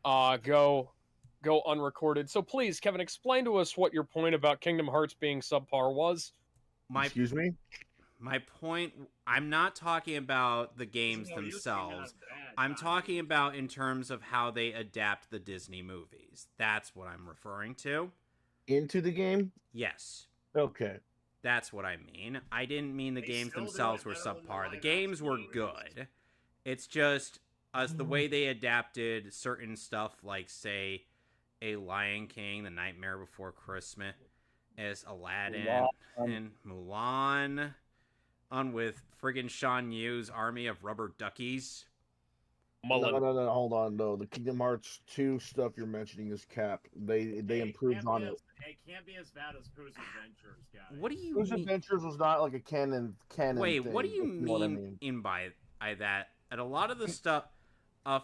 go unrecorded. So please, Kevin, explain to us what your point about Kingdom Hearts being subpar was. My Excuse me? my point, I'm not talking about the games themselves. I'm talking about in terms of how they adapt the Disney movies. That's what I'm referring to. Into the game? Yes. Okay. That's what I mean. I didn't mean the games themselves were subpar. The games were good. It's just as the way they adapted certain stuff, like say a Lion King, The Nightmare Before Christmas, as Aladdin and Mulan, on with friggin' Shan Yu's army of rubber duckies. No, hold on, no. The Kingdom Hearts 2 stuff you're mentioning is cap. They improved on it. It can't be as bad as Pooh's Adventures, guys. What do you Pooh's mean? Adventures was not like a canon Wait, thing, what do you if know what I mean in by that? And a lot of the stuff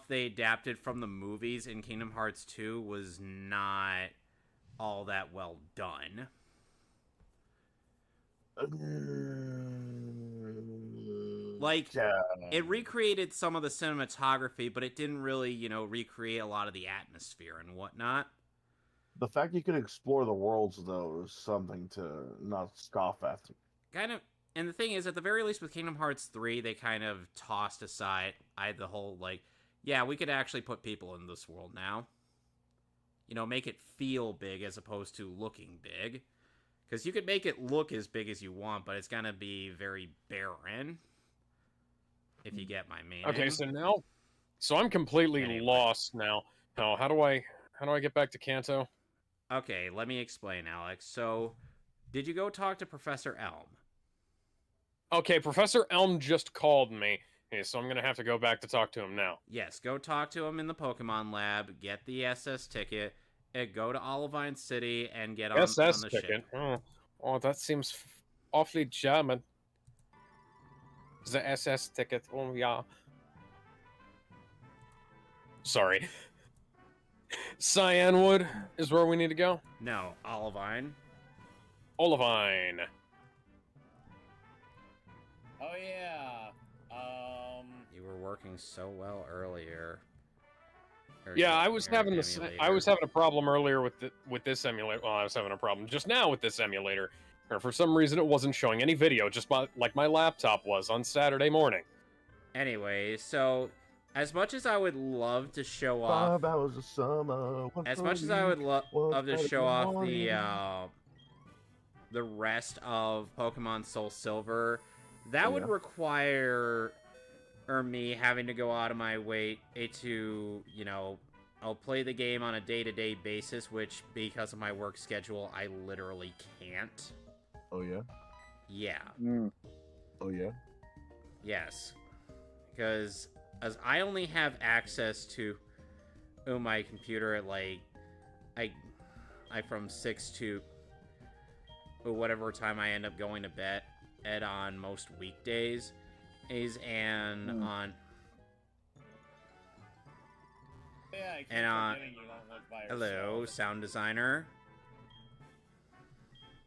they adapted from the movies in Kingdom Hearts 2 was not all that well done. Like, it recreated some of the cinematography, but it didn't really, recreate a lot of the atmosphere and whatnot. The fact you could explore the worlds, though, is something to not scoff at. Kind of, and the thing is, at the very least with Kingdom Hearts 3, they kind of tossed aside the whole, yeah, we could actually put people in this world now. Make it feel big as opposed to looking big. Because you could make it look as big as you want, but it's gonna be very barren. If you get my meaning. Okay, so I'm completely lost now. Now, how do I get back to Kanto? Okay, let me explain, Alex. So, did you go talk to Professor Elm? Okay, Professor Elm just called me. Okay, so I'm gonna have to go back to talk to him now. Yes, go talk to him in the Pokemon Lab, get the SS ticket, and go to Olivine City and get on the ticket. ship. Oh, that seems awfully German. The SS ticket. Oh, yeah. Sorry. Cyanwood is where we need to go? No, Olivine. Olivine. Oh, yeah. You were working so well earlier. Yeah, I was having a problem earlier with this emulator. Well, I was having a problem just now with this emulator. Or for some reason, it wasn't showing any video, just like my laptop was on Saturday morning. Anyway, so as much as I would love to show off, 5 hours of summer. as much as I would love to show off the rest of Pokemon Soul Silver, that would require me having to go out of my way to, I'll play the game on a day-to-day basis, which, because of my work schedule, I literally can't. Oh, yeah? Yeah. Oh, yeah? Yes. Because as I only have access to my computer at, I from 6 to whatever time I end up going to bed on most weekdays, on... Yeah, and hello, sound designer.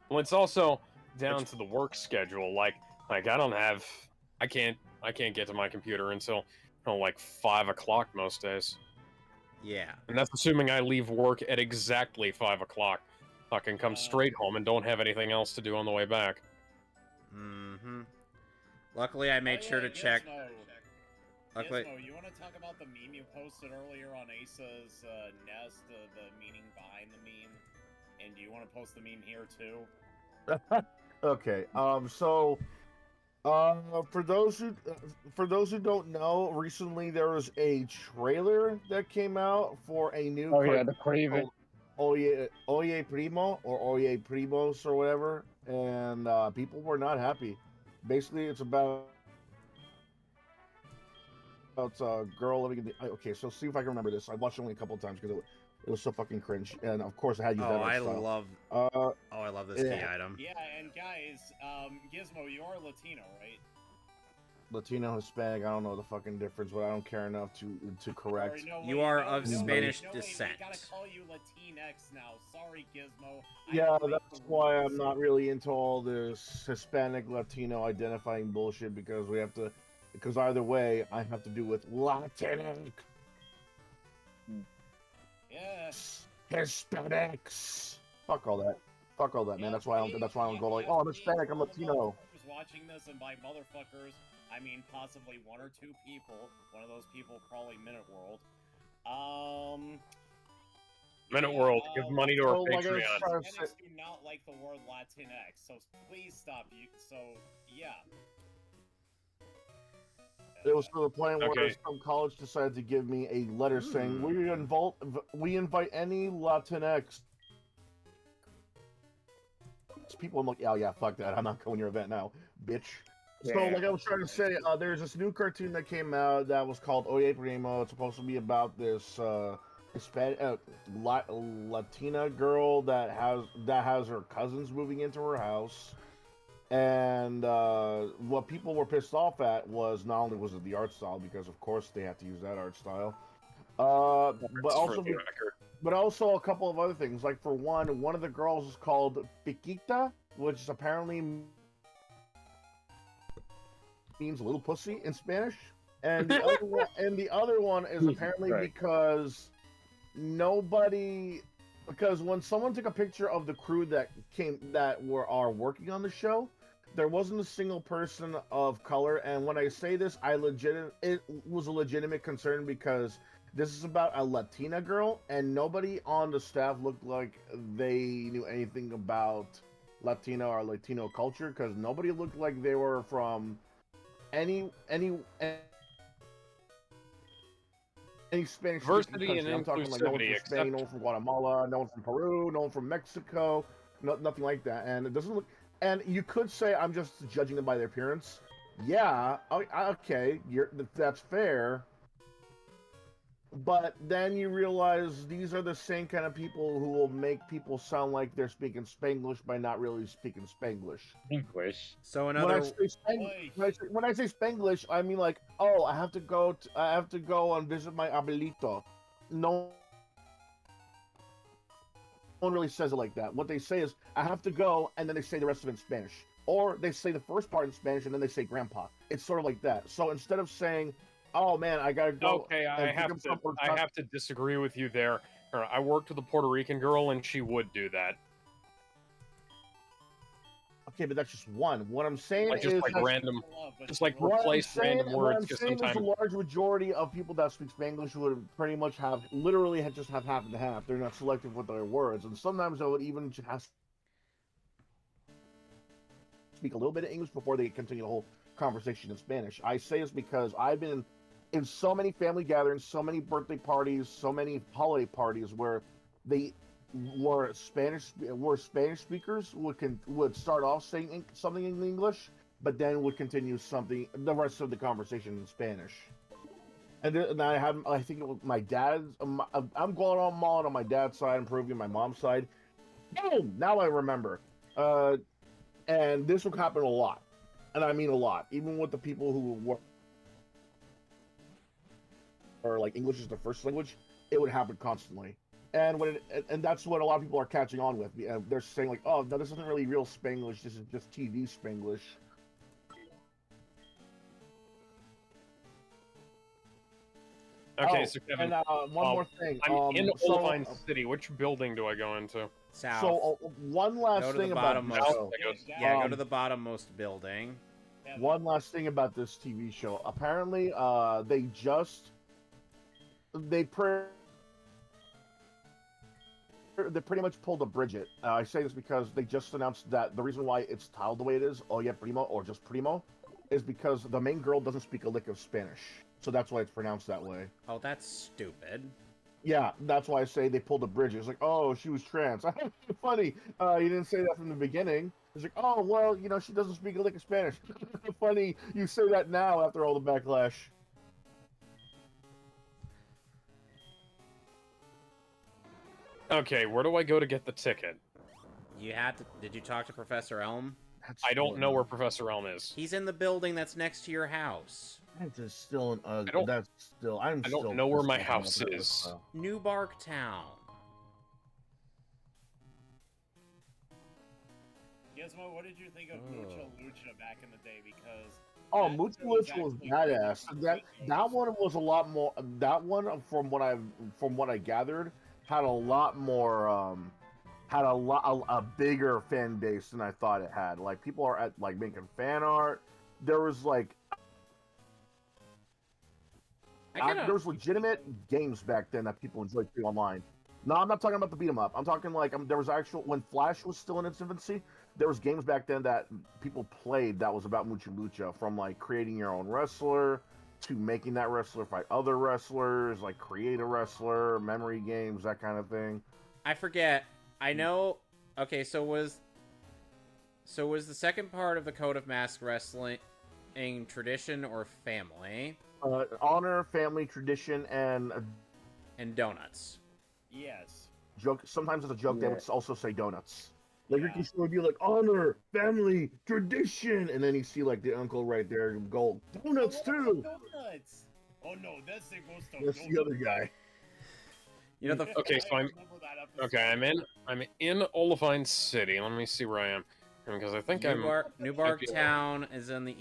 Well, it's also down to the work schedule. I can't get to my computer until 5 o'clock most days. Yeah. And that's assuming I leave work at exactly 5 o'clock. I can come straight home and don't have anything else to do on the way back. Mm-hmm. Luckily, I made sure to check. Luckily, Gizmo, you want to talk about the meme you posted earlier on Asa's Nest, the meaning behind the meme? And do you want to post the meme here too? Okay. So, for those who don't know, recently there was a trailer that came out for a new. Oh yeah, the Craven. Oye Primo or Oye Primos or whatever, and people were not happy. Basically, it's about a girl living in the. Okay, so see if I can remember this. I watched it only a couple of times because it was so fucking cringe, and of course I had you. I love this key item. Yeah, and guys, Gizmo, you are Latino, right? Latino, Hispanic, I don't know the fucking difference, but I don't care enough to correct. You are of Spanish descent. We gotta call you Latinx now. Sorry, Gizmo. Yeah, that's why I'm not really into all this Hispanic, Latino identifying bullshit, because either way, I have to do with Latinx. Yeah. Hispanics. Fuck all that. Fuck all that, man. That's why I don't go like, yeah, oh, I'm Hispanic, I'm Latino. Watching this, and by motherfuckers, I mean possibly one or two people. One of those people probably Minute World. Minute World, give money to our Patreon. Hispanics do not like the word Latinx, so please stop. So yeah. It was to the point where some college decided to give me a letter saying, we invite any Latinx people. I'm like, oh yeah, fuck that. I'm not going to your event now, bitch. Yeah. So, like I was trying to say, there's this new cartoon that came out that was called Oye Primo. It's supposed to be about this Hispanic Latina girl that has her cousins moving into her house. And what people were pissed off at was not only was it the art style, because of course they had to use that art style, but also a couple of other things. Like for one of the girls is called Piquita, which apparently means little pussy in Spanish, and the other one is apparently because when someone took a picture of the crew that are working on the show, there wasn't a single person of color. And when I say this, it was a legitimate concern, because this is about a Latina girl, and nobody on the staff looked like they knew anything about Latino or Latino culture, because nobody looked like they were from any Spanish diversity and I'm talking like no one from Spain, no one from Guatemala, no one from Peru, no one from Mexico, nothing like that. And it doesn't look. And you could say I'm just judging them by their appearance. Yeah, okay, that's fair. But then you realize these are the same kind of people who will make people sound like they're speaking Spanglish by not really speaking Spanglish. English. So another when I say Spanglish, I mean like, oh, I have to go and visit my abuelito. No one really says it like that. What they say is, I have to go, and then they say the rest of it in Spanish. Or they say the first part in Spanish, and then they say grandpa. It's sort of like that. So instead of saying, oh man, I gotta go. Okay, I have to disagree with you there. I worked with a Puerto Rican girl, and she would do that. Okay, but that's just one. What I'm saying like, is replace random words. What I'm saying is a large majority of people that speak Spanglish would pretty much have half and half. They're not selective with their words, and sometimes they would even have to speak a little bit of English before they continue the whole conversation in Spanish. I say this because I've been in so many family gatherings, so many birthday parties, so many holiday parties where Spanish speakers would start off saying something in English, but then would continue the rest of the conversation in Spanish. And I think it was my dad's. I'm going on my dad's side, improving my mom's side. Boom! Now I remember. And this would happen a lot, and I mean a lot, even with the people who were like English is their first language. It would happen constantly. And that's what a lot of people are catching on with. They're saying like, "Oh, no, this isn't really real Spanglish. This is just TV Spanglish." Okay, so Kevin, and one more thing. I'm in Oldvine City. Which building do I go into? South. So one last thing about go to the bottommost building. One last thing about this TV show. Apparently, they pretty much pulled a Bridget. I say this because they just announced that the reason why it's tiled the way it is, Oye Primo or just Primo, is because the main girl doesn't speak a lick of Spanish. So that's why it's pronounced that way. Oh, that's stupid. Yeah, that's why I say they pulled a Bridget. It's like, oh, she was trans. Funny. You didn't say that from the beginning. It's like, oh, well, she doesn't speak a lick of Spanish. Funny you say that now after all the backlash. Okay, where do I go to get the ticket? Did you talk to Professor Elm? I don't know where Professor Elm is. He's in the building that's next to your house. That's still I don't know where my house is. New Barktown. Gizmo, what did you think of Mucha Lucha back in the day? Because Mucha Lucha was badass. That one was a lot more. That one, from what I gathered, had a lot more had a bigger fan base than I thought it had. Like people are at like making fan art. There was like there was legitimate games back then that people enjoyed playing online. No, I'm not talking about the beat 'em up. I'm talking like there was actual when Flash was still in its infancy. There was games back then that people played that was about Mucha Lucha, from like creating your own wrestler to making that wrestler fight other wrestlers, like create a wrestler, memory games, that kind of thing. I forget. I know. Okay, so was the second part of the Code of Mask Wrestling tradition or family? Honor, family, tradition, and donuts. Yes. Joke. Sometimes as a joke, Yeah. they would also say donuts. Like Yeah. Ricky would be like honor, family, tradition, and then you see like the uncle right there, gold donuts too. Donuts. Oh no, that's the ghost of That's the other guy. You know the Okay, so I remember that episode. Okay, I'm in Olivine City. Let me see where I am, because I think Newbark Town is in the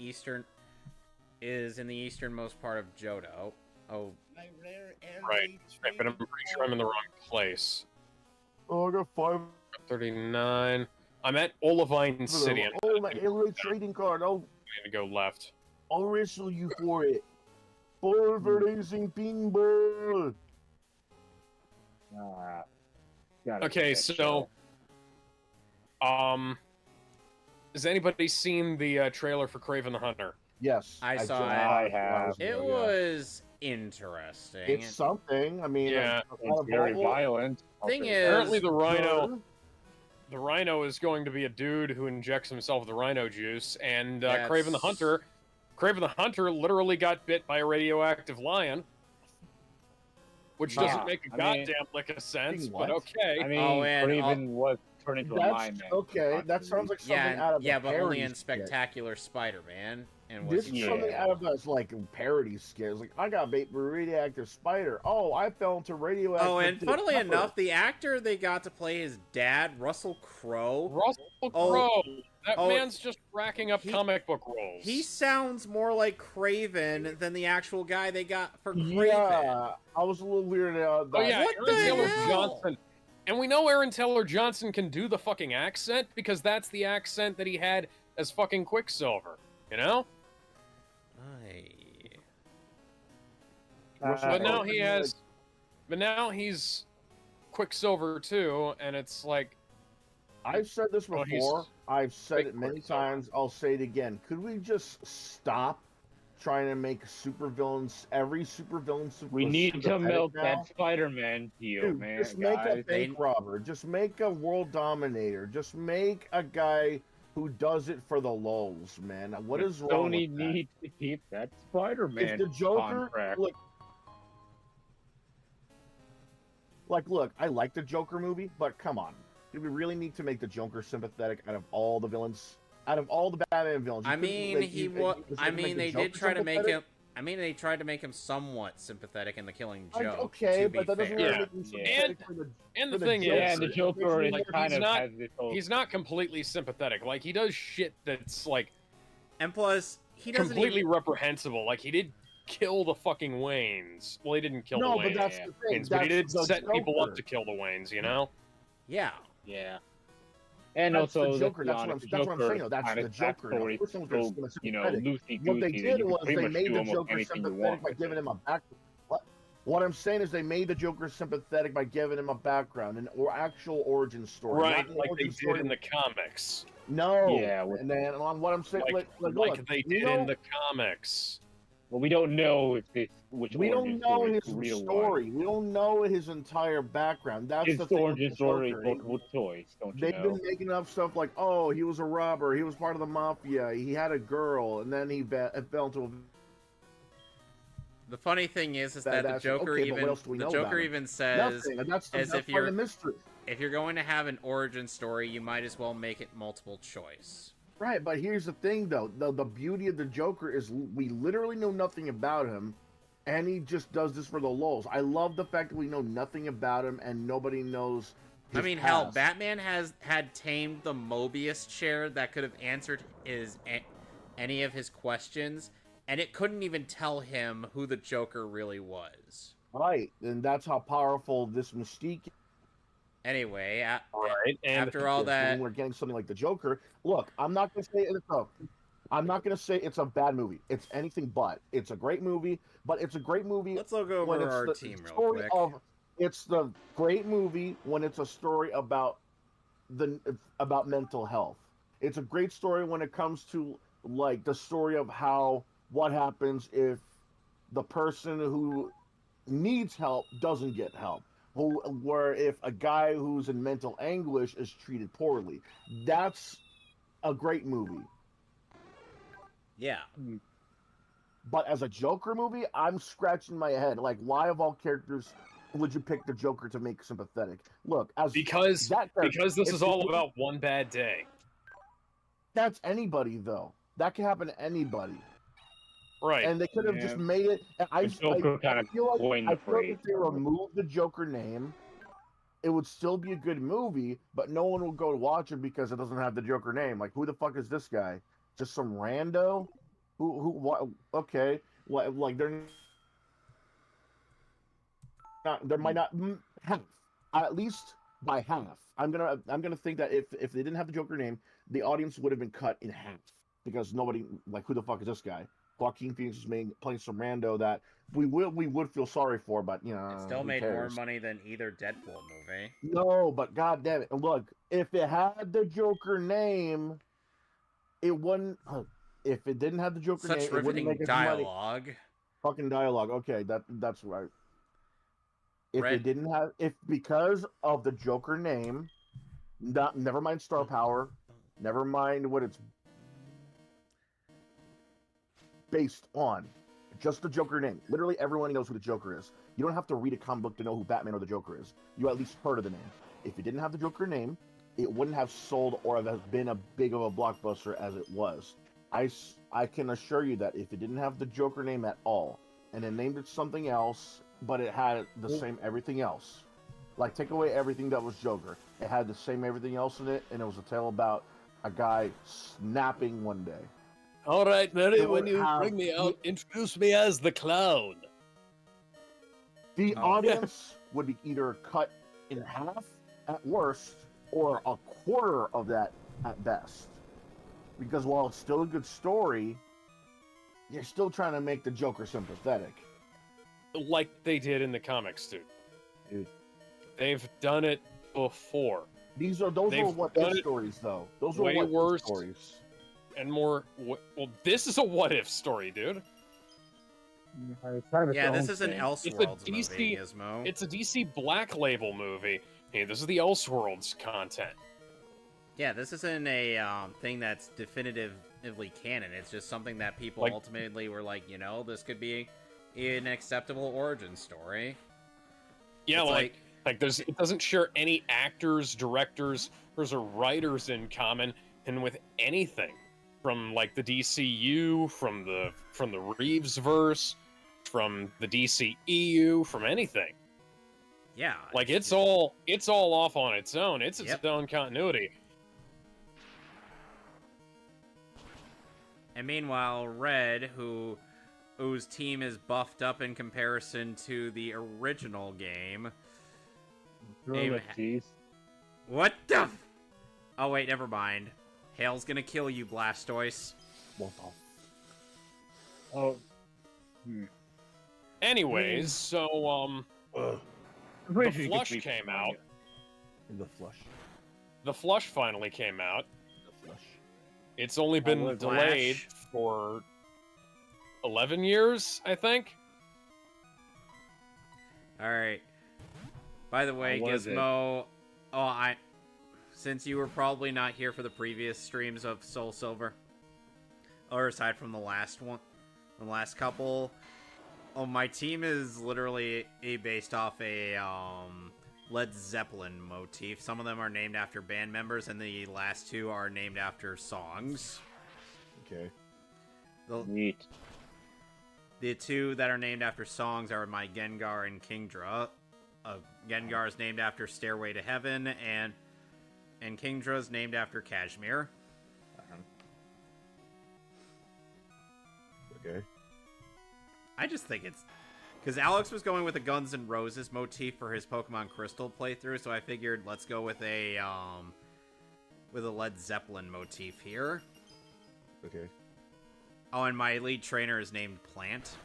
easternmost part of Johto. Oh, My rare Right, but I'm pretty sure I'm in the wrong place. Oh, I got 5. 39. I'm at Olivine City. And Oh, my alien trading card. Oh, I need to go left. I'll wrestle you for it. Pulverizing pinball. Gotta Okay, get so has anybody seen the trailer for Kraven the Hunter? Yes, I saw just- it. I have. it was interesting. It's something. I mean, Yeah. It's very violent. Thing Okay. is- Apparently the Rhino is going to be a dude who injects himself with the Rhino juice, and Kraven the Hunter literally got bit by a radioactive lion, which doesn't make a I mean- goddamn lick of sense, What? but okay. I mean, Oh, and Kraven was turned into a lion. that's okay. That sounds like something out of yeah, a but only parody in skit. Spectacular Spider-Man. And This was is something out of us like parody skits. Like I got bait by a radioactive spider. Oh, I fell into radioactive. Oh, and funnily pepper. enough, the actor they got to play his dad, Russell Crowe, Russell Oh. Crowe. That Oh. man's just racking up comic book roles. he sounds more like Kraven than the actual guy they got for Kraven. Yeah, I was a little weirded out. Oh yeah, What Aaron the Taylor hell? Johnson. And we know Aaron Taylor Johnson can do the fucking accent because that's the accent that he had as fucking Quicksilver, you know? But now he has but now he's Quicksilver too, and it's like I've said this Well, before. he's I've said big it many Quicksilver. times. I'll say it again. Could we just stop trying to make supervillains? Every supervillain. We need to sympathetic milk now? that Spider-Man deal, Dude, man. just make a guys. bank robber. Just make a world dominator. Just make a guy who does it for the lulz, man. What is wrong Sony with that? needs to keep that Spider-Man If the Joker, contract. look, I like the Joker movie, but come on, do we really need to make the Joker sympathetic out of all the villains? Out of all the Batman villains? You I couldn't mean, make- you- you just I make mean, the they Joker did try to make sympathetic? him. I mean, they tried to make him somewhat sympathetic in The Killing Joke. Okay, to but be that doesn't fair. really make him sympathetic for the. and For the the thing Joker. yeah, is and the Joker is Like, kind he's of not- has this whole. he's not completely sympathetic. Like he does shit that's like And plus, he doesn't completely even. reprehensible. Like he did kill the fucking Waynes. Well, he didn't kill No, the but Waynes, that's the thing. but he did That's the set people up Joker. to kill the Waynes. You know? Yeah. Yeah. And That's also, the Joker. let's be That's what honest, that's what I'm saying. Though. That's kinda the Joker. Now, backstory first one was so, gonna you know, sympathetic. loosey-goosey What they that did you can was pretty they much made do the almost Joker anything you sympathetic want by with giving it. him a back. What I'm saying is they made the Joker sympathetic by giving him a background, an actual origin story. Right, not an like they origin did story. in the comics. No. Yeah, with- And then on what I'm saying, Like look, they we did in don't- the comics. Well, we don't know if this which We origin don't know story is his the real story. one. We don't know his entire background. That's His the thing with origin the story is Joker. multiple choice, don't you They've know? been making up stuff like, oh, he was a robber, he was part of the mafia, he had a girl, and then he fell into a. The funny thing is that the That's- Joker okay, but what even else do we the know Joker about him? even says Nothing. And that's as that's if part of you're- the mystery. if you're going to have an origin story, you might as well make it multiple choice. Right, but here's the thing, though. The beauty of the Joker is we literally know nothing about him, and he just does this for the lulz. I love the fact that we know nothing about him, and nobody knows. I his mean, hell, past. Batman had tamed the Mobius chair that could have answered any of his questions, and it couldn't even tell him who the Joker really was. Right, and that's how powerful this mystique Anyway, Right, and after all that, when we're getting something like the Joker, look, I'm not gonna say it's a bad movie. It's anything but. It's a great movie, but it's a great movie. let's look when over it's our the team real story quick. It's the great movie when it's a story about mental health. It's a great story when it comes to like the story of what happens if the person who needs help doesn't get help. Where if a guy who's in mental anguish is treated poorly. That's a great movie. Yeah. But as a Joker movie, I'm scratching my head. Like, why of all characters would you pick the Joker to make sympathetic? Look, because this is all about one bad day. That's anybody though. That can happen to anybody. Right. And they could have just made it. I feel like if they removed the Joker name, it would still be a good movie, but no one will go to watch it because it doesn't have the Joker name. Like, who the fuck is this guy? Just some rando? What? Okay. Like, they're not. There might not half. At least by half. I'm gonna think that if they didn't have the Joker name, the audience would have been cut in half because nobody, like, who the fuck is this guy? Joaquin Phoenix is playing some rando that we would feel sorry for, but you know, it still made more money than either Deadpool movie. No, but god damn it! Look, if it had the Joker name, it wouldn't. If it didn't have the Joker name, it wouldn't make dialogue. Money. Fucking dialogue. Okay, that's right. If Red. it didn't have, because of the Joker name, never mind star power, never mind what it's based on, just the Joker name. Literally everyone knows who the Joker is. You don't have to read a comic book to know who Batman or the Joker is. You at least heard of the name. If it didn't have the Joker name, it wouldn't have sold or have been a big of a blockbuster as it was. I can assure you that if it didn't have the Joker name at all, and it named it something else, but it had the same everything else, like take away everything that was Joker, it had the same everything else in it, and it was a tale about a guy snapping one day. All right, Mary, when you bring me out, introduce me as the clown. The audience would be either cut in half at worst, or a quarter of that at best. Because while it's still a good story, you're still trying to make the Joker sympathetic. Like they did in the comics, dude. They've done it before. Those are what if stories, though. Those are way what worse if stories. And more. Well, this is a what if story, dude. Yeah, this is an Elseworlds movie, Gizmo. It's a DC Black Label movie. Hey, this is the Elseworlds content. Yeah, this isn't a thing that's definitively canon. It's just something that people ultimately were like, this could be an acceptable origin story. Yeah, like it doesn't share any actors, directors, or writers in common, and with anything from like the DCU, from the Reeves verse, from the DCEU, from anything. Yeah, like it's all off on its own. It's its own continuity. And meanwhile, Red, whose team is buffed up in comparison to the original game. What the? Oh wait, never mind. Hail's gonna kill you, Blastoise. Oh. Anyways, so the Flush came out. The Flush. The Flush finally came out. The Flush. It's only been delayed for 11 years, I think. Alright. By the way, Gizmo... Since you were probably not here for the previous streams of SoulSilver, or aside from the last one, the last couple, my team is literally based off a Led Zeppelin motif. Some of them are named after band members, and the last two are named after songs. Okay. Neat. The two that are named after songs are my Gengar and Kingdra. Gengar is named after Stairway to Heaven, and Kingdra is named after Kashmir. Okay. I just think it's Because Alex was going with a Guns N' Roses motif for his Pokemon Crystal playthrough, so I figured let's go with a Led Zeppelin motif here. Okay. Oh, and my lead trainer is named Plant.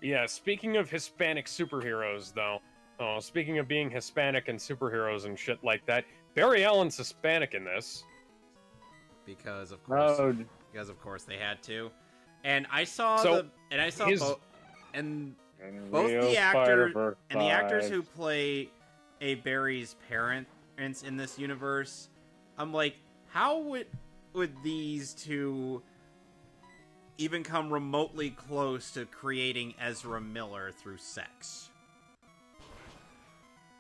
Yeah, speaking of Hispanic superheroes, though, speaking of being Hispanic and superheroes and shit like that, Barry Allen's Hispanic in this. Because of course they had to. And I saw both the actors who play a Barry's parents in this universe. I'm like, how would these two even come remotely close to creating Ezra Miller through sex?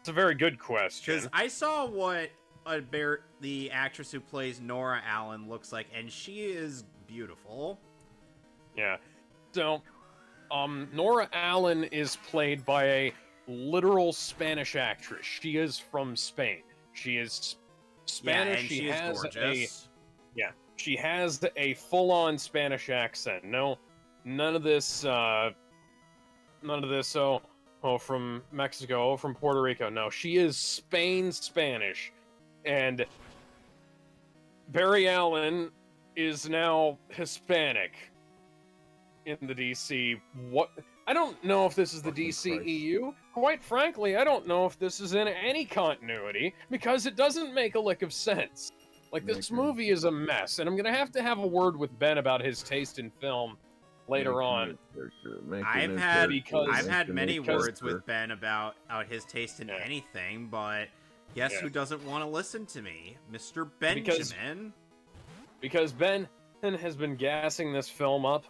It's a very good question. Because I saw what the actress who plays Nora Allen looks like, and she is beautiful. Yeah. So, Nora Allen is played by a literal Spanish actress. She is from Spain. She is Spanish. Yeah, and she is gorgeous. She has a full-on Spanish accent. No, none of this, from Mexico, from Puerto Rico. No, she is Spain Spanish. And Barry Allen is now Hispanic in the DC. I don't know if this is the DCEU. Quite frankly, I don't know if this is in any continuity, because it doesn't make a lick of sense. Like, this movie is a mess, and I'm gonna have a word with Ben about his taste in film later on. I've had many words with Ben about his taste in anything, but guess who doesn't want to listen to me? Mr. Benjamin. Because Ben has been gassing this film up,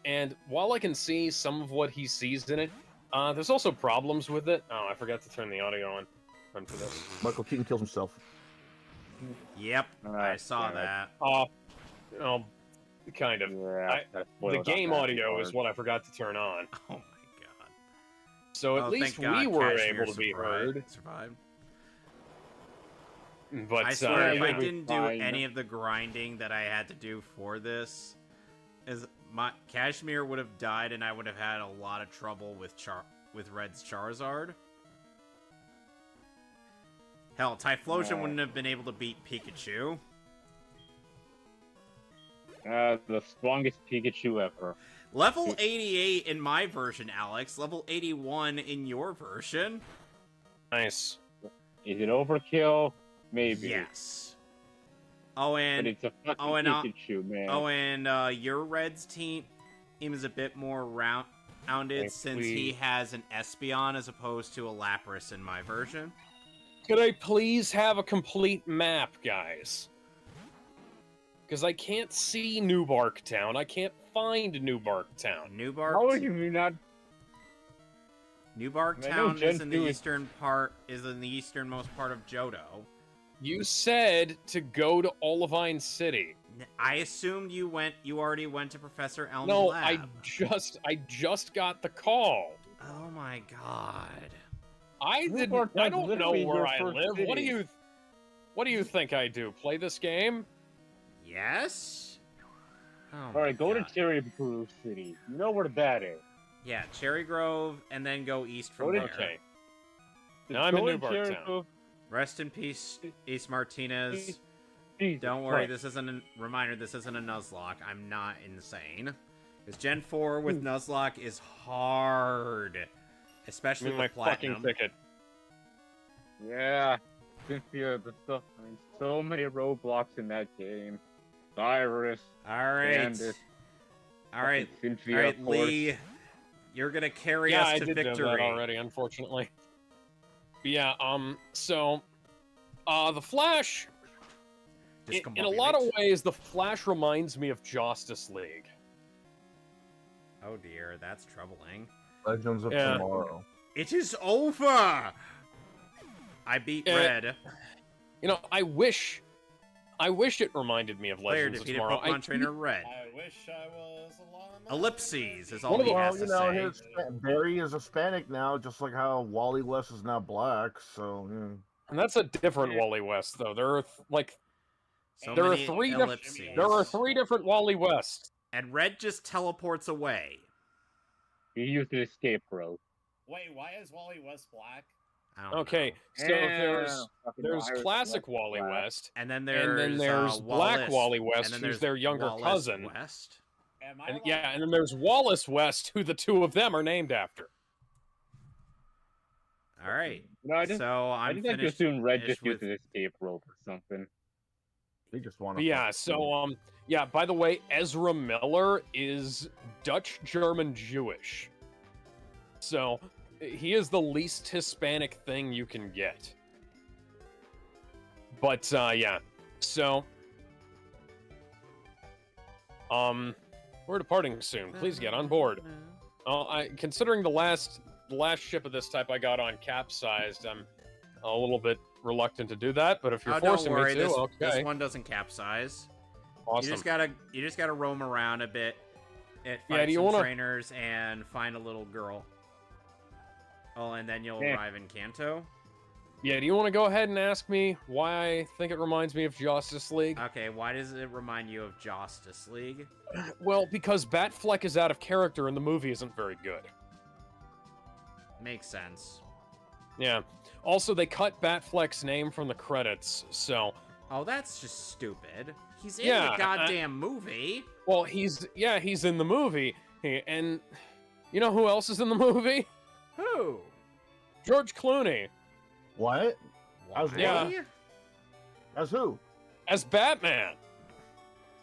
and while I can see some of what he sees in it, there's also problems with it. Oh, I forgot to turn the audio on for this. Michael Keaton kills himself. Yep, I saw that. Kind of. Yeah, the game audio is what I forgot to turn on. Oh my god. So at least we were able to be heard. Survived. But I swear, if I didn't do any of the grinding that I had to do for this, Kashmir would have died, and I would have had a lot of trouble with Red's Charizard. Hell, Typhlosion wouldn't have been able to beat Pikachu. The strongest Pikachu ever. Level 88 in my version, Alex. Level 81 in your version. Nice. Is it overkill? Maybe. Yes. Oh, and but it's a fucking Pikachu, man. Oh, and your Red's team is a bit more rounded since he has an Espeon as opposed to a Lapras in my version. Could I please have a complete map, guys? Because I can't see New Bark Town. I can't find New Bark Town. How are you not? New Bark Town is in the easternmost part of Johto. You said to go to Olivine City. I assumed you already went to Professor Elm's lab. No, I just got the call. Oh my god. I don't know where I live. City. What do you think I do? Play this game? Yes. Oh Alright, go to Cherry Grove City. You know where that is. Yeah, Cherry Grove, and then go east from there. Okay. Now I'm in New Bark Town. Rest in peace, East Martinez. Jesus Don't worry, Christ. this isn't a Nuzlocke. I'm not insane. Because Gen 4 with Nuzlocke is hard. Especially with Platinum. Fucking ticket. Yeah. Cynthia, the stuff. I mean, so many roadblocks in that game. Cyrus. Alright. Alright, Lee. You're gonna carry us to victory. Yeah, I did know that already, unfortunately. But yeah, the Flash, in a lot of ways, the Flash reminds me of Justice League. Oh dear, that's troubling. Legends of Tomorrow. It is over! I beat Red. You know, I wish it reminded me of Legends of Tomorrow. Pokemon Trainer Red. I wish I was along the Ellipses is all he has to say. Barry is Hispanic now, just like how Wally West is now black, so, yeah. And that's a different Wally West, though. There are, three different Wally Wests. And Red just teleports away. He used to escape rope. Wait, why is Wally West black? I don't Okay, know. so there's Irish classic West Wally black. West, And then there's there's Black Wallace, Wally and West, then who's there's their younger Wallace cousin, West. Am I and allowed- and then there's Wallace West, who the two of them are named after. All right. No, I just I'm like to finished. assume Red finished just used with- an escape rope or something. They just want But to. yeah, so yeah. By the way, Ezra Miller is Dutch German Jewish, so he is the least Hispanic thing you can get. But yeah, so we're departing soon. Please get on board. Considering the last ship of this type I got on capsized, I'm a little bit reluctant to do that. But if you're forcing don't worry, me to, okay, this one doesn't capsize. awesome. You just gotta roam around a bit, and Yeah, fight do you some wanna- trainers and find a little girl. Oh, and then you'll Yeah. arrive in Kanto. Yeah, do you want to go ahead and ask me why I think it reminds me of Justice League? Okay, why does it remind you of Justice League? Well, because Batfleck is out of character and the movie isn't very good. Makes sense. Yeah. Also, they cut Batfleck's name from the credits, so... Oh, that's just stupid. He's in Yeah, the goddamn movie. Well, he's in the movie, and you know who else is in the movie? Who? George Clooney, What? As Why? Yeah. As who? as Batman.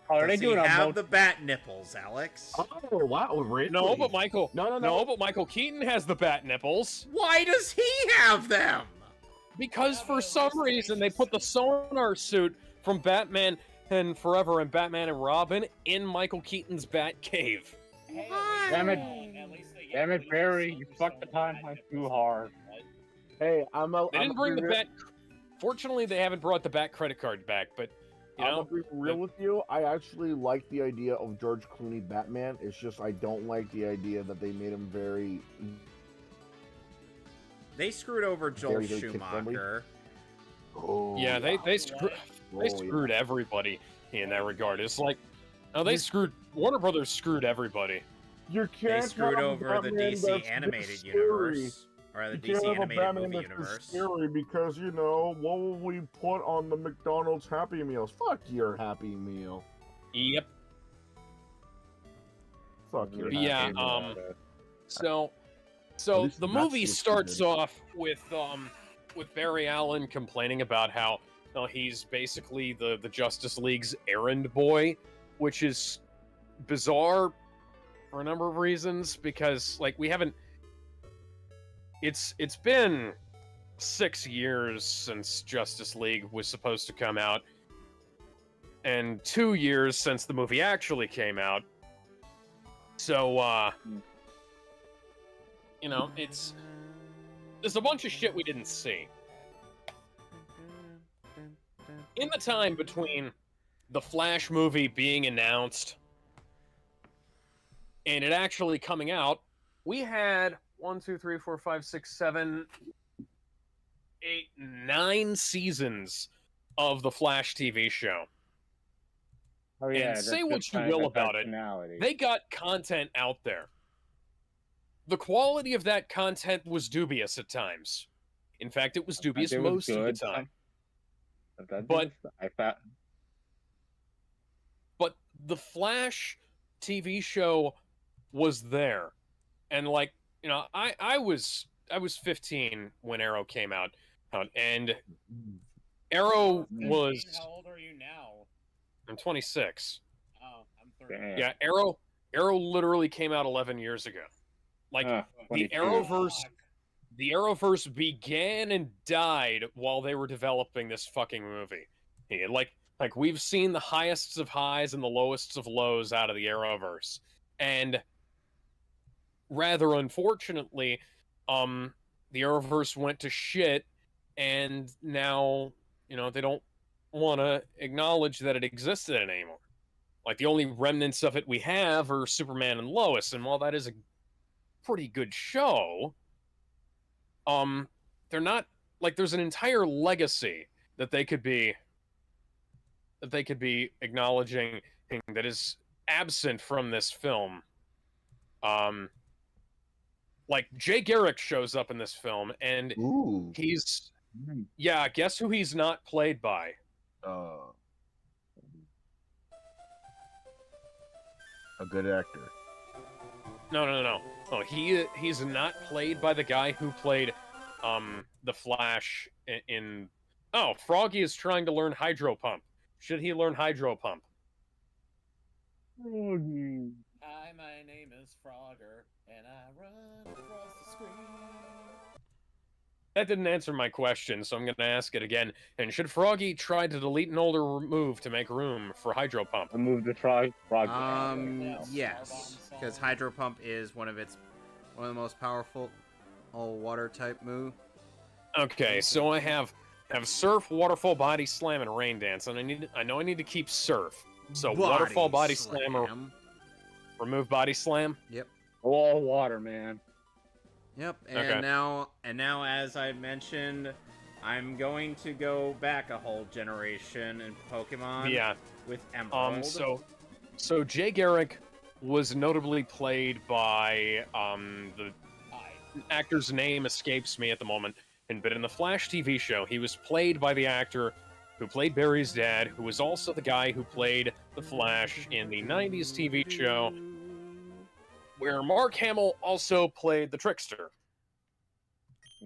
Oh, are they Does he doing a have the bat nipples, Alex? Oh wow, really? No, but Michael... No. but Michael Keaton has the bat nipples. Why does he have them? Because Yeah, for but some at least reason they they put the sonar suit from Batman and Forever and Batman and Robin in Michael Keaton's Bat Cave. Hey, Why? Damn it. at least they Damn it, get Barry, Blue's you Stone fucked the Bat timeline nipples. too hard. What? Hey, They didn't bring the Bat. Fortunately, they haven't brought the Bat credit card back, but you I'm know, gonna be real with you. I actually like the idea of George Clooney Batman. It's just I don't like the idea that they made him very. They screwed over Joel Very, very kid-friendly. Schumacher. Oh, yeah, they What? screwed everybody in that regard. It's like, no, they screwed Warner Brothers screwed everybody. You They can't screwed have a over the Batman DC that's animated this universe. Or the You can't DC have a animated Batman movie that's this universe. scary because you know what will we put on the McDonald's Happy Meals? Fuck your Happy Meal. Yep. Fuck your. Yeah, Happy Meal. So At least the the movie Bats looks starts good. off with Barry Allen complaining about how he's basically the Justice League's errand boy, which is bizarre for a number of reasons because like we haven't. It's been 6 years since Justice League was supposed to come out, and 2 years since the movie actually came out. So you know, there's a bunch of shit we didn't see. In the time between the Flash movie being announced and it actually coming out, we had 1, 2, 3, 4, 5, 6, 7, 8, 9 seasons of the Flash TV show. Oh yeah, And that's say what just you kind of will a about it, personality. they got content out there. The quality of that content was dubious at times. In fact, it was dubious It was most of the good. time. But I thought But the Flash TV show was there. And like, you know, I was 15 when Arrow came out, and Arrow was How old are you now? I'm 26. Oh, I'm 30. Damn. Yeah, Arrow literally came out 11 years ago. Like the 22. Arrowverse began and died while they were developing this fucking movie. Yeah, like we've seen the highest of highs and the lowest of lows out of the Arrowverse. And rather unfortunately, the Arrowverse went to shit, and now, you know, they don't want to acknowledge that it existed anymore. Like, the only remnants of it we have are Superman and Lois, and while that is a pretty good show, they're not, like, there's an entire legacy that they could be acknowledging that is absent from this film. like Jay Garrick shows up in this film, and Ooh. he's Mm. yeah. Guess who he's not played by? A good actor. No. Oh, he's not played by the guy who played the Flash in. Oh, Froggy is trying to learn Hydro Pump. Should he learn Hydro Pump? Hi, my name is Frogger, and I run across the screen. That didn't answer my question, so I'm going to ask it again. And should Froggy try to delete an older move to make room for Hydro Pump? Remove the frog. Yes, because Hydro Pump is one of the most powerful all water type move. Okay, so I have Surf, Waterfall, Body Slam, and Rain Dance, and I know I need to keep Surf. So Waterfall, Body Slam, or remove Body Slam. Yep. All water, man. Yep. And Okay. now, as I mentioned, I'm going to go back a whole generation in Pokemon. Yeah. With Emerald. So Jay Garrick was notably played by the actor's name escapes me at the moment, but in the Flash TV show, he was played by the actor who played Barry's dad, who was also the guy who played the Flash in the 90s TV show, where Mark Hamill also played the Trickster.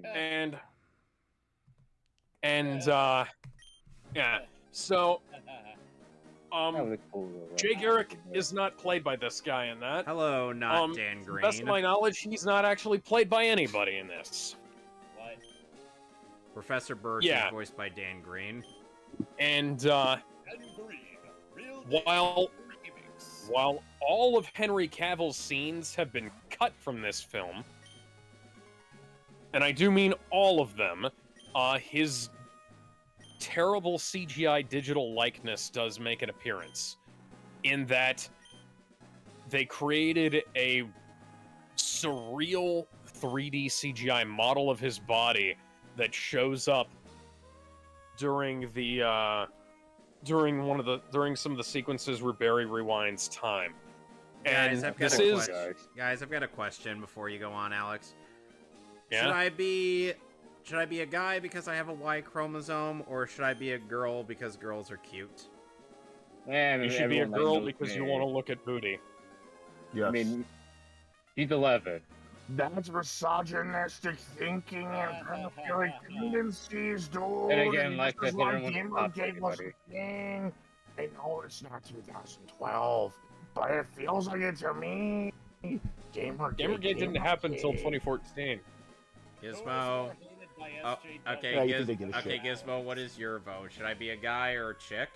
And yeah, so That was a cool little Jay Garrick is not played by this guy in that. Hello, not Dan To the Green. best of my knowledge, he's not actually played by anybody in this. What? Professor Birch Yeah. is voiced by Dan Green. And And Green, real while remix. while all of Henry Cavill's scenes have been cut from this film, and I do mean all of them, his terrible CGI digital likeness does make an appearance, in that they created a surreal 3D CGI model of his body that shows up during the during some of the sequences where Barry rewinds time. And Guys, I've got this a is question. Guys, I've got a question before you go on, Alex. Yeah? Should I be a guy because I have a Y chromosome, or should I be a girl because girls are cute? Man, You should be a everyone girl knows because you me. want to look at booty. Yes. I mean, he's 11. That's misogynistic thinking and pedophilic tendencies, dude. And again, like this I is said, why everyone's Gamergate was toxic, a thing. I know it's not 2012, but it feels like it to me. Gamergate didn't happen until 2014. Gizmo. Oh, okay, Yeah, you think they give a okay, shit. Gizmo, what is your vote? Should I be a guy or a chick?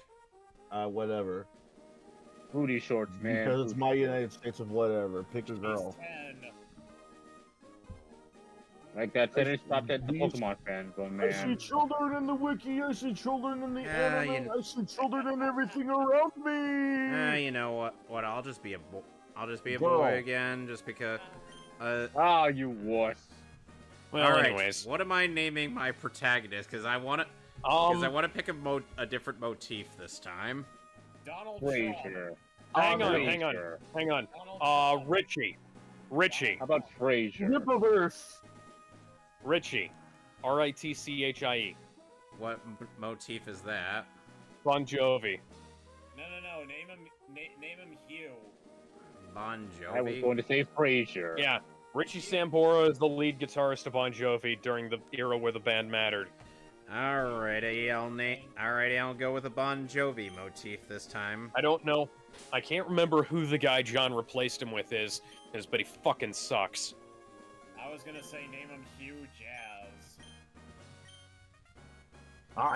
Whatever. Booty shorts, man. Because it's my United States of whatever. Pick a He's girl. 10. Like that sentence stopped at the These- Pokemon fans, but I see man. children in the wiki. I see children in the Yeah, anime. you- I see children in everything around me. You know what? What? I'll just be a Girl. boy again, just because. Oh, you wuss. Well, all right. anyways, What am I naming my protagonist? Because I want to. Pick a different motif this time. Donald Trump. Frazier. hang on. Frazier. Hang Donald on. Trump. Richie. How about Frazier? Rippaverse. Richie. Ritchie. What motif is that? Bon Jovi. No. Name him Hugh. Bon I was Jovi. going to say Frazier. Yeah. Richie Sambora is the lead guitarist of Bon Jovi during the era where the band mattered. Alrighty, I'll go with a Bon Jovi motif this time. I don't know. I can't remember who the guy John replaced him with is, but he fucking sucks. I was gonna say name him Hugh Jazz.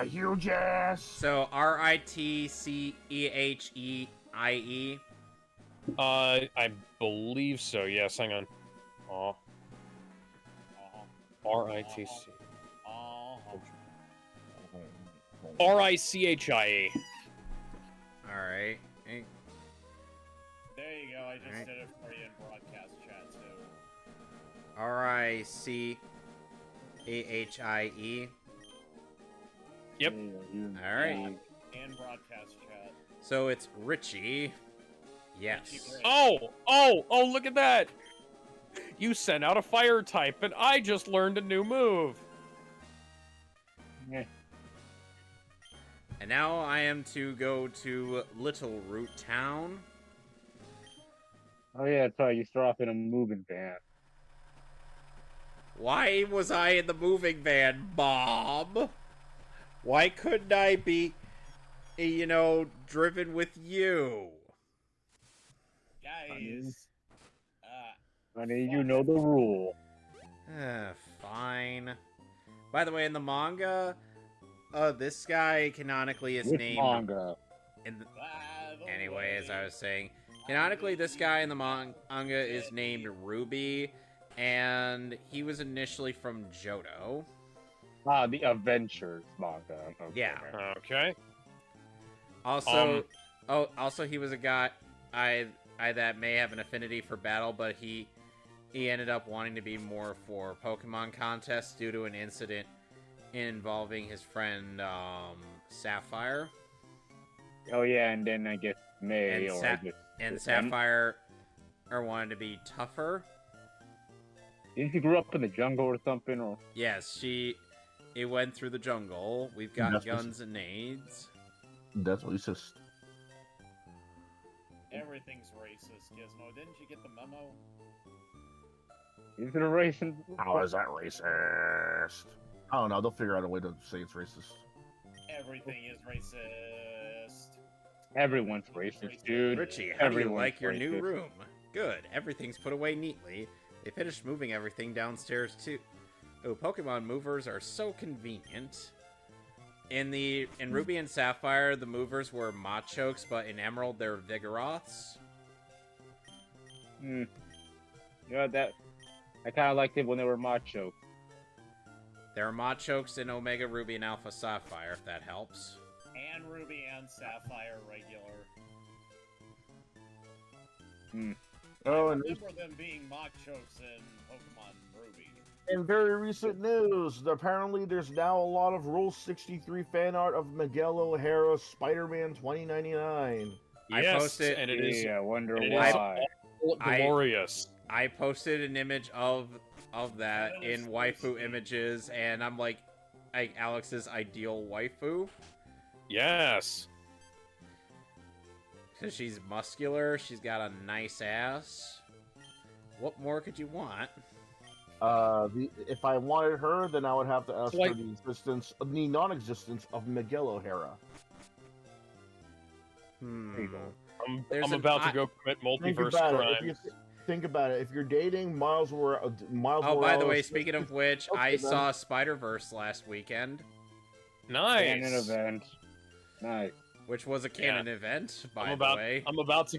Huge ass. So Ritcheheie. I believe so. Yes. Hang on. Oh. RITC. RICHIE. Alright. There you go. I just Alright. did it for you in broadcast chat too. RICHIE. Yep. Alright. And broadcast chat. So it's Richie. Yes. Richie Rich. Oh! Look at that! You sent out a fire type, and I just learned a new move. Yeah. And now I am to go to Little Root Town. Oh yeah, that's right. You start off in a moving van. Why was I in the moving van, Bob? Why couldn't I be, driven with you? Guys. Honey, you know the rule. Fine. By the way, in the manga, this guy canonically is Which named... manga? Anyway, as I was saying, canonically this guy in the manga is named Ruby, and he was initially from Johto. Ah, the Adventures manga. Okay. Yeah. Okay. Also, also he was a guy I that may have an affinity for battle, but he ended up wanting to be more for Pokemon contests due to an incident involving his friend Sapphire. Oh yeah, and then I guess May And Sapphire wanted to be tougher. Didn't she grow up in the jungle or something? Or Yes, it went through the jungle. We've got guns and nades. That's racist. Everything's racist, Gizmo. Didn't you get the memo? is it a racist? How is that racist? I don't know. They'll figure out a way to say it's racist. Everything is racist. Everyone's racist, dude. Richie, how do you Everyone's like your new racist. room? Good. Everything's put away neatly. They finished moving everything downstairs, too. Oh, Pokemon movers are so convenient. In Ruby and Sapphire, the movers were Machokes, but in Emerald, they're Vigoroths. That I kind of liked it when they were macho. There are Machokes in Omega Ruby and Alpha Sapphire, if that helps. And Ruby and Sapphire regular. Oh, I and remember them being Machokes in Pokemon Ruby. in very recent news, apparently there's now a lot of Rule 63 fan art of Miguel O'Hara's Spider-Man 2099. I Yes, posted- and it is I wonder it is why. glorious. I posted an image of that That in is waifu spicy. images, and I'm like Alex's ideal waifu. Yes. Because she's muscular, she's got a nice ass. What more could you want? If I wanted her, then I would have to ask Like- for the non-existence of Miguel O'Hara. Hmm. you go. There's I'm an about to I- go commit Think multiverse about it. crimes. Think about it. If you're dating Miles Oh, Morales, by the way, speaking of which, Okay, I then. saw Spider-Verse last weekend, Nice. Canon event. Nice. which was a canon event, by I'm the way. about to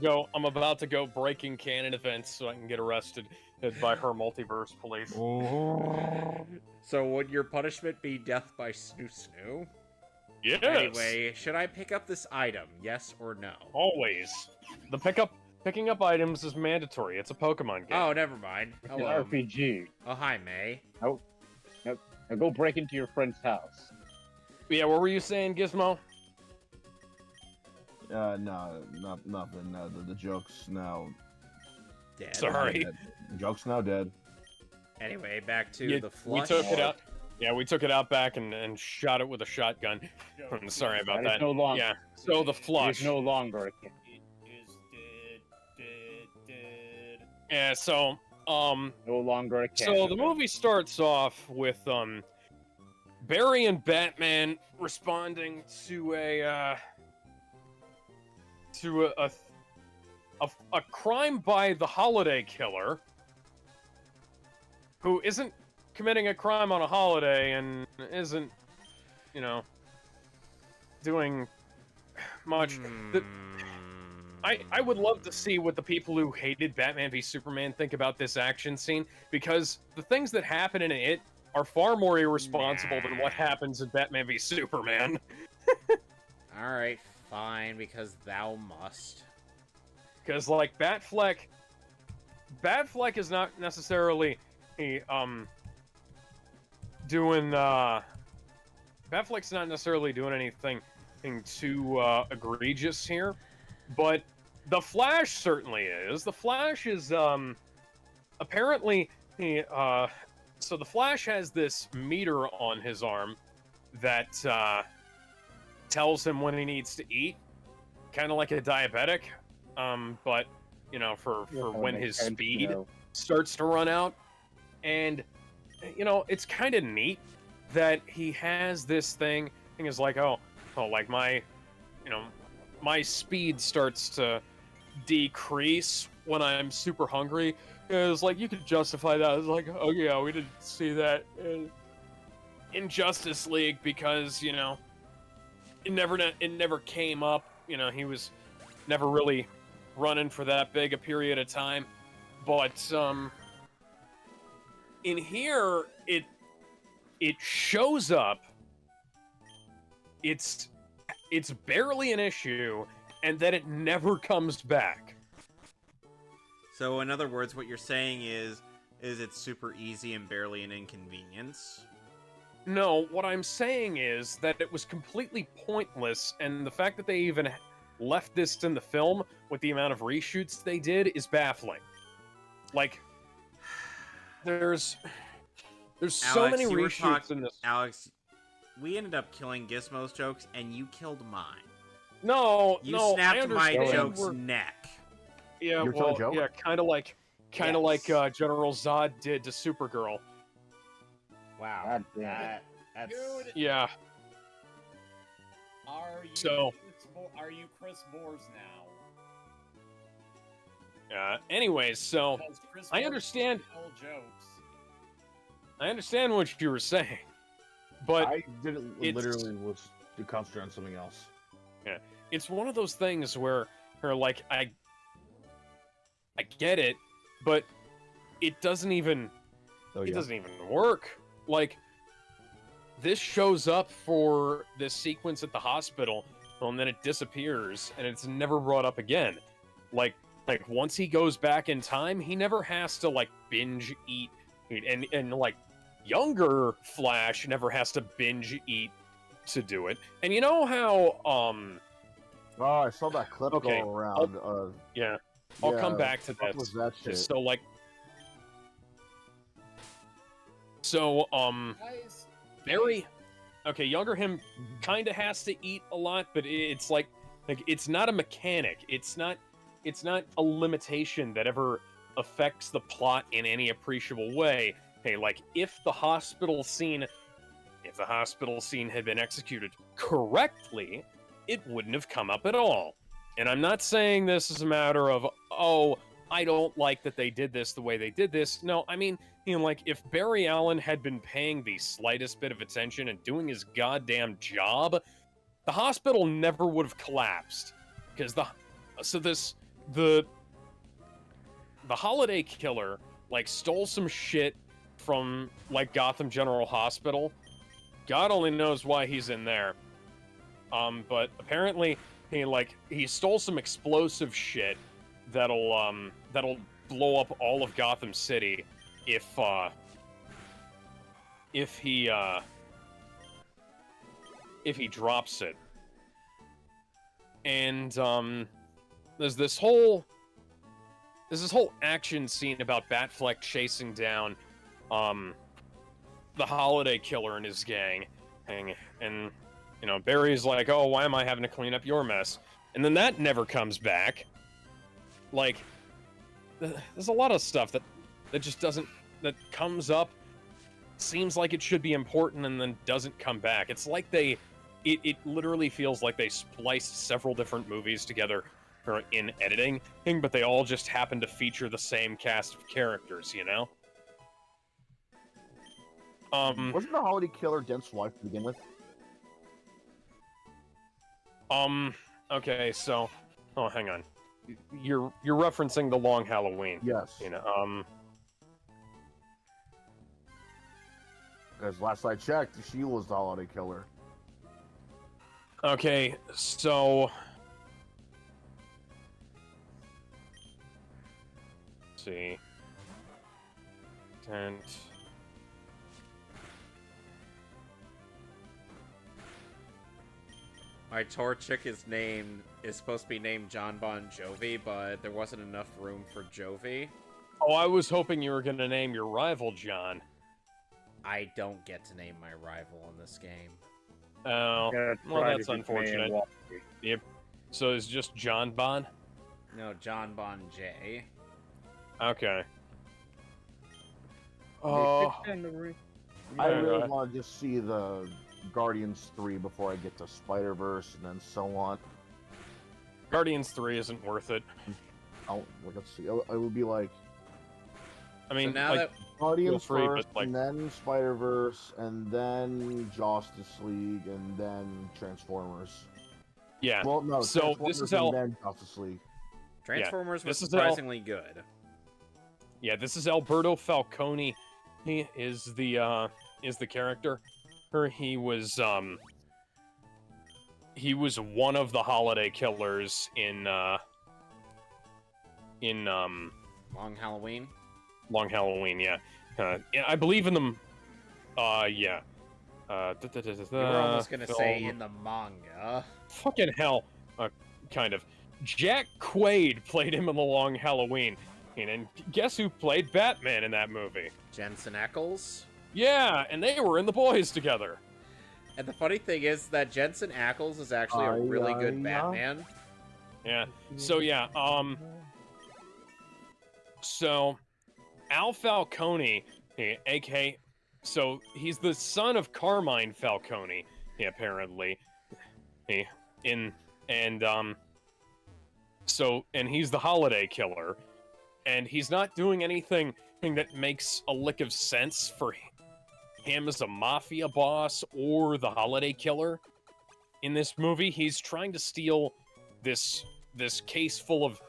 go breaking canon events so I can get arrested by her multiverse police. So would your punishment be death by Snoo Snoo? Yes. Anyway, should I pick up this item? Yes or no? Always. Picking up items is mandatory. It's a Pokemon game. Oh, never mind. It's an Hello. RPG. Oh, hi, May. Now go break into your friend's house. Yeah, what were you saying, Gizmo? no, nothing. No, the joke's now. Dead. Sorry. Dead. The joke's now dead. Anyway, back to Yeah, the flush. We took it out. Yeah, we took it out back and shot it with a shotgun. I'm sorry about That that. is no longer. Yeah. So the It flush. is no longer. It is dead. Yeah. So No longer a canon So the event. movie starts off with Barry and Batman responding to a crime by the Holiday Killer, who isn't committing a crime on a holiday and isn't, doing much. I would love to see what the people who hated Batman v Superman think about this action scene, because the things that happen in it are far more irresponsible than what happens in Batman v Superman. Alright, fine, because thou must. Because, like, Batfleck is not necessarily Batfleck's not necessarily doing anything too egregious here, but the Flash certainly is. The Flash is apparently, so the Flash has this meter on his arm that tells him when he needs to eat, kind of like a diabetic, but for when his speed starts to run out. And it's kind of neat that he has this thing. Thing is like, like my speed starts to decrease when I'm super hungry. It was like, you could justify that. It's like, oh yeah, we didn't see that in Justice League because it never came up. He was never really running for that big a period of time. But in here, it shows up. It's barely an issue, and then it never comes back. So, in other words, what you're saying is it's super easy and barely an inconvenience? No, what I'm saying is that it was completely pointless, and the fact that they even left this in the film with the amount of reshoots they did is baffling. Like, there's so Alex, many reshoots in this. Alex, we ended up killing Gizmo's jokes, and you killed mine. No, you no, snapped my joke's neck. Yeah, well, yeah, kind of like General Zod did to Supergirl. Wow, that's Dude. Yeah. Are you Chris Boers now? Anyways, so I understand. I understand what you were saying, but I didn't literally was to concentrate on something else. Yeah, it's one of those things where like I get it, but it doesn't even doesn't even work. Like, this shows up for this sequence at the hospital, and then it disappears, and it's never brought up again. Like once he goes back in time, he never has to like binge eat, and like younger Flash never has to binge eat to do it. And you know how Oh, I saw that clip go around. I'll come back to that. What was that shit? So Barry, younger him kind of has to eat a lot, but it's like it's not a mechanic. It's not a limitation that ever affects the plot in any appreciable way. Hey, like if the hospital scene had been executed correctly, it wouldn't have come up at all. And I'm not saying this is a matter of, I don't like that they did this the way they did this. No, I mean, like, if Barry Allen had been paying the slightest bit of attention and doing his goddamn job, the hospital never would have collapsed. Because the Holiday Killer, like, stole some shit from, like, Gotham General Hospital. God only knows why he's in there. But apparently, he stole some explosive shit that'll blow up all of Gotham City if he drops it. And there's this whole action scene about Batfleck chasing down the Holiday Killer and his gang, and Barry's like, why am I having to clean up your mess? And then that never comes back. Like, there's a lot of stuff that just doesn't, that comes up, seems like it should be important, and then doesn't come back. It's like it literally feels like they spliced several different movies together in editing, but they all just happen to feature the same cast of characters, Wasn't the Holiday Killer Dent's wife to begin with? Okay, so, hang on. You're referencing the Long Halloween. Yes. Because last I checked, she was the Holiday Killer. Okay, so... Let's see. And... My tour chick is supposed to be named John Bon Jovi, but there wasn't enough room for Jovi. Oh, I was hoping you were going to name your rival John. I don't get to name my rival in this game. Oh, Yeah, well, try that's to keep me unfortunate. walking. Yep. So it's just John Bon? No, John Bon J. Okay. They Oh, fixed it in the re- I Yeah, really right. want to just see the Guardians 3 before I get to Spider-Verse and then so on. Guardians 3 isn't worth it. Let's see. It would be like I mean, now like, that Guardians free, but, first, like- and then Spider-Verse, and then Justice League, and then Transformers. yeah. Well, no, So, Transformers this is and how- then Justice League. Transformers was this is how- surprisingly good. Yeah, this is Alberto Falcone. He is the character. He was one of the holiday killers in Long Halloween. Long Halloween, yeah. Yeah, I believe in them. Yeah. You were almost gonna say film. in the manga. Fucking hell. Kind of. Jack Quaid played him in the Long Halloween. And guess who played Batman in that movie? Jensen Ackles. Yeah, and they were in The Boys together. And the funny thing is that Jensen Ackles is actually a really good Batman. Yeah. So yeah, so Al Falcone, aka, so he's the son of Carmine Falcone, apparently. So he's the holiday killer, and he's not doing anything that makes a lick of sense for him as a mafia boss or the holiday killer. In this movie, he's trying to steal this case full of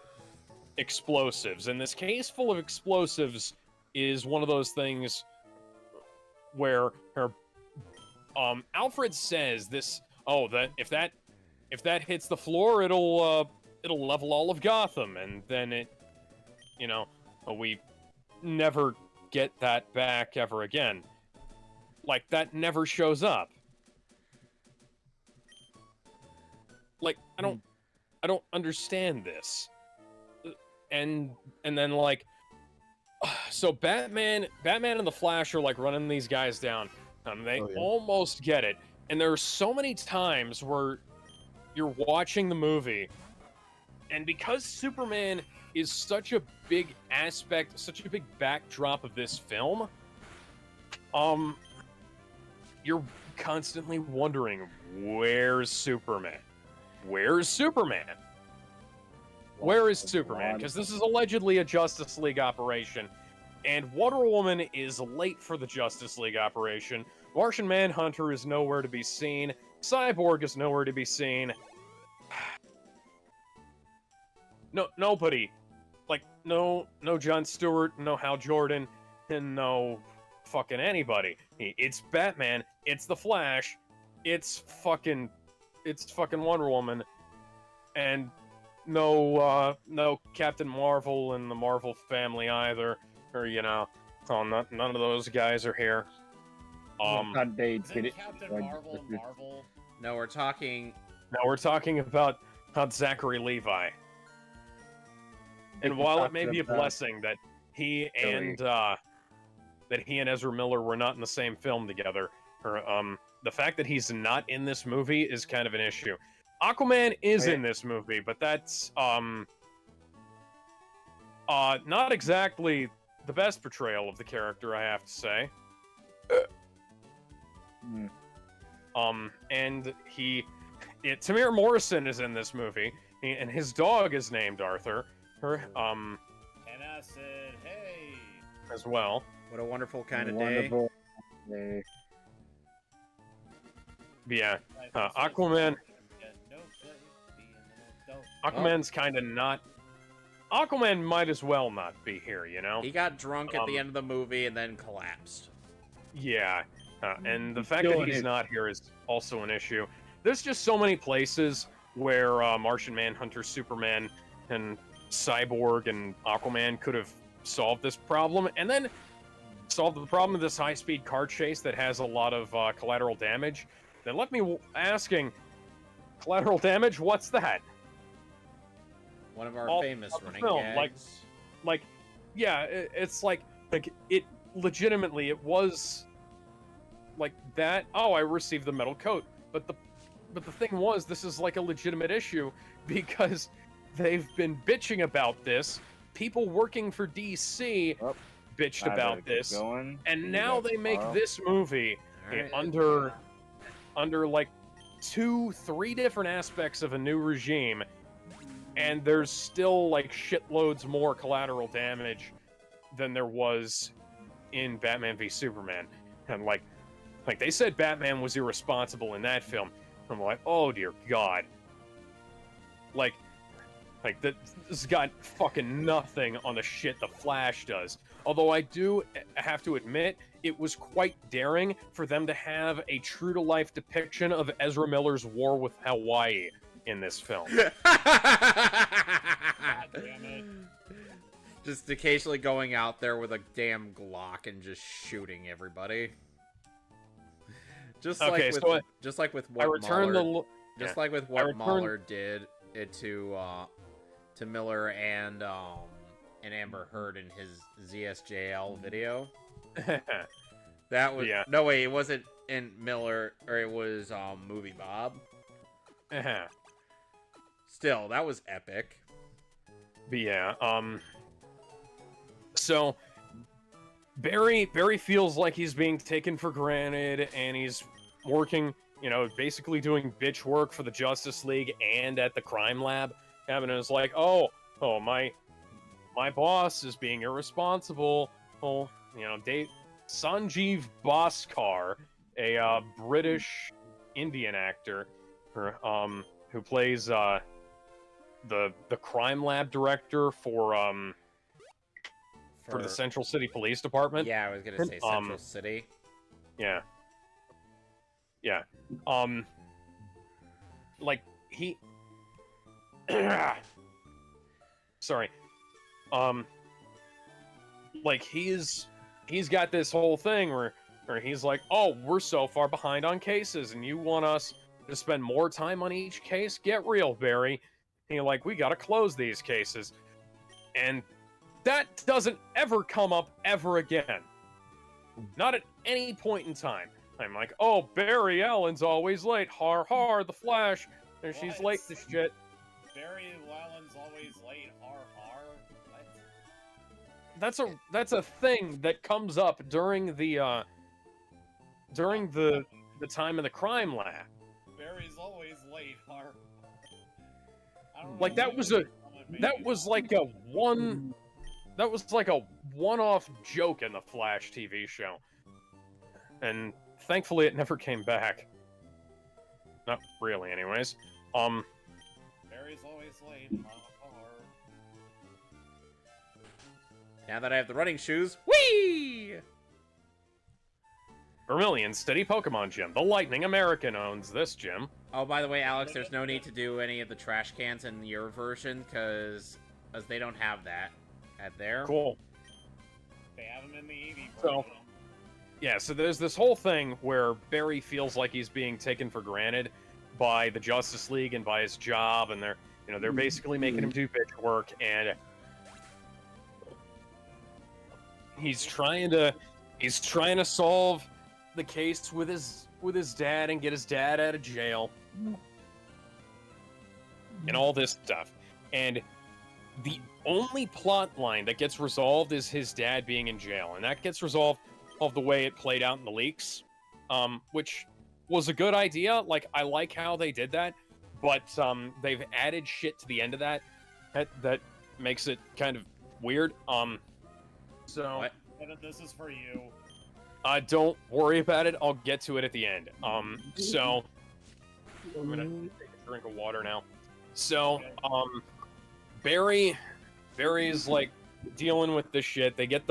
explosives, and this case full of explosives is one of those things where Alfred says that if that hits the floor, it'll level all of Gotham, and then we never get that back ever again. Like, that never shows up. Like, I don't understand this. And then, like, so Batman and the Flash are like running these guys down. They almost get it. And there are so many times where you're watching the movie, and because Superman is such a big aspect, such a big backdrop of this film, you're constantly wondering, where's Superman? Where's Superman? Where is Superman? Because this is allegedly a Justice League operation, and Wonder Woman is late for the Justice League operation. Martian Manhunter is nowhere to be seen. Cyborg is nowhere to be seen. Nobody. Like, no Jon Stewart, no Hal Jordan, and no fucking anybody. It's Batman, it's the Flash, it's fucking Wonder Woman, and no Captain Marvel and the Marvel family either, or none of those guys are here. God, they Is did it it. Captain like, Marvel and Marvel? No, we're talking. Now we're talking about Zachary Levi. And while it may be a blessing that he and Ezra Miller were not in the same film together, the fact that he's not in this movie is kind of an issue. Aquaman is in this movie, but that's not exactly the best portrayal of the character, I have to say. And Tamir Morrison is in this movie, and his dog is named Arthur. And I said, hey. As well. What a wonderful kind of day. Wonderful day. Yeah, Aquaman. Aquaman's kind of not. Aquaman might as well not be here, He got drunk at the end of the movie and then collapsed. Yeah, and the fact that he's not here is also an issue. There's just so many places where Martian Manhunter, Superman, and Cyborg and Aquaman could have solved this problem, and then solved the problem of this high-speed car chase that has a lot of collateral damage. Then left me asking, collateral damage? What's that? One of our All famous of the running film, gags. like yeah, it's like it legitimately, it was like that. Oh, I received the metal coat, but the thing was, this is like a legitimate issue because they've been bitching about this. People working for DC bitched about this, and now they make this movie under like 2-3 different aspects of a new regime, and there's still like shitloads more collateral damage than there was in Batman v Superman. And like they said Batman was irresponsible in that film. I'm like, oh dear God. Like this has got fucking nothing on the shit the Flash does. Although I do have to admit, it was quite daring for them to have a true-to-life depiction of Ezra Miller's war with Hawaii in this film. God damn it. Just occasionally going out there with a damn Glock and just shooting everybody. Just like with what Mahler did it to Miller and Amber Heard in his ZSJL video. That was no way, it wasn't in Miller, or it was Movie Bob. Still, that was epic. But yeah, so Barry feels like he's being taken for granted, and he's working, basically doing bitch work for the Justice League and at the crime lab. And it's like, oh, my boss is being irresponsible. Oh, Sanjeev Bhaskar, a British Indian actor, who plays the crime lab director for the Central City Police Department. Yeah, I was gonna say Central City. Yeah. Like he. Sorry. Like he's got this whole thing where he's like, oh, we're so far behind on cases, and you want us to spend more time on each case? Get real, Barry. And you're like, we gotta close these cases. And that doesn't ever come up ever again. Not at any point in time. I'm like, oh, Barry Allen's always late. Har har, the Flash. And she's late to shit. Barry Allen's always late. Har har. What? That's a thing that comes up during the time in the crime lab. Barry's always late. Har. Like that was like a one-off joke in the Flash TV show. And thankfully it never came back. Not really, anyways. Barry's always late. Now that I have the running shoes, whee! Vermilion City Pokemon Gym. The Lightning American owns this gym. Oh, by the way, Alex, there's no need to do any of the trash cans in your version, because they don't have that at there. Cool. They have them in the Eevee version. So, yeah, so there's this whole thing where Barry feels like he's being taken for granted by the Justice League and by his job, and they're basically making him do bitch work, and he's trying to solve the case with his dad and get his dad out of jail and all this stuff. And the only plot line that gets resolved is his dad being in jail, and that gets resolved of the way it played out in the leaks, which was a good idea. Like, I like how they did that, but they've added shit to the end of that makes it kind of weird. So what? This is for you. Don't worry about it. I'll get to it at the end. So I'm gonna take a drink of water now. So, Barry's like dealing with this shit. They get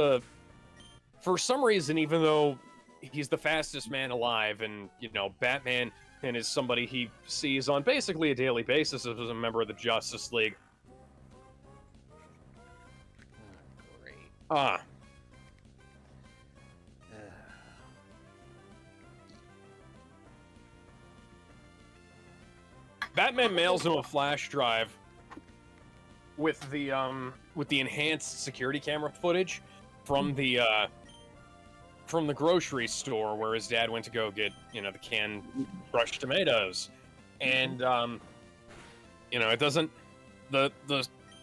for some reason, even though he's the fastest man alive, and Batman and is somebody he sees on basically a daily basis as a member of the Justice League. Great. Batman mails him a flash drive with the enhanced security camera footage from the grocery store where his dad went to go get, you know, the canned crushed tomatoes. And you know, it doesn't, the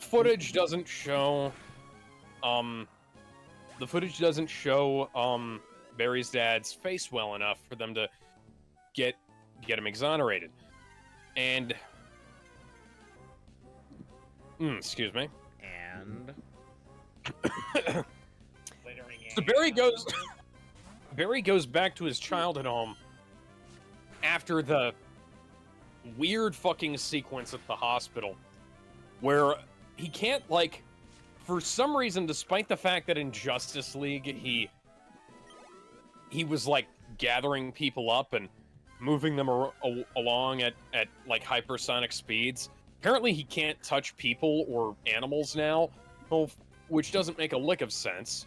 footage doesn't show Barry's dad's face well enough for them to get him exonerated. And excuse me. And so Barry goes back to his childhood home after the weird fucking sequence at the hospital where he can't, like, for some reason, despite the fact that in Justice League he was, like, gathering people up and moving them along at like hypersonic speeds. Apparently he can't touch people or animals now, which doesn't make a lick of sense.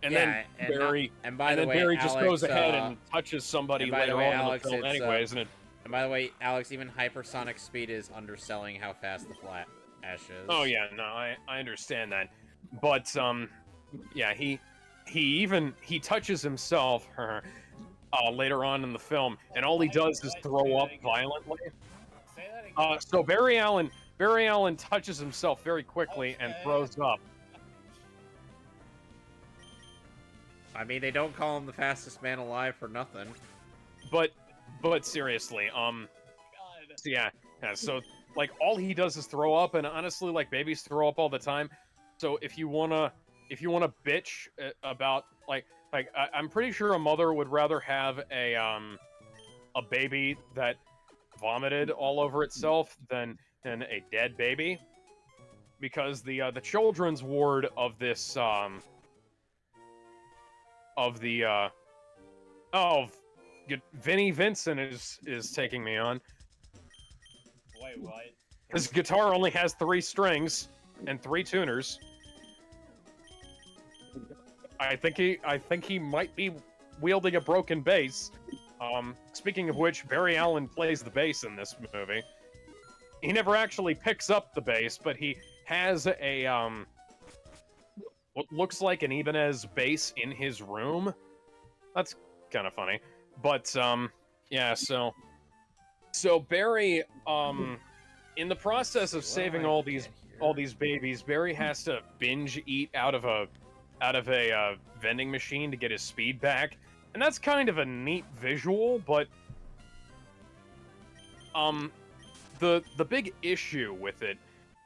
And then Barry, Barry just goes ahead and touches somebody later on in the film anyways, isn't it? And by the way, Alex, even hypersonic speed is underselling how fast the Flash is. Oh yeah, no, I understand that. But yeah, he touches himself later on in the film, and all he does is throw up violently. So Barry Allen touches himself very quickly and throws up. I mean, they don't call him the fastest man alive for nothing. But seriously, so like all he does is throw up, and honestly, like babies throw up all the time. So if you wanna bitch about like I'm pretty sure a mother would rather have a baby that vomited all over itself than a dead baby, because the children's ward of this Vinnie Vincent is taking me on. Wait, what? His guitar only has 3 strings and 3 tuners. I think he might be wielding a broken bass. Speaking of which, Barry Allen plays the bass in this movie. He never actually picks up the bass, but he has a what looks like an Ibanez bass in his room. That's kind of funny. But yeah, so Barry, in the process of saving all these babies, Barry has to binge eat out of a vending machine to get his speed back, and that's kind of a neat visual. But the big issue with it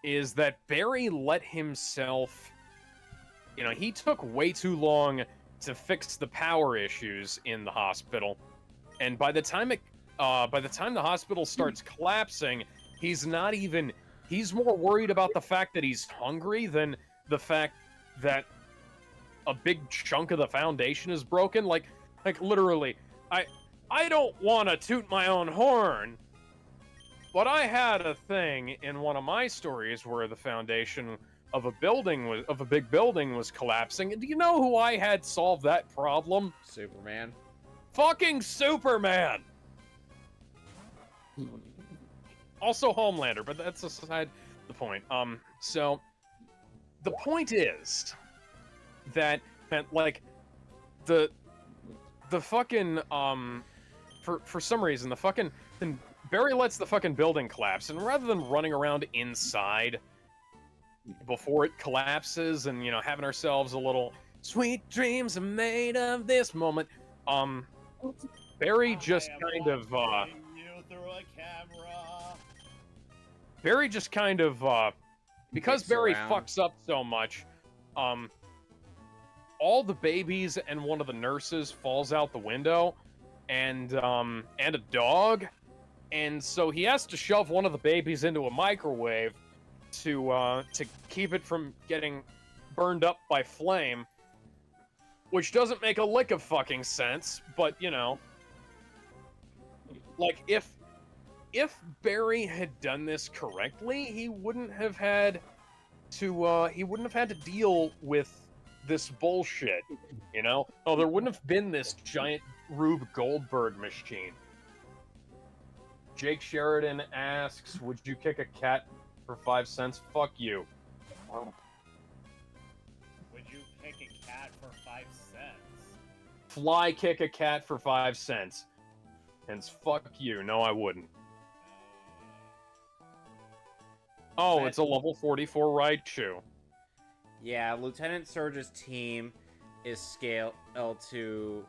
is that Barry let himself, you know, he took way too long to fix the power issues in the hospital, and by the time the hospital starts collapsing, he's more worried about the fact that he's hungry than the fact that a big chunk of the foundation is broken. Like literally, I don't want to toot my own horn, but I had a thing in one of my stories where the foundation of a big building was collapsing, and do you know who I had solved that problem? Superman. Fucking Superman! Also Homelander, but that's aside the point. So the point is that like the fucking for some reason then Barry lets the fucking building collapse, and rather than running around inside before it collapses and, you know, having ourselves a little sweet dreams are made of this moment, Barry just kind of because Barry fucks up so much, all the babies and one of the nurses falls out the window, and a dog, and so he has to shove one of the babies into a microwave to keep it from getting burned up by flame, which doesn't make a lick of fucking sense. But, you know, like if Barry had done this correctly, he wouldn't have had to deal with this bullshit, you know? Oh, there wouldn't have been this giant Rube Goldberg machine. Jake Sheridan asks, would you kick a cat for 5 cents? Fuck you. Would you pick a cat for 5 cents? Fly kick a cat for 5 cents. And fuck you. No, I wouldn't. Oh, it's a level 44 Raichu. Yeah, Lieutenant Surge's team is scaled to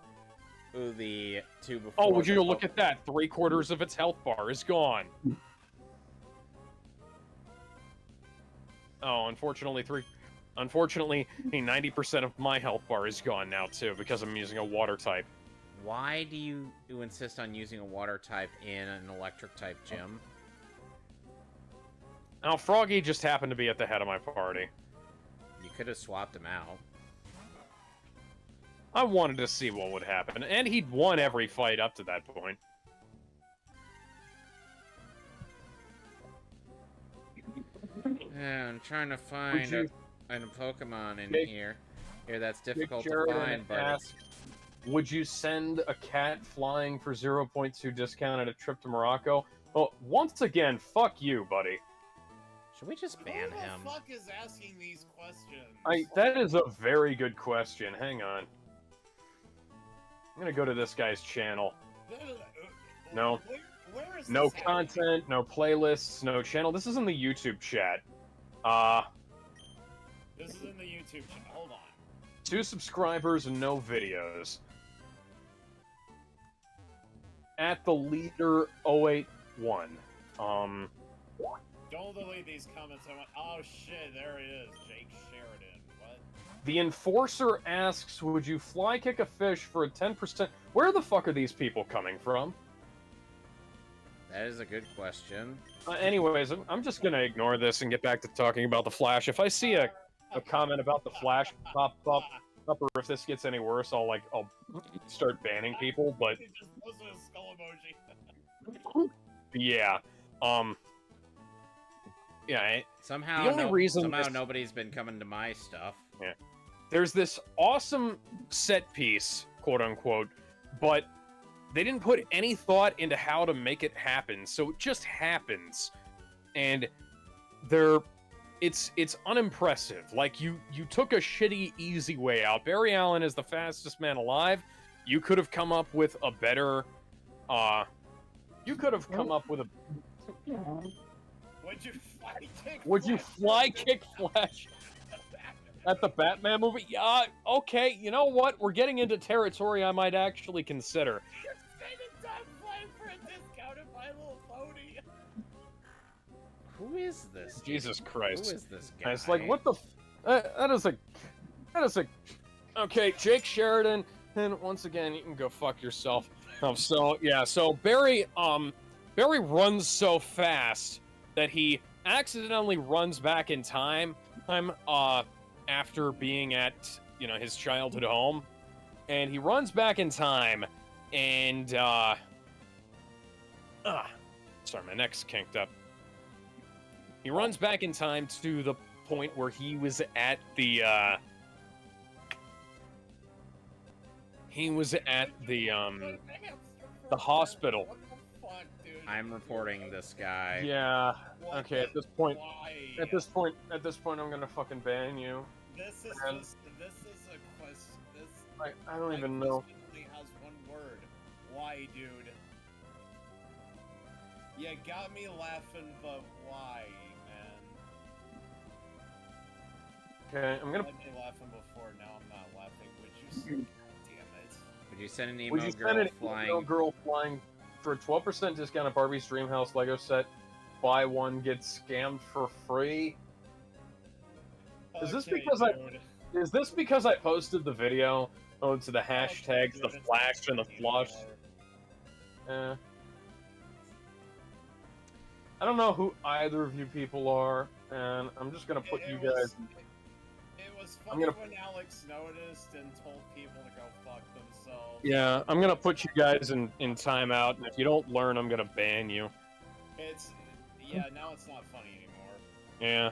the two before. Oh, would you look at that? 3/4 of its health bar is gone. Oh, unfortunately, 90% of my health bar is gone now too because I'm using a water type. Why do you insist on using a water type in an electric type gym? Now, Froggy just happened to be at the head of my party. You could have swapped him out. I wanted to see what would happen, and he'd won every fight up to that point. Yeah, I'm trying to find a Pokemon in here. Here, that's difficult to Jared find, but asked, would you send a cat flying for 0.2 discount at a trip to Morocco? Well, once again, fuck you, buddy. should we just ban him? Who the fuck is asking these questions? That is a very good question. Hang on. I'm gonna go to this guy's channel. No. Where is No this happening? content, no playlists, no channel. This is in the YouTube chat. This is in the YouTube channel. Hold on. 2 subscribers and no videos. At the leader 081. Don't delete these comments. Oh shit, there it is. Jake Sheridan. What? The enforcer asks, would you fly kick a fish for a 10%? Where the fuck are these people coming from? That is a good question. Anyways, I'm just gonna ignore this and get back to talking about the Flash. If I see a comment about the Flash pop up, or if this gets any worse, I'll start banning people. But He just posted a skull emoji. yeah, yeah. Somehow, The only reason somehow this- nobody's been coming to my stuff. There's this awesome set piece, quote unquote, but they didn't put any thought into how to make it happen, so it just happens. And it's unimpressive. Like, you took a shitty, easy way out. Barry Allen is the fastest man alive. You could have come up with a better, you could have come up with a... Would you fly kick Flash at the Batman movie? Yeah, okay, you know what? We're getting into territory I might actually consider. for a discount of My Little Pony. Who is this? Jesus Christ. Who is this guy? It's like, what the that is a... Okay, Jake Sheridan, and once again, you can go fuck yourself. So Barry runs so fast that he accidentally runs back in time, after being at, his childhood home. And he runs back in time, and, sorry, my neck's kinked up. He runs back in time to the point where he was at the hospital. What the fuck, dude? I'm reporting this guy. Yeah. What Okay. the- At this point, why? I'm gonna fucking ban you. This is Man. this is a question. I don't even know. This only has one word. Why, dude? You got me laughing, but why, man? Okay. I'm gonna. Had me laughing before. Now I'm not laughing. Would you? Damn it! Would you send an emo Would you girl send an flying? emo girl flying for a 12% discount at Barbie's Dreamhouse Lego set? Buy one, get scammed for free. Is this because I posted the video to the hashtags the Flash and the Flush? I don't know who either of you people are, and I'm just gonna put you guys. It was I'm funny gonna- when Alex noticed and told people to go fuck themselves. Yeah, I'm gonna put you guys in timeout, and if you don't learn, I'm gonna ban you. Now it's not funny anymore. Yeah.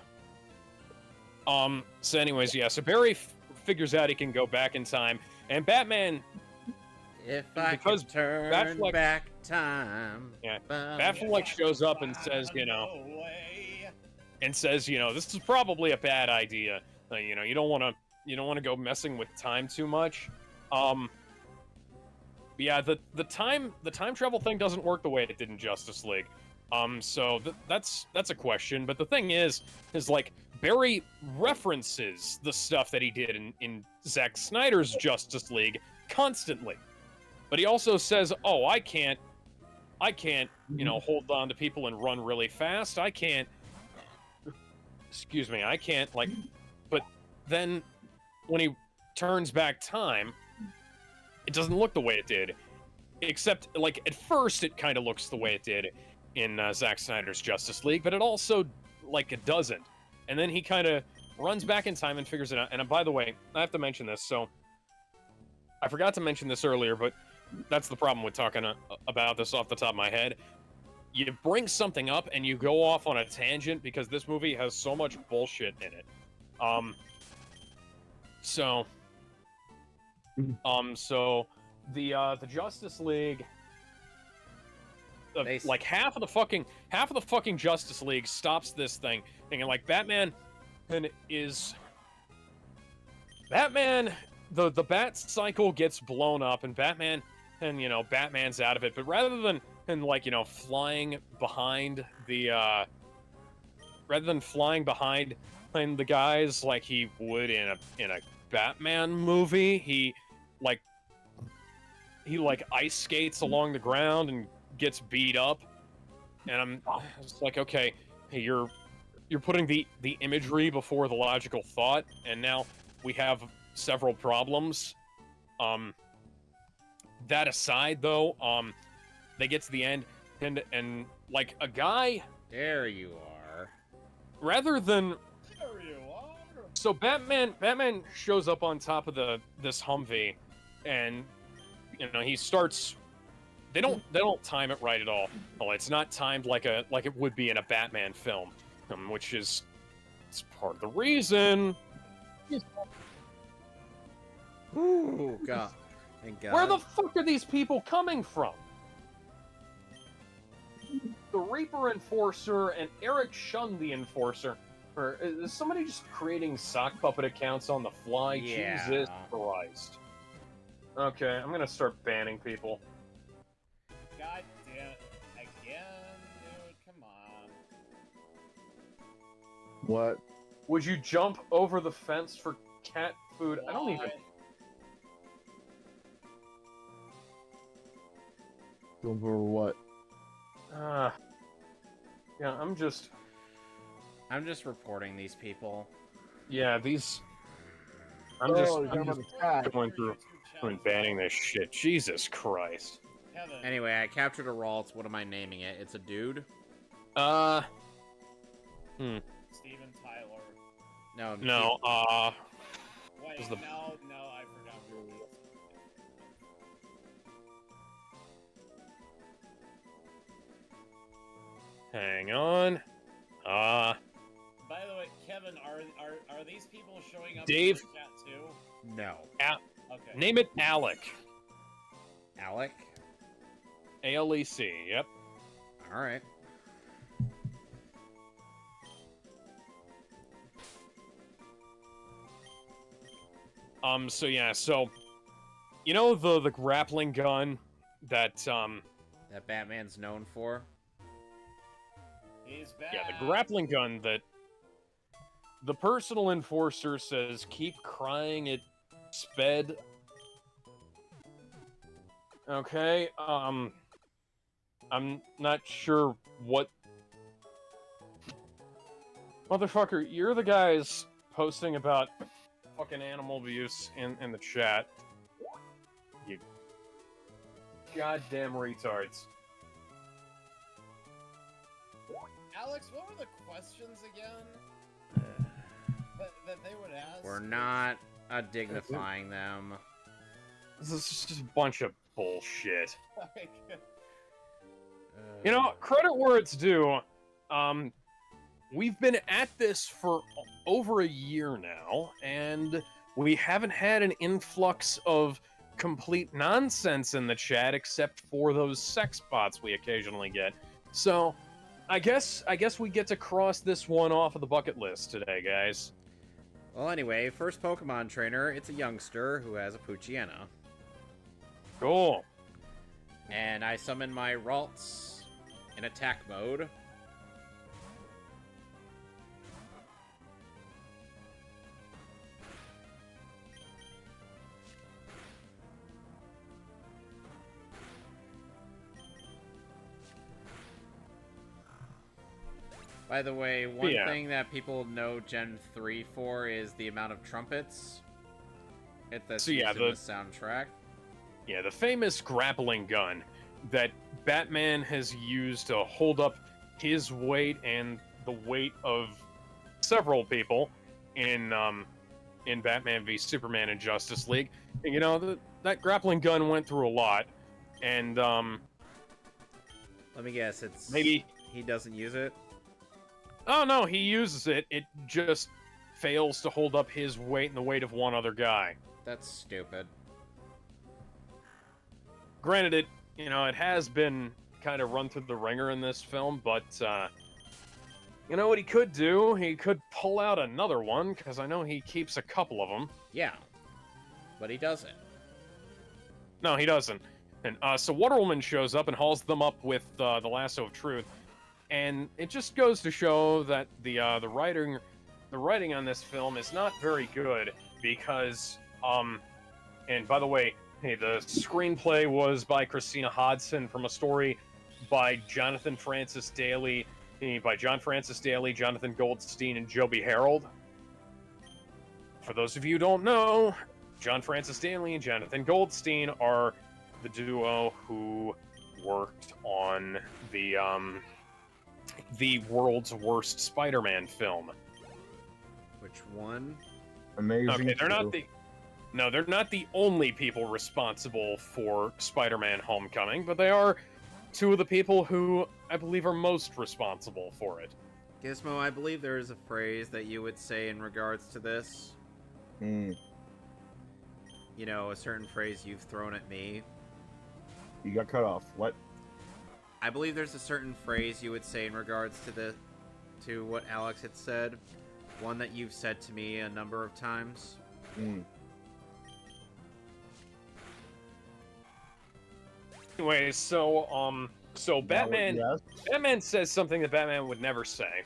So anyways, yeah, so Barry figures out he can go back in time, and Batman, If I because could turn Batfleck- back time. Yeah, Bum. Batfleck shows up and says, No way. and says, you know, this is probably a bad idea. You know, you don't want to go messing with time too much. Yeah, the time travel thing doesn't work the way it did in Justice League. So that's a question. But the thing is like Barry references the stuff that he did in Zack Snyder's Justice League constantly. But he also says, "Oh, I can't, you know, hold on to people and run really fast. I can't, excuse me, I can't, like," but then when he turns back time, it doesn't look the way it did. Except, like, at first it kind of looks the way it did in Zack Snyder's Justice League, but it also, like, it doesn't. And then he kind of runs back in time and figures it out. And by the way, I have to mention this, so I forgot to mention this earlier, but that's the problem with talking about this off the top of my head. You bring something up and you go off on a tangent because this movie has so much bullshit in it. So the Justice League, like half of the fucking Justice League stops this thing, thinking like Batman the Bat cycle gets blown up and Batman's out of it, but rather than flying behind the guys like he would in a Batman movie, he ice skates along the ground and gets beat up, and I'm just like, okay, hey, you're putting the imagery before the logical thought, and now we have several problems. That aside, though, they get to the end, and like a guy. There you are. Rather than. There you are. So Batman shows up on top of this Humvee, and he starts. They don't time it right at all. Well, it's not timed like it would be in a Batman film, which is it's part of the reason. Ooh, God. Thank God. Where the fuck are these people coming from? The Reaper Enforcer and Eric Shun the Enforcer. Or is somebody just creating sock puppet accounts on the fly? Yeah. Jesus Christ. Okay, I'm gonna start banning people. God damn. Again, dude, come on. What? Would you jump over the fence for cat food? I don't even... Over what? Yeah, I'm just reporting these people. Yeah, these... I'm just going through and banning this shit. Jesus Christ. Kevin. Anyway, I captured a Ralts. What am I naming it? It's a dude? Steven Tyler. No. Wait, is the... no, I forgot who it was. Hang on. By the way, Kevin, are these people showing up Dave? in the chat too? No. Okay. Name it Alec. Alec? A-L-E-C, yep. Alright. So yeah, so... You know the grappling gun that, That Batman's known for? He's back. Yeah, the grappling gun that... The personal enforcer says, keep crying it sped. Okay, I'm not sure what... Motherfucker, you're the guys posting about fucking animal abuse in the chat. You goddamn retards. Alex, what were the questions again? that they would ask? We're not dignifying them. This is just a bunch of bullshit. Like, You know, credit where it's due. We've been at this for over a year now, and we haven't had an influx of complete nonsense in the chat except for those sex bots we occasionally get. So, I guess we get to cross this one off of the bucket list today, guys. Well, anyway, first Pokemon trainer, it's a youngster who has a Poochyena. Cool. And I summon my Ralts in attack mode. By the way, one thing that people know Gen 3 for is the amount of trumpets that's used in the soundtrack. Yeah, the famous grappling gun that Batman has used to hold up his weight and the weight of several people in Batman v Superman and Justice League. And, you know, that grappling gun went through a lot, and let me guess, it's maybe he doesn't use it. Oh, no, he uses it. It just fails to hold up his weight and the weight of one other guy. That's stupid. Granted, it has been kind of run through the ringer in this film, but, you know what he could do? He could pull out another one, because I know he keeps a couple of them. Yeah, but he doesn't. No, he doesn't. And so Wonder Woman shows up and hauls them up with the Lasso of Truth. And it just goes to show that the writing on this film is not very good because and by the way, hey, the screenplay was by Christina Hodson from a story by Jonathan Francis Daly, Jonathan Goldstein, and Joby Harold. For those of you who don't know, John Francis Daly and Jonathan Goldstein are the duo who worked on the world's worst Spider-Man film. Which one? Amazing. Okay, they're not the only people responsible for Spider-Man Homecoming, but they are two of the people who I believe are most responsible for it. Gizmo, I believe there is a phrase that you would say in regards to this. Hmm. You know, a certain phrase you've thrown at me. You got cut off. What? I believe there's a certain phrase you would say in regards to what Alex had said. One that you've said to me a number of times. Anyway, so Batman says something that Batman would never say.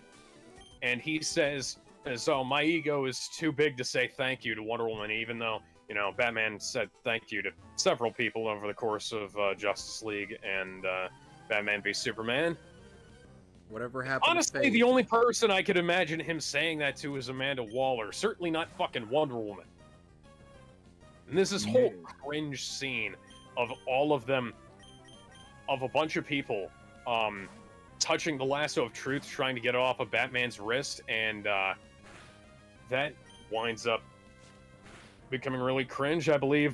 And he says, so my ego is too big to say thank you to Wonder Woman, even though, Batman said thank you to several people over the course of Justice League and Batman v Superman. Whatever happened. Honestly, the only person I could imagine him saying that to is Amanda Waller. Certainly not fucking Wonder Woman. And this whole cringe scene of all of them, of a bunch of people, touching the lasso of truth, trying to get it off of Batman's wrist, and that winds up becoming really cringe. I believe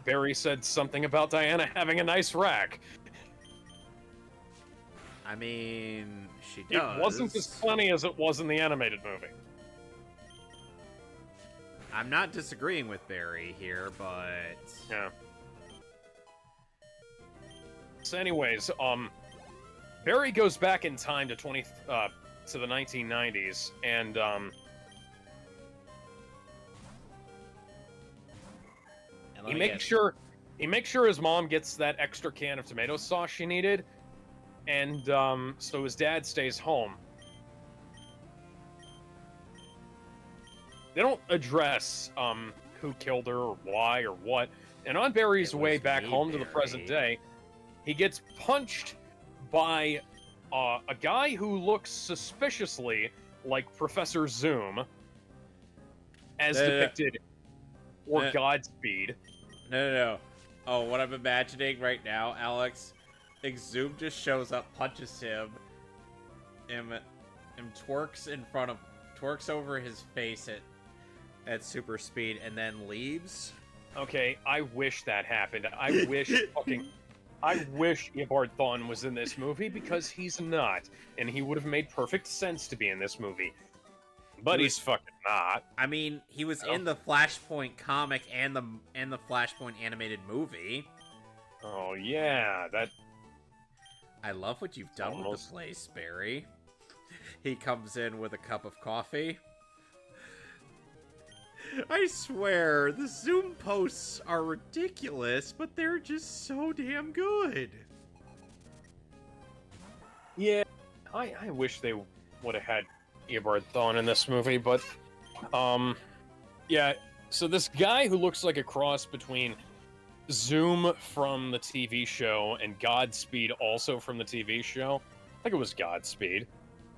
Barry said something about Diana having a nice rack. I mean, she does. It wasn't as funny as it was in the animated movie. I'm not disagreeing with Barry here, but... Yeah. So anyways, Barry goes back in time to the 1990s, and he makes sure his mom gets that extra can of tomato sauce she needed, and so his dad stays home. They don't address who killed her or why or what. And on Barry's way back home to the present day, he gets punched by a guy who looks suspiciously like Professor Zoom, as depicted, or Godspeed. No. Oh, what I'm imagining right now, Alex, Zoom just shows up, punches him, and twerks over his face at super speed, and then leaves. Okay, I wish that happened. I wish Eobard Thawne was in this movie, because he's not, and he would have made perfect sense to be in this movie. But he's fucking not. I mean, he was in the Flashpoint comic and the Flashpoint animated movie. Oh yeah, that. I love what you've done with the place, Barry. He comes in with a cup of coffee. I swear, the Zoom posts are ridiculous, but they're just so damn good. Yeah, I wish they would have had Eobard Thawne in this movie, but, yeah, so this guy who looks like a cross between Zoom from the TV show and Godspeed also from the TV show. I think it was Godspeed.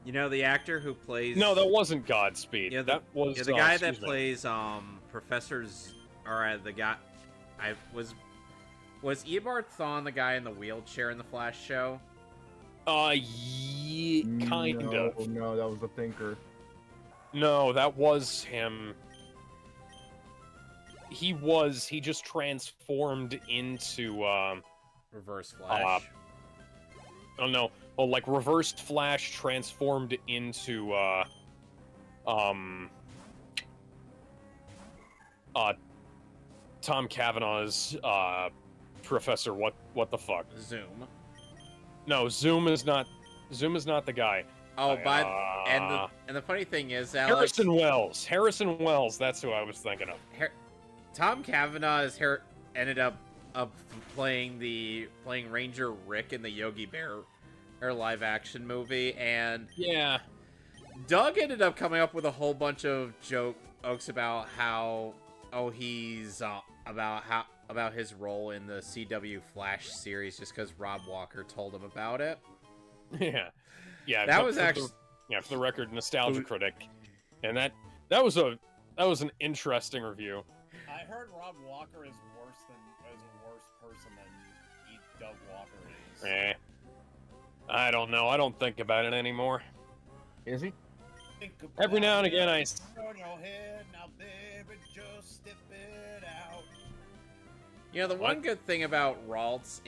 You know, the actor who plays... No, that wasn't Godspeed. Yeah, that was... Yeah, the guy that plays, the guy... Was Eobard Thawne the guy in the wheelchair in the Flash show? Yeah, kind of. No, that was the Thinker. No, that was him. He just transformed into, Reverse Flash. Oh no. Well, like, Reversed Flash transformed into, Tom Cavanaugh's, Professor what the fuck? Zoom. No, Zoom is not the guy. Oh, and the funny thing is, Alex... Harrison Wells, that's who I was thinking of. Tom Cavanaugh ended up playing Ranger Rick in the Yogi Bear live action movie, and yeah, Doug ended up coming up with a whole bunch of jokes about how he's about his role in the CW Flash series just because Rob Walker told him about it. Yeah. That was actually for the record, Nostalgia Critic, and that was an interesting review. I heard Rob Walker is a worse person than Doug Walker is. I don't know. I don't think about it anymore. Is he? Every now and again, I. On your head, now, baby, just step it out. You know, the one good thing about Ralts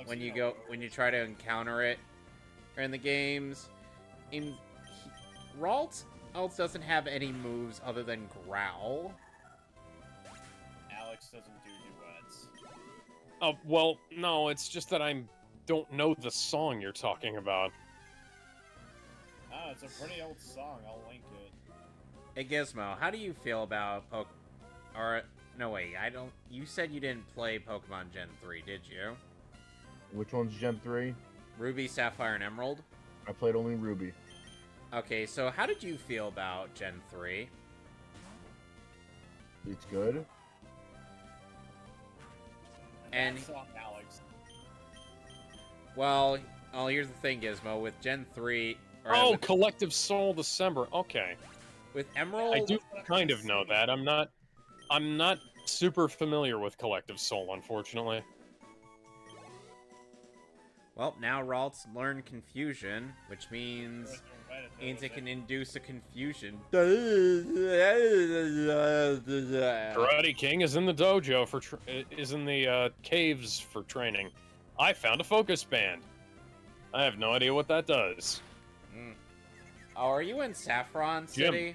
when you try to encounter it in the games, Ralts doesn't have any moves other than growl. Alex doesn't do duets. Oh, well, no, it's just that I don't know the song you're talking about. Oh, it's a pretty old song. I'll link it. Hey, Gizmo, how do you feel about no, wait, you said you didn't play Pokemon Gen 3, did you? Which one's Gen 3? Ruby, Sapphire, and Emerald? I played only Ruby. Okay, so how did you feel about Gen 3? It's good. And Alex. Well, here's the thing, Gizmo. With Gen 3... Collective Soul December. Okay. With Emerald... I do kind of know that. I'm not super familiar with Collective Soul, unfortunately. Well, now Ralts learned Confusion, which means it can induce a confusion. Karate King is in the dojo is in the caves for training. I found a focus band. I have no idea what that does. Oh, are you in Saffron City?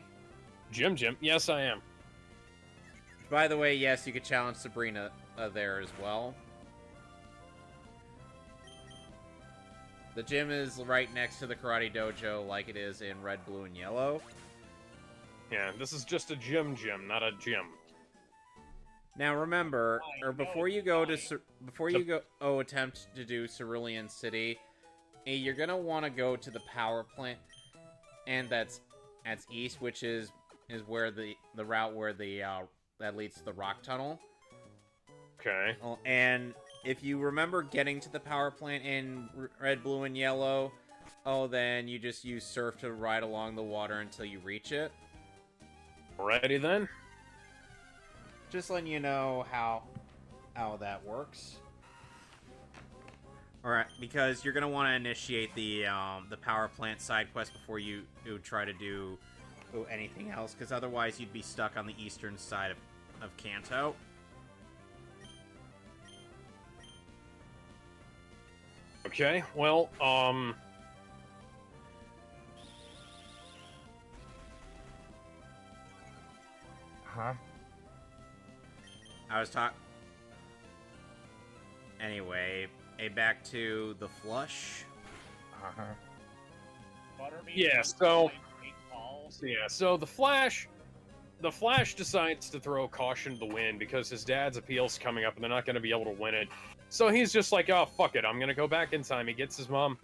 Jim. Yes, I am. By the way, yes, you could challenge Sabrina there as well. The gym is right next to the karate dojo like it is in Red, Blue, and Yellow. Yeah, this is just a gym, not a gym. Now remember, before you attempt to do Cerulean City, you're gonna want to go to the power plant, and that's east, which is where the route where that leads to the rock tunnel. Okay. And if you remember getting to the power plant in Red, Blue, and Yellow, then you just use Surf to ride along the water until you reach it. Alrighty then. Just letting you know how that works. Alright, because you're gonna want to initiate the power plant side quest before you try to do anything else, because otherwise you'd be stuck on the eastern side of Kanto. Okay, well, Huh? Anyway, back to the flush. Uh-huh. Yeah, so the Flash decides to throw caution to the wind because his dad's appeal's coming up and they're not going to be able to win it. So he's just like, oh, fuck it, I'm going to go back in time. He gets his mom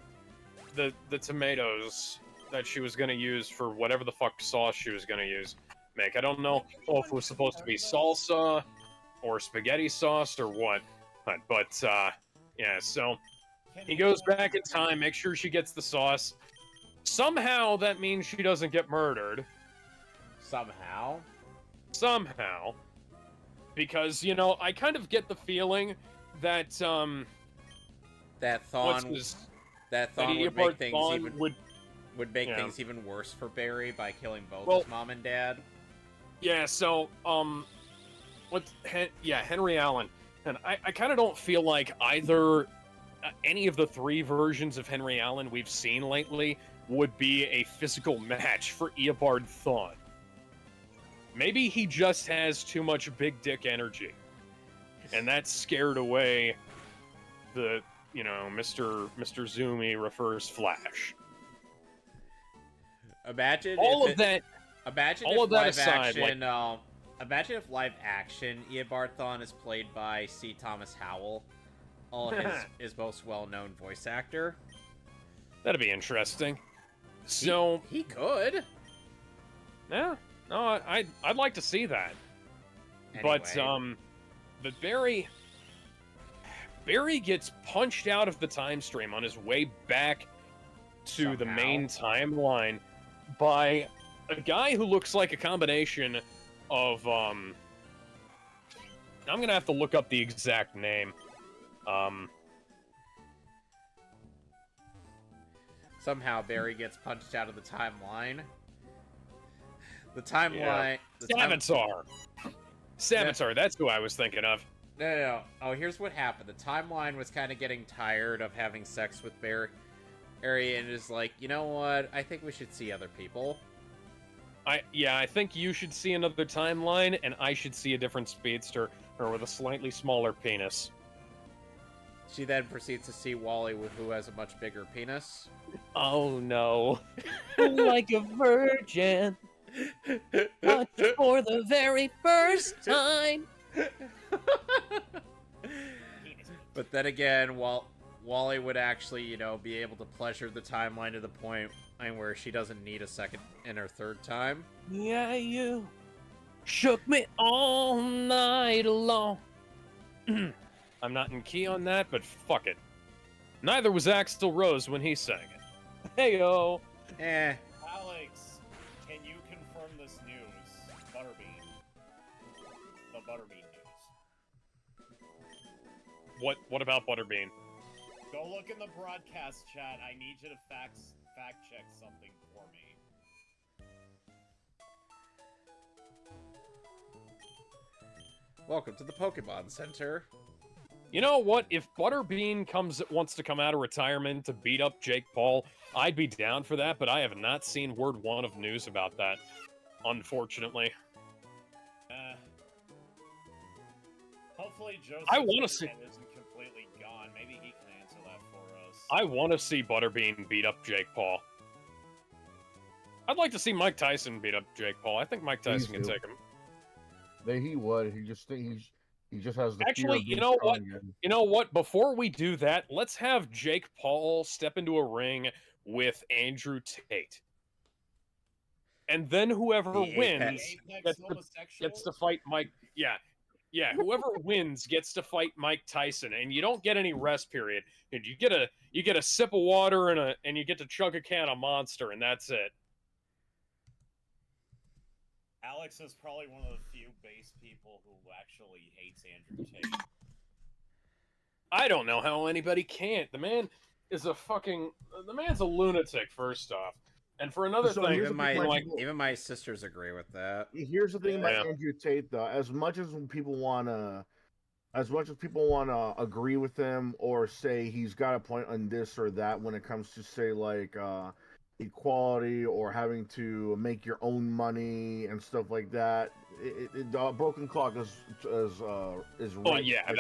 the tomatoes that she was going to use for whatever the fuck sauce she was going to use. I don't know if it was supposed to be salsa or spaghetti sauce or what. But yeah, so he goes back in time, makes sure she gets the sauce. Somehow that means she doesn't get murdered. Somehow. Because, you know, I kind of get the feeling that, that Thawne would make things even worse for Barry by killing both his mom and dad. Yeah, so, Henry Allen. And I kind of don't feel like either any of the three versions of Henry Allen we've seen lately would be a physical match for Eobard Thawne. Maybe he just has too much big dick energy. And that scared away the, you know, Mr. Zoomy refers Flash. Imagine if live action Eobard Thawne is played by C. Thomas Howell, his most well-known voice actor. That'd be interesting. So he could. Yeah. No, I'd like to see that. Anyway. But Barry gets punched out of the time stream on his way back to the main timeline by a guy who looks like a combination of I'm gonna have to look up the exact name. Somehow Barry gets punched out of the timeline. The timeline... Yeah. Savitar, that's who I was thinking of. No. Oh, here's what happened. The timeline was kind of getting tired of having sex with Barry and is like, you know what? I think we should see other people. I think you should see another timeline, and I should see a different speedster, or with a slightly smaller penis. She then proceeds to see Wally, who has a much bigger penis. Oh, no. Like a virgin. But for the very first time. But then again, Wally would actually, you know, be able to pleasure the timeline to the point where she doesn't need a second and her third time. Yeah, you shook me all night long. I'm not in key on that, but fuck it. Neither was Axl Rose when he sang it. Hey-o. Alex, can you confirm this news? Butterbean. The Butterbean news. What about Butterbean? Go look in the broadcast chat. I need you to fact check something for me. Welcome to the Pokemon Center. You know what? If Butterbean wants to come out of retirement to beat up Jake Paul, I'd be down for that, but I have not seen word one of news about that, unfortunately. Hopefully Joseph isn't completely gone. Maybe he can answer that for us. I want to see Butterbean beat up Jake Paul. I'd like to see Mike Tyson beat up Jake Paul. I think Mike Tyson can take him. He would. He just has the Actually, you know what? You know what? Before we do that, let's have Jake Paul step into a ring with Andrew Tate. And then whoever wins gets to fight Mike. Yeah, whoever wins gets to fight Mike Tyson, and you don't get any rest period. And you get a sip of water and you get to chug a can of Monster, and that's it. Alex is probably one of the few base people who actually hates Andrew Tate. I don't know how anybody can't. The man is the man's a lunatic, first off. And for another thing, even my sisters agree with that. Here's the thing about Andrew Tate, though. As much as people wanna agree with him or say he's got a point on this or that when it comes to say like equality or having to make your own money and stuff like that, broken clock is right. Oh yeah,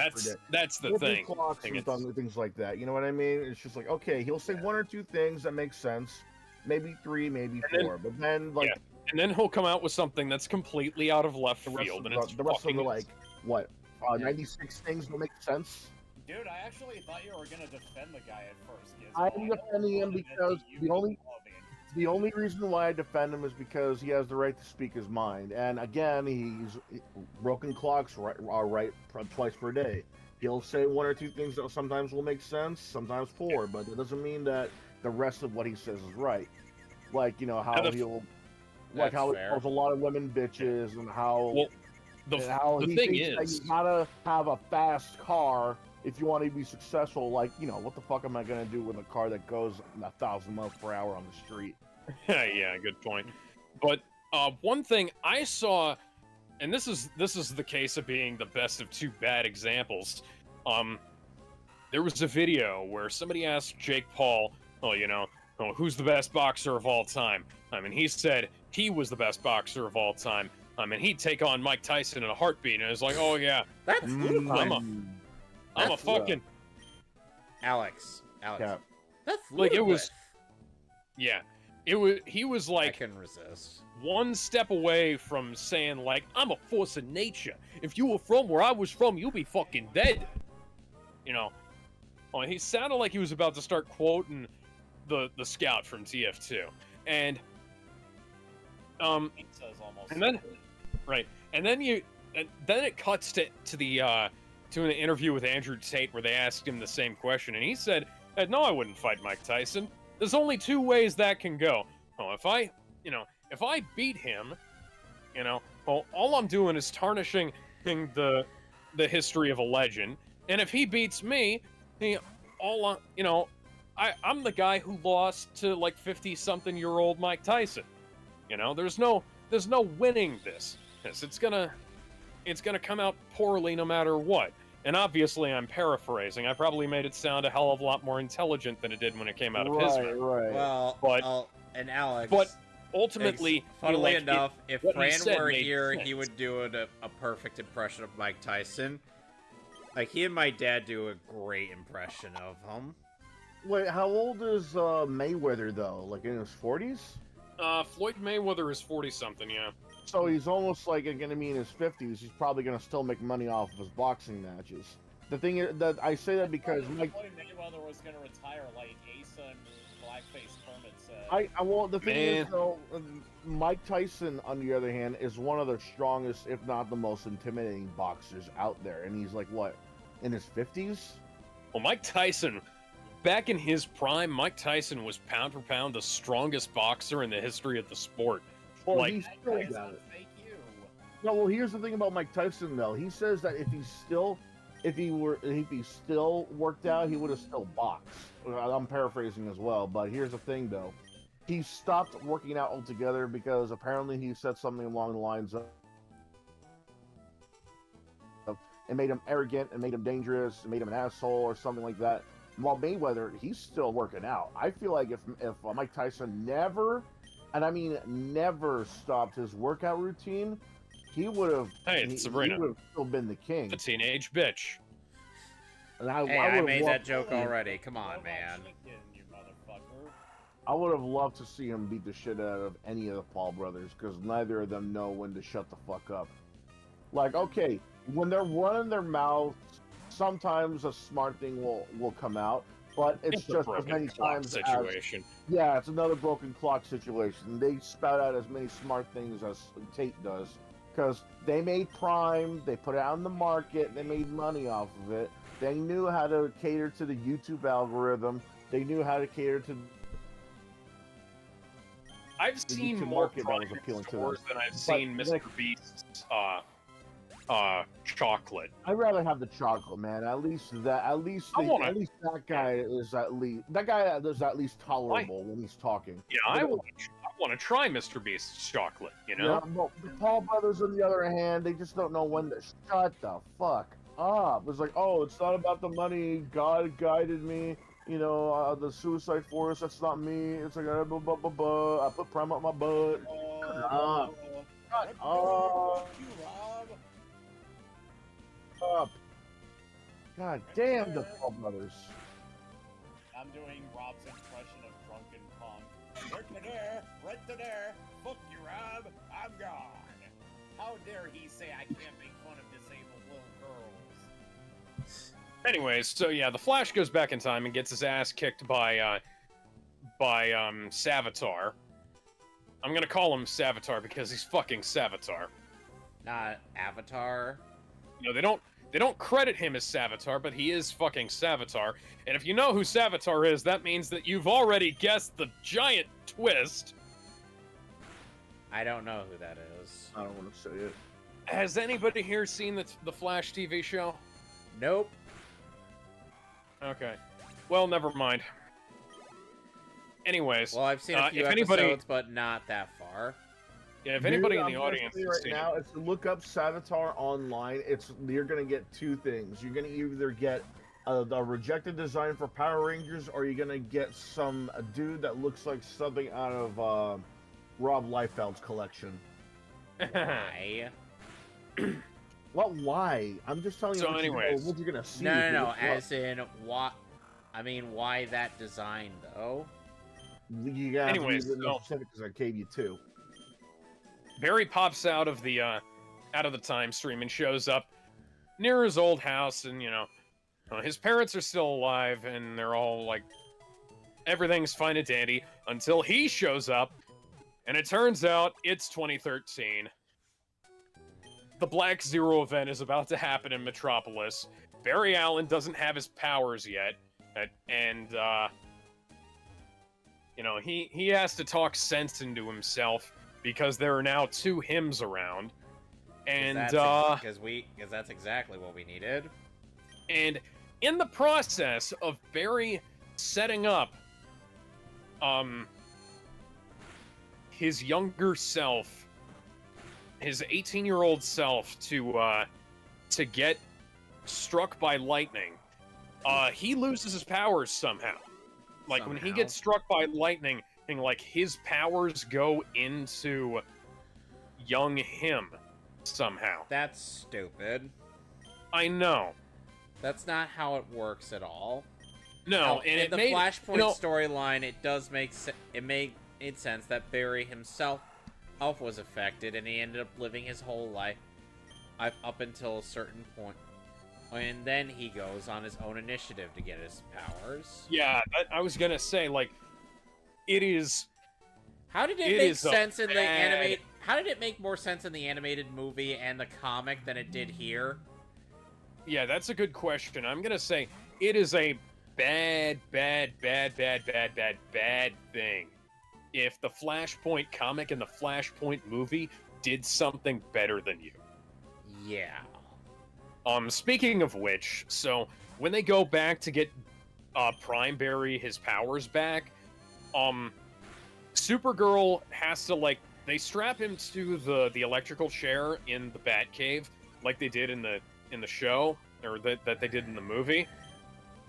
that's the broken thing. clocks and things like that. You know what I mean? It's just like, okay, he'll say one or two things that make sense, maybe three, maybe four, but then like, and then he'll come out with something that's completely out of left field, and it's the rest of fucking the like what 96 things don't make sense. Dude, I actually thought you were gonna defend the guy at first. I'm defending him because the only reason why I defend him is because he has the right to speak his mind. And again, broken clocks are right twice per day. He'll say one or two things that sometimes will make sense, sometimes four, but it doesn't mean that the rest of what he says is right. Like, you know, how he'll he calls a lot of women bitches, and how the he thing thinks that you gotta have a fast car if you want to be successful. Like, you know, what the fuck am I gonna do with a car that goes 1,000 miles per hour on the street? Yeah, good point. But one thing I saw, and this is the case of being the best of two bad examples. There was a video where somebody asked Jake Paul, who's the best boxer of all time? I mean, he said he was the best boxer of all time. I mean, he'd take on Mike Tyson in a heartbeat, and it's like, oh yeah, that's ludicrous. I'm a fucking Alex. Yeah. That's ludicrous. Like, it was. Yeah, he was like, I can resist. one step away from saying, like, I'm a force of nature. If you were from where I was from, you'll be fucking dead. You know. Oh, he sounded like he was about to start quoting the Scout from TF2. And and then and then it cuts to an interview with Andrew Tate where they asked him the same question, and he said, no, I wouldn't fight Mike Tyson. There's only two ways that can go. Oh, if I beat him, all I'm doing is tarnishing the history of a legend. And if he beats me, I'm the guy who lost to like 50-something-year-old Mike Tyson. There's no winning this. It's gonna come out poorly no matter what. And obviously, I'm paraphrasing. I probably made it sound a hell of a lot more intelligent than it did when it came out of his mouth. Right. Well, and Alex. But ultimately, funnily enough, if Fran were here, he would do a perfect impression of Mike Tyson. Like, he and my dad do a great impression of him. Wait, how old is Mayweather though? Like in his 40s? Floyd Mayweather is 40-something, yeah. So he's almost like going to be in his 50s. He's probably going to still make money off of his boxing matches. The thing is that I say that because Floyd Mayweather was going to retire like Asa and Blackface Kermit said. The thing is though, Mike Tyson, on the other hand, is one of the strongest, if not the most intimidating boxers out there, and he's like what, in his 50s? Well, Mike Tyson, back in his prime, Mike Tyson was pound for pound the strongest boxer in the history of the sport. Well, like, he's still got it. No, well, here's the thing about Mike Tyson though. He says that if he still worked out, he would have still boxed. I'm paraphrasing as well, but here's the thing though. He stopped working out altogether because apparently he said something along the lines of it made him arrogant, it made him dangerous, it made him an asshole or something like that. While Mayweather, he's still working out. I feel like if Mike Tyson never, and I mean never, stopped his workout routine, he would have. Hey, Sabrina. He would have still been the king. The teenage bitch. And I made that joke already. Come on, man. I would have loved to see him beat the shit out of any of the Paul brothers, because neither of them know when to shut the fuck up. Like, okay, when they're running their mouths, sometimes a smart thing will come out, but it's just as many times situation. Yeah, it's another broken clock situation. They spout out as many smart things as Tate does, because they made Prime, they put it out in the market, they made money off of it. They knew how to cater to the YouTube algorithm. They knew how to cater to. I've seen more Prime stores than I've seen Mr. Beast's chocolate. I'd rather have the chocolate, man. At least that guy is at least tolerable when he's talking. Yeah, I want to try Mr. Beast's chocolate. Yeah, but the Paul brothers, on the other hand, they just don't know when to shut the fuck up. It's like, oh, it's not about the money. God guided me. The Suicide Force. That's not me. It's like I put Prime up my butt. Oh. You, Rob. Up. God damn the Paul brothers. I'm doing Rob's impression of Drunken Punk. Right to there. Fuck you, Rob. I'm gone. How dare he say I can't make fun of disabled little girls? Anyways, so yeah, the Flash goes back in time and gets his ass kicked by Savitar. I'm gonna call him Savitar because he's fucking Savitar. Not Avatar. You know, they don't credit him as Savitar, but he is fucking Savitar. And if you know who Savitar is, that means that you've already guessed the giant twist. I don't know who that is. I don't want to say it. Has anybody here seen the Flash TV show? Nope. Okay. Well, never mind. Anyways, Well, I've seen a few if episodes, anybody, but not that far. yeah, if anybody in I'm the gonna audience tell you has right seen now, if you look up Savitar online, you're gonna get two things. You're gonna either get a rejected design for Power Rangers, or you're gonna get a dude that looks like something out of Rob Liefeld's collection. Why? Well, why? I'm just telling you. So what anyways. what you're gonna see. No. Look, As in, what? I mean, why that design though? you gotta Anyways, be more so- specific because I gave you two. Barry pops out of the time stream and shows up near his old house, and his parents are still alive, and they're all like, everything's fine and dandy until he shows up, and it turns out it's 2013. The Black Zero event is about to happen in Metropolis. Barry Allen doesn't have his powers yet, and he has to talk sense into himself because there are now two hims around, and because that's exactly what we needed. and in the process of Barry setting up his younger self, his 18-year-old self, to get struck by lightning, he loses his powers somehow. Like when he Somehow. gets struck by lightning, and like his powers go into young him somehow. That's stupid. I know. That's not how it works at all. No, Now, and in it the made Flashpoint storyline, it does make it made sense that Barry himself was affected, and he ended up living his whole life up until a certain point, and then he goes on his own initiative to get his powers. Yeah, I was gonna say, like, it is. How did it It make is a sense in the bad- animated? How did it make more sense in the animated movie and the comic than it did here? Yeah, that's a good question. I'm gonna say it is a bad thing if the Flashpoint comic and the Flashpoint movie did something better than you. Yeah. Speaking of which, so when they go back to get Prime Barry his powers back, Supergirl has to, like, they strap him to the electrical chair in the Batcave, like they did in the show, or that they did in the movie.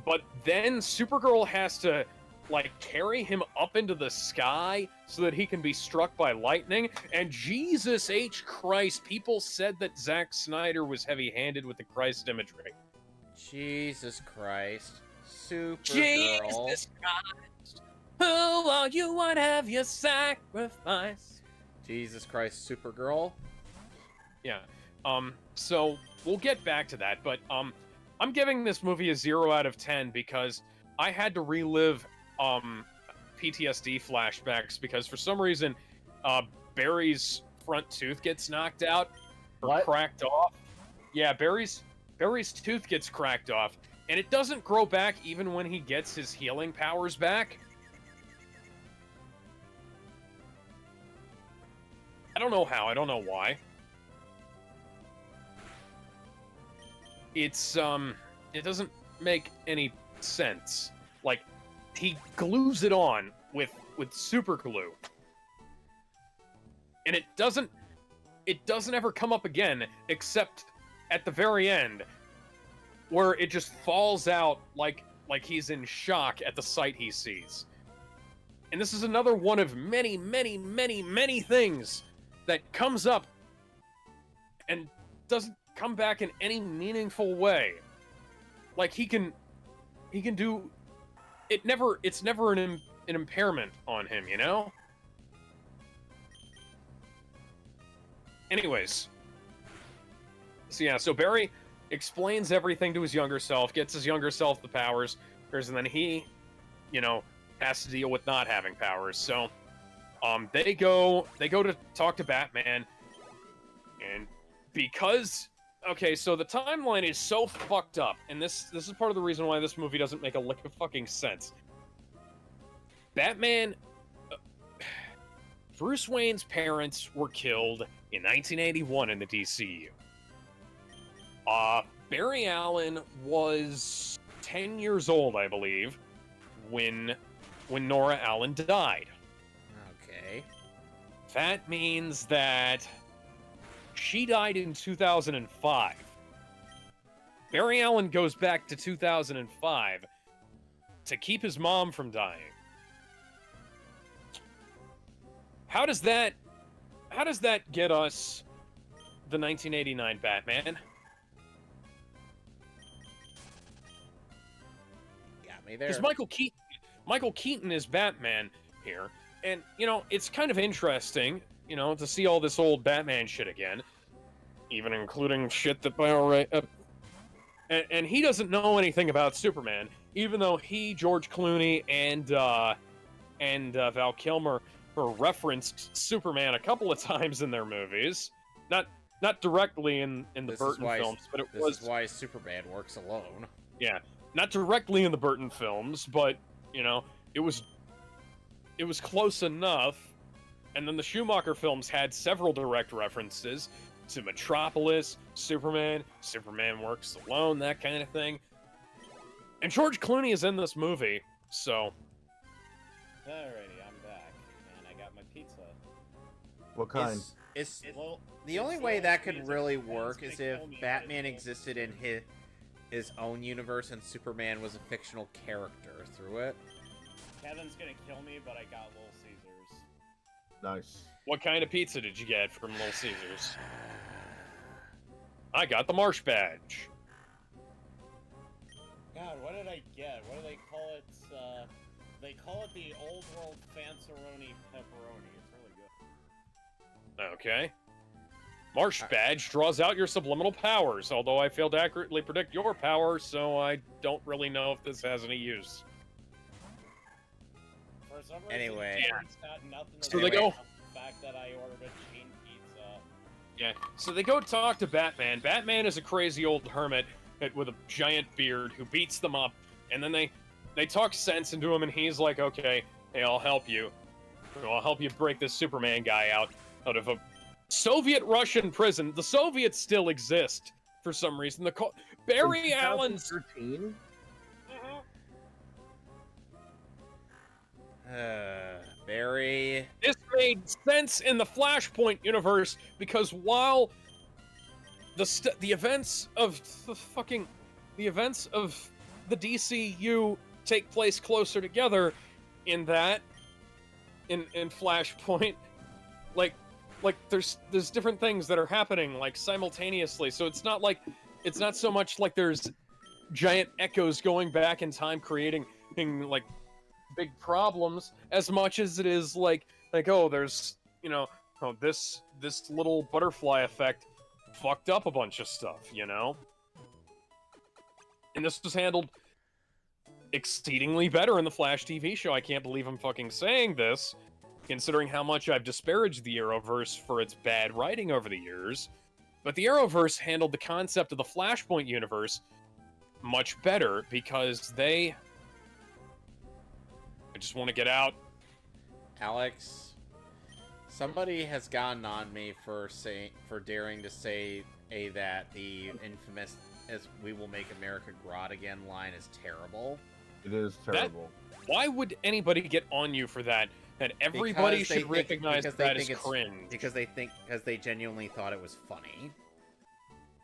But then Supergirl has to, like, carry him up into the sky so that he can be struck by lightning. And Jesus H. Christ, people said that Zack Snyder was heavy-handed with the Christ imagery. Jesus Christ. Supergirl. Jesus Christ, who are you? What have you sacrificed? Jesus Christ, Supergirl. Yeah. So we'll get back to that, but I'm giving this movie a 0 out of 10 because I had to relive PTSD flashbacks because for some reason Barry's front tooth gets knocked out or What? cracked off. Yeah, Barry's tooth gets cracked off, and it doesn't grow back even when he gets his healing powers back. I don't know how. I don't know why. It's it doesn't make any sense. Like, he glues it on with super glue, and it doesn't ever come up again except at the very end, where it just falls out like he's in shock at the sight he sees. And this is another one of many things that comes up and doesn't come back in any meaningful way. Like he can do it. It's never an impairment on him, you know. Anyways, so yeah, so Barry explains everything to his younger self, gets his younger self the powers, and then he, you know, has to deal with not having powers. So, they go to talk to Batman, and because, okay, so the timeline is so fucked up, and this is part of the reason why this movie doesn't make a lick of fucking sense. Batman, Bruce Wayne's parents were killed in 1981 in the DCU. Barry Allen was 10 years old, I believe, when Nora Allen died. Okay. That means that she died in 2005. Barry Allen goes back to 2005 to keep his mom from dying. How does that get us the 1989 Batman? Got me there. Because Michael Keaton is Batman here, and you know it's kind of interesting, you know, to see all this old Batman shit again, even including shit that and he doesn't know anything about Superman, even though George Clooney, and Val Kilmer referenced Superman a couple of times in their movies, not directly in the Burton films, but this is why Superman works alone. Yeah, not directly in the Burton films, but you know, it was close enough. And then the Schumacher films had several direct references to Metropolis, Superman works alone, that kind of thing. And George Clooney is in this movie, so. Alrighty, I'm back, and I got my pizza. What kind? The only way that could really work is if Batman existed in his own universe and Superman was a fictional character through it. Kevin's gonna kill me, but I got Little Caesars. Nice. What kind of pizza did you get from Little Caesars? I got the Marsh Badge. God, what did I get? What do they call it? They call it the Old World Fanceroni Pepperoni. It's really good. Okay. Marsh Badge draws out your subliminal powers, although I failed to accurately predict your power, so I don't really know if this has any use. For some reason, Anyway. it's got nothing to So do they go- with the fact that I ordered a chain pizza. Yeah, so they go talk to Batman. Batman is a crazy old hermit with a giant beard who beats them up, and then they talk sense into him, and he's like, okay, hey, I'll help you. I'll help you break this Superman guy out of a Soviet-Russian prison. The Soviets still exist for some reason. Barry Allen's... 2013? Barry. This made sense in the Flashpoint universe because while the events of the DCU take place closer together in Flashpoint, like there's different things that are happening like simultaneously. So it's not so much like there's giant echoes going back in time creating like big problems as much as it is like oh, there's, you know, oh, this little butterfly effect fucked up a bunch of stuff, you know? And this was handled exceedingly better in the Flash TV show. I can't believe I'm fucking saying this, considering how much I've disparaged the Arrowverse for its bad writing over the years. But the Arrowverse handled the concept of the Flashpoint universe much better because I just want to get out. Alex, somebody has gotten on me for daring to say that the infamous "as we will make America Grot again" line is terrible. It is terrible. Why would anybody get on you for that? That everybody should recognize that as cringe. Because they genuinely thought it was funny.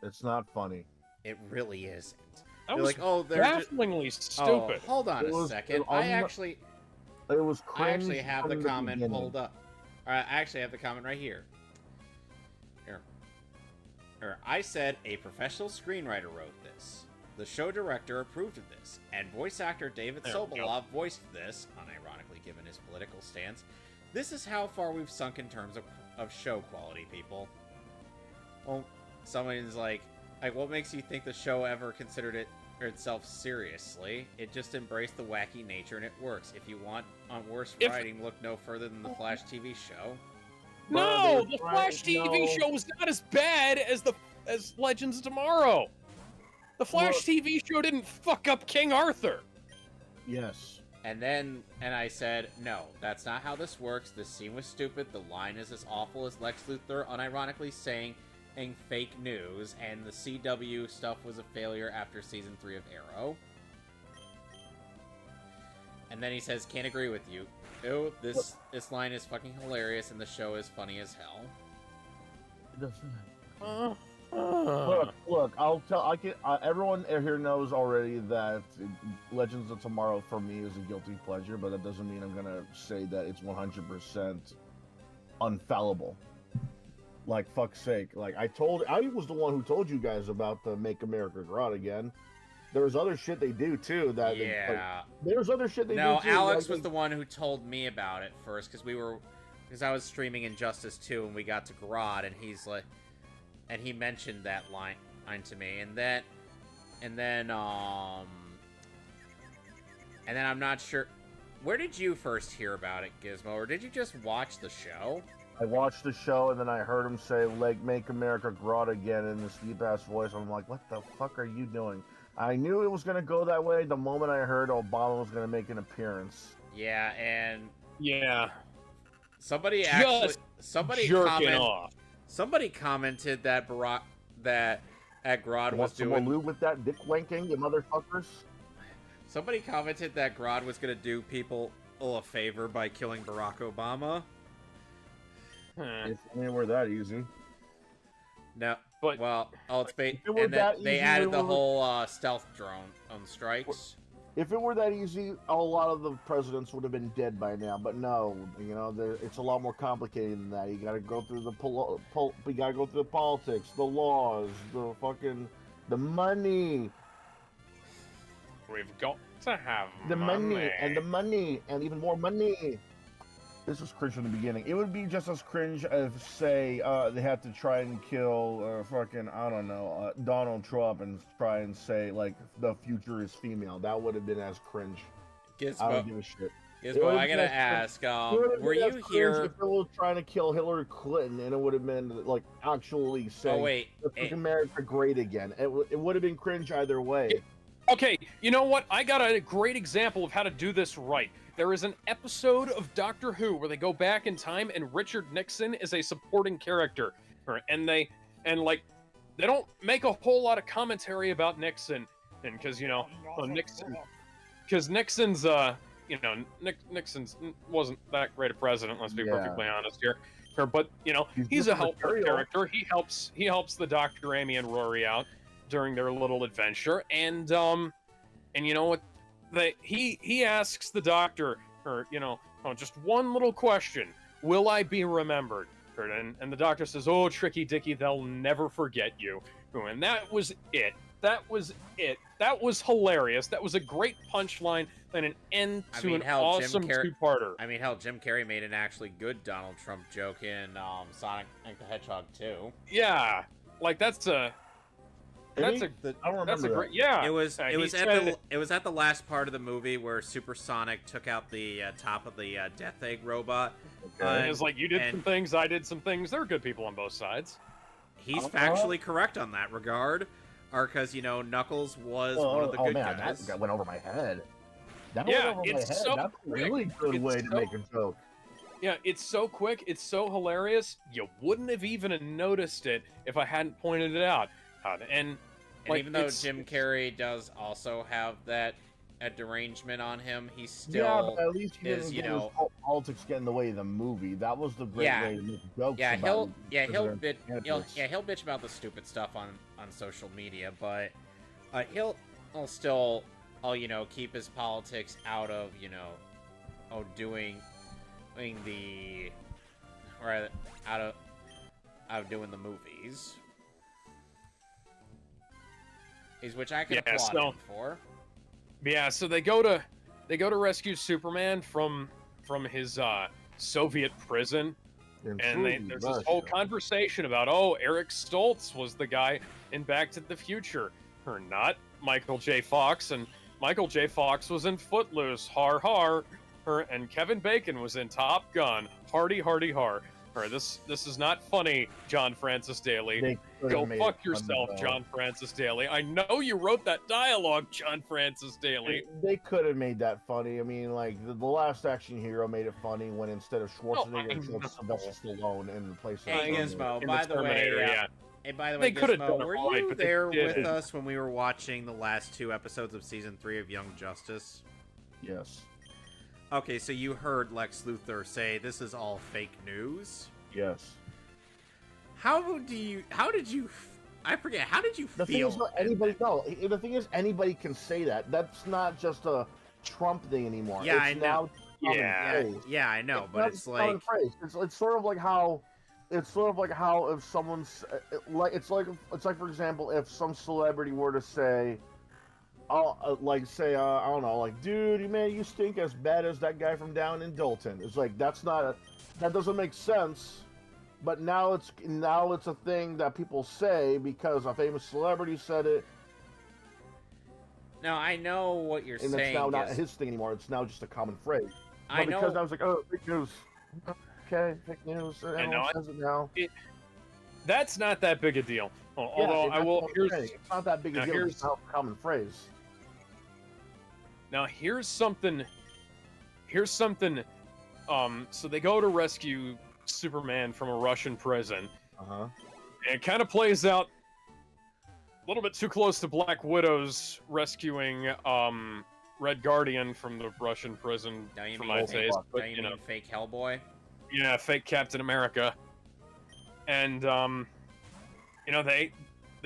It's not funny. It really isn't. That They're was like, oh, they're bafflingly stupid. Oh, hold on a second. It was cringe. I actually have the from comment beginning. pulled up. I actually have the comment right here. Here. I said a professional screenwriter wrote this. The show director approved of this, and voice actor David Sobolov voiced this, unironically given his political stance. This is how far we've sunk in terms of show quality, people. Well, someone's like, what makes you think the show ever considered itself seriously? It just embraced the wacky nature, and it works. If you want on worse writing, look no further than the Flash TV show. No, the Flash TV show was not as bad as Legends of Tomorrow. The Flash TV show didn't fuck up King Arthur. Yes. And I said, no, that's not how this works. This scene was stupid. The line is as awful as Lex Luthor unironically saying fake news, and the CW stuff was a failure after season 3 of Arrow. And then he says, can't agree with you. Ew, this line is fucking hilarious, and the show is funny as hell. Look, I'll tell. Everyone here knows already that Legends of Tomorrow for me is a guilty pleasure, but that doesn't mean I'm gonna say that it's 100% unfallible. Like, fuck's sake. Like, I was the one who told you guys about the Make America Great Again. There's other shit they do too. There's other shit they do too. No, Alex was the one who told me about it first, because I was streaming Injustice 2 and we got to Grodd, and he's like, and he mentioned that line to me, and then I'm not sure. Where did you first hear about it, Gizmo, or did you just watch the show? I watched the show, and then I heard him say, like, Make America Great Again in this deep-ass voice. I'm like, what the fuck are you doing? I knew it was going to go that way the moment I heard Obama was going to make an appearance. Yeah, and... Yeah. Somebody commented that Grodd was doing... Want with that dick wanking, you motherfuckers? Somebody commented that Grodd was going to do people a favor by killing Barack Obama. If only were that easy. No, but it's bait. And then they added the whole stealth drone on strikes. If it were that easy, a lot of the presidents would have been dead by now. But no, it's a lot more complicated than that. You got to go through the politics, the laws, the money. We've got to have the money and even more money. This was cringe from the beginning. It would be just as cringe as, say, they had to try and kill Donald Trump and try and say, like, the future is female. That would have been as cringe. Gizmo, I don't give a shit. Gizmo, I gotta ask, were you here... If it was trying to kill Hillary Clinton, and it would have been, like, actually saying, Make America Great Again. It would have been cringe either way. Okay, you know what? I got a great example of how to do this right. There is an episode of Doctor Who where they go back in time and Richard Nixon is a supporting character. And they don't make a whole lot of commentary about Nixon. And because, Nixon's, Nixon's wasn't that great a president, let's be perfectly honest here. But, he's a helpful character. He helps the Dr. Amy and Rory out during their little adventure. And you know what? He asks the doctor, just one little question: will I be remembered? And the doctor says, "Oh, Tricky Dicky, they'll never forget you." And that was it. That was hilarious. That was a great punchline and an end to an awesome two-parter. I mean, hell, Jim Carrey made an actually good Donald Trump joke in Sonic the Hedgehog 2. Yeah, like that's a great, yeah. It was at the last part of the movie where Supersonic took out the top of the Death Egg robot. Okay. It was like, you did some things, I did some things. There are good people on both sides. He's factually correct on that regard, because Knuckles was one of the good guys. That went over my head. That's So a really good way to make a joke. Yeah, it's so quick, it's so hilarious. You wouldn't have even noticed it if I hadn't pointed it out. And even though Jim Carrey does also have that derangement on him, he still but at least he didn't get his politics get in the way of the movie. That was the great way to make jokes. He'll bitch about the stupid stuff on social media, but he'll still keep his politics out of doing the, or out of doing the movies. which I can Yeah, applaud him for. Yeah, so they go to rescue Superman from his Soviet prison, and there's this whole conversation about, oh, Eric Stoltz was the guy in Back to the Future, or not Michael J. Fox, and Michael J. Fox was in Footloose, har har, and Kevin Bacon was in Top Gun, hardy hardy har. This is not funny, John Francis Daly. Go fuck yourself, John Francis Daly. I know you wrote that dialogue, John Francis Daly. They could have made that funny. I mean, like, the Last Action Hero made it funny when instead of Schwarzenegger, it was Sylvester Stallone in the place of... Hey, Gizmo, by the way, hey, by the way, They could have Gizmo, done it were right, you but they there with didn't. us when we were watching the last 2 episodes of Season 3 of Young Justice? Yes. Okay, so you heard Lex Luthor say this is all fake news? Yes. How did you I forget, how did you The feel? thing is, the thing is, anybody can say that. That's not just a Trump thing anymore. Yeah, it's I know. Now Yeah, I know, but not it's common like... phrase. It's sort of like how if someone's it's like for example, if some celebrity were to say, I don't know, like, dude, man, you stink as bad as that guy from down in Dalton. It's like, that doesn't make sense. But now it's a thing that people say because a famous celebrity said it. No, I know what you're And saying. it's now not his thing anymore. It's now just a common phrase. I know. Because I was like, oh, fake news. Okay, fake news. Everyone says it now. That's not that big a deal. Although I will. It's not that big a deal. It's not a common phrase. Now here's something. So they go to rescue Superman from a Russian prison. Uh-huh. And it kind of plays out a little bit too close to Black Widow's rescuing Red Guardian from the Russian prison for my taste. But, you mean fake Hellboy? Yeah, fake Captain America. And they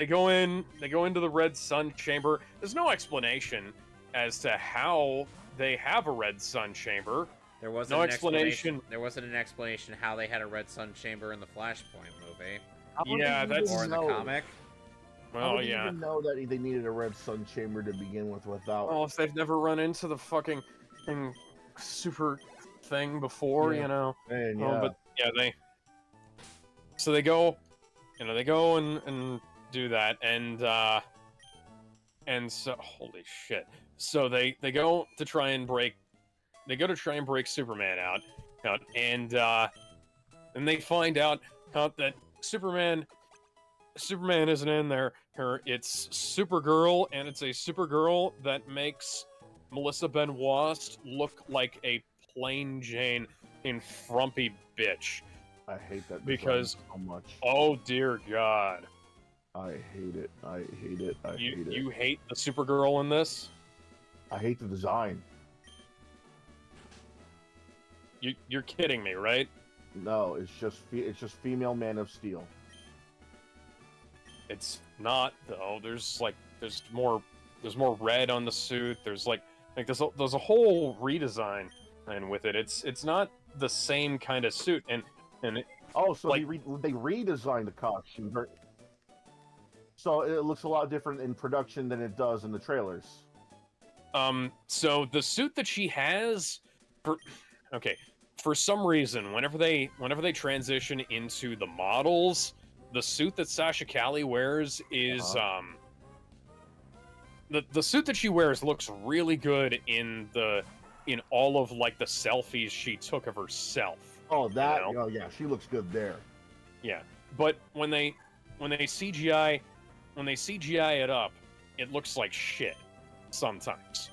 go into the Red Sun chamber. There's no explanation as to how they have a Red Sun chamber. There wasn't There wasn't an explanation how they had a Red Sun chamber in the Flashpoint movie. Or in the comic. Well, I didn't even know that they needed a Red Sun chamber to begin with without. Well, if they've never run into the fucking super thing before, Man, but they. So they go, and do that, and so holy shit. So they go to try and break. They go to try and break Superman out, and they find out that Superman isn't in there. It's Supergirl, and it's a Supergirl that makes Melissa Benoist look like a plain Jane and frumpy bitch. I hate that because so much. Oh dear God! I hate it. I hate it. I hate it. You hate the Supergirl in this? I hate the design. You're kidding me, right? No, it's just female Man of Steel. It's not though. There's more red on the suit. There's there's a whole redesign and with it. It's not the same kind of suit and so they redesigned the costume. So it looks a lot different in production than it does in the trailers. So the suit that she has for some reason, whenever they transition into the models, the suit that Sasha Calle wears is the suit that she wears looks really good in all of the selfies she took of herself. Oh, that oh yeah, she looks good there. Yeah, but when they CGI it up, it looks like shit. Sometimes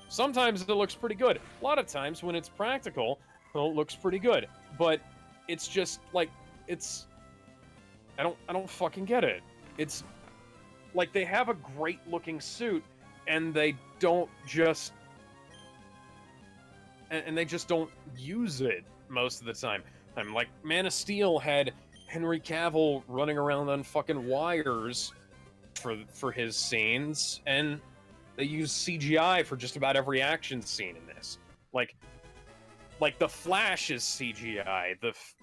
it looks pretty good. A lot of times when it's practical, it looks pretty good. But it's just I don't fucking get it. It's like they have a great looking suit and they just don't use it most of the time. Like Man of Steel had Henry Cavill running around on fucking wires for his scenes, and they use CGI for just about every action scene in this. Like the Flash is CGI,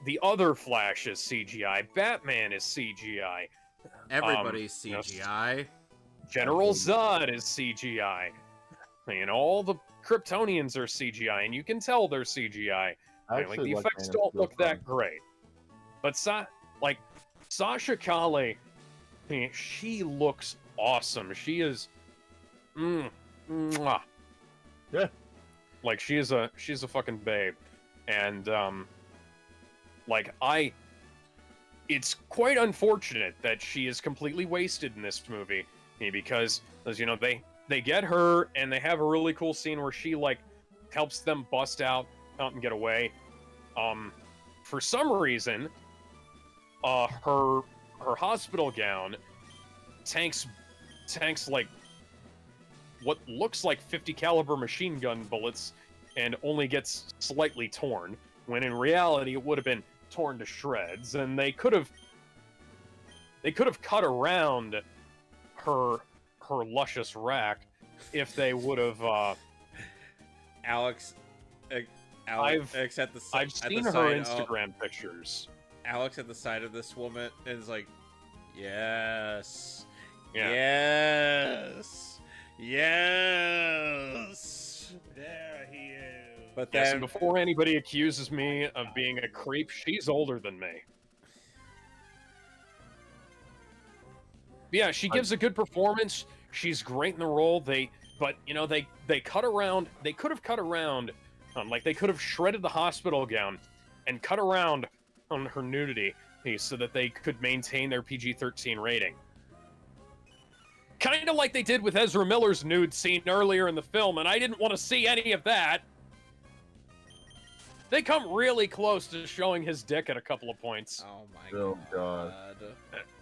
the other Flash is CGI, Batman is CGI. Everybody's CGI. General Zod is CGI. And all the Kryptonians are CGI, and you can tell they're CGI. Like the effects don't look that great. But Sasha Calle, she looks awesome. She is, mwah. Yeah. Like she's a fucking babe, and it's quite unfortunate that she is completely wasted in this movie, because as you know they get her and they have a really cool scene where she like helps them bust out and get away. For some reason, her hospital gown tanks like what looks like 50 caliber machine gun bullets and only gets slightly torn, when in reality it would have been torn to shreds. And they could have cut around her luscious rack if they would have. Alex, I've seen her side, Instagram pictures. Alex at the side of this woman is like, yes, Yeah. yes, yes. There he is. But Yes, then and before anybody accuses me of being a creep, she's older than me. Yeah, she gives a good performance. She's great in the role. They cut around. They could have cut around, like they could have shredded the hospital gown and cut around on her nudity so that they could maintain their PG-13 rating. Kind of like they did with Ezra Miller's nude scene earlier in the film, and I didn't want to see any of that. They come really close to showing his dick at a couple of points. oh my Oh, god.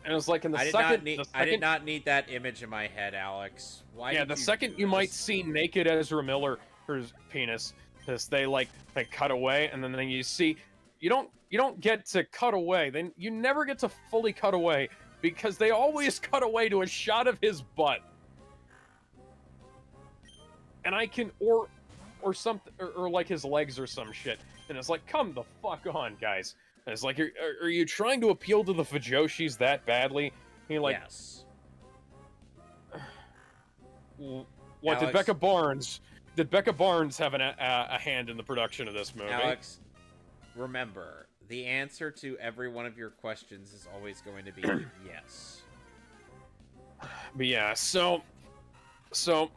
And it was like in the I second... did not need that image in my head, Alex. Why? Yeah, did the you second do you might this? see naked Ezra Miller's penis, they cut away, and then you see... You don't get to cut away. Then you never get to fully cut away, because they always cut away to a shot of his butt. And I can... Or something... Or like his legs or some shit. And it's like, come the fuck on, guys. And it's like, are you trying to appeal to the Fujoshis that badly? Yes. What Alex, did Becca Barnes have a hand in the production of this movie? Alex, remember, the answer to every one of your questions is always going to be yes. But yeah, so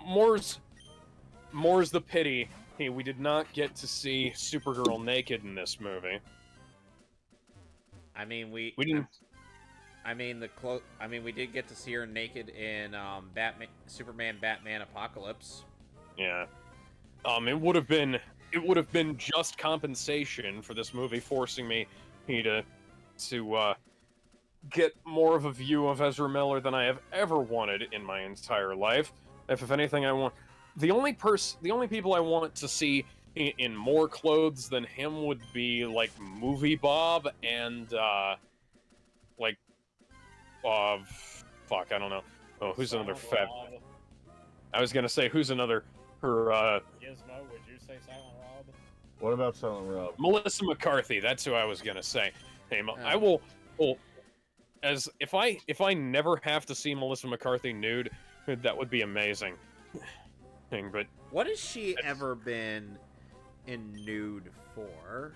more's the pity. Hey, we did not get to see Supergirl naked in this movie. I mean, we didn't. we did get to see her naked in Superman Batman Apocalypse. Yeah. It would have been just compensation for this movie forcing me to get more of a view of Ezra Miller than I have ever wanted in my entire life. If anything, I want the only people I want to see in more clothes than him would be like Movie Bob and fuck, I don't know. Oh, who's another fat? I was gonna say who's another her. Gizmo, would you say Silent Rob? What about Silent Rob? Melissa McCarthy. That's who I was gonna say. Hey, I will. Well, as if I never have to see Melissa McCarthy nude, that would be amazing. But what has she ever been in nude for?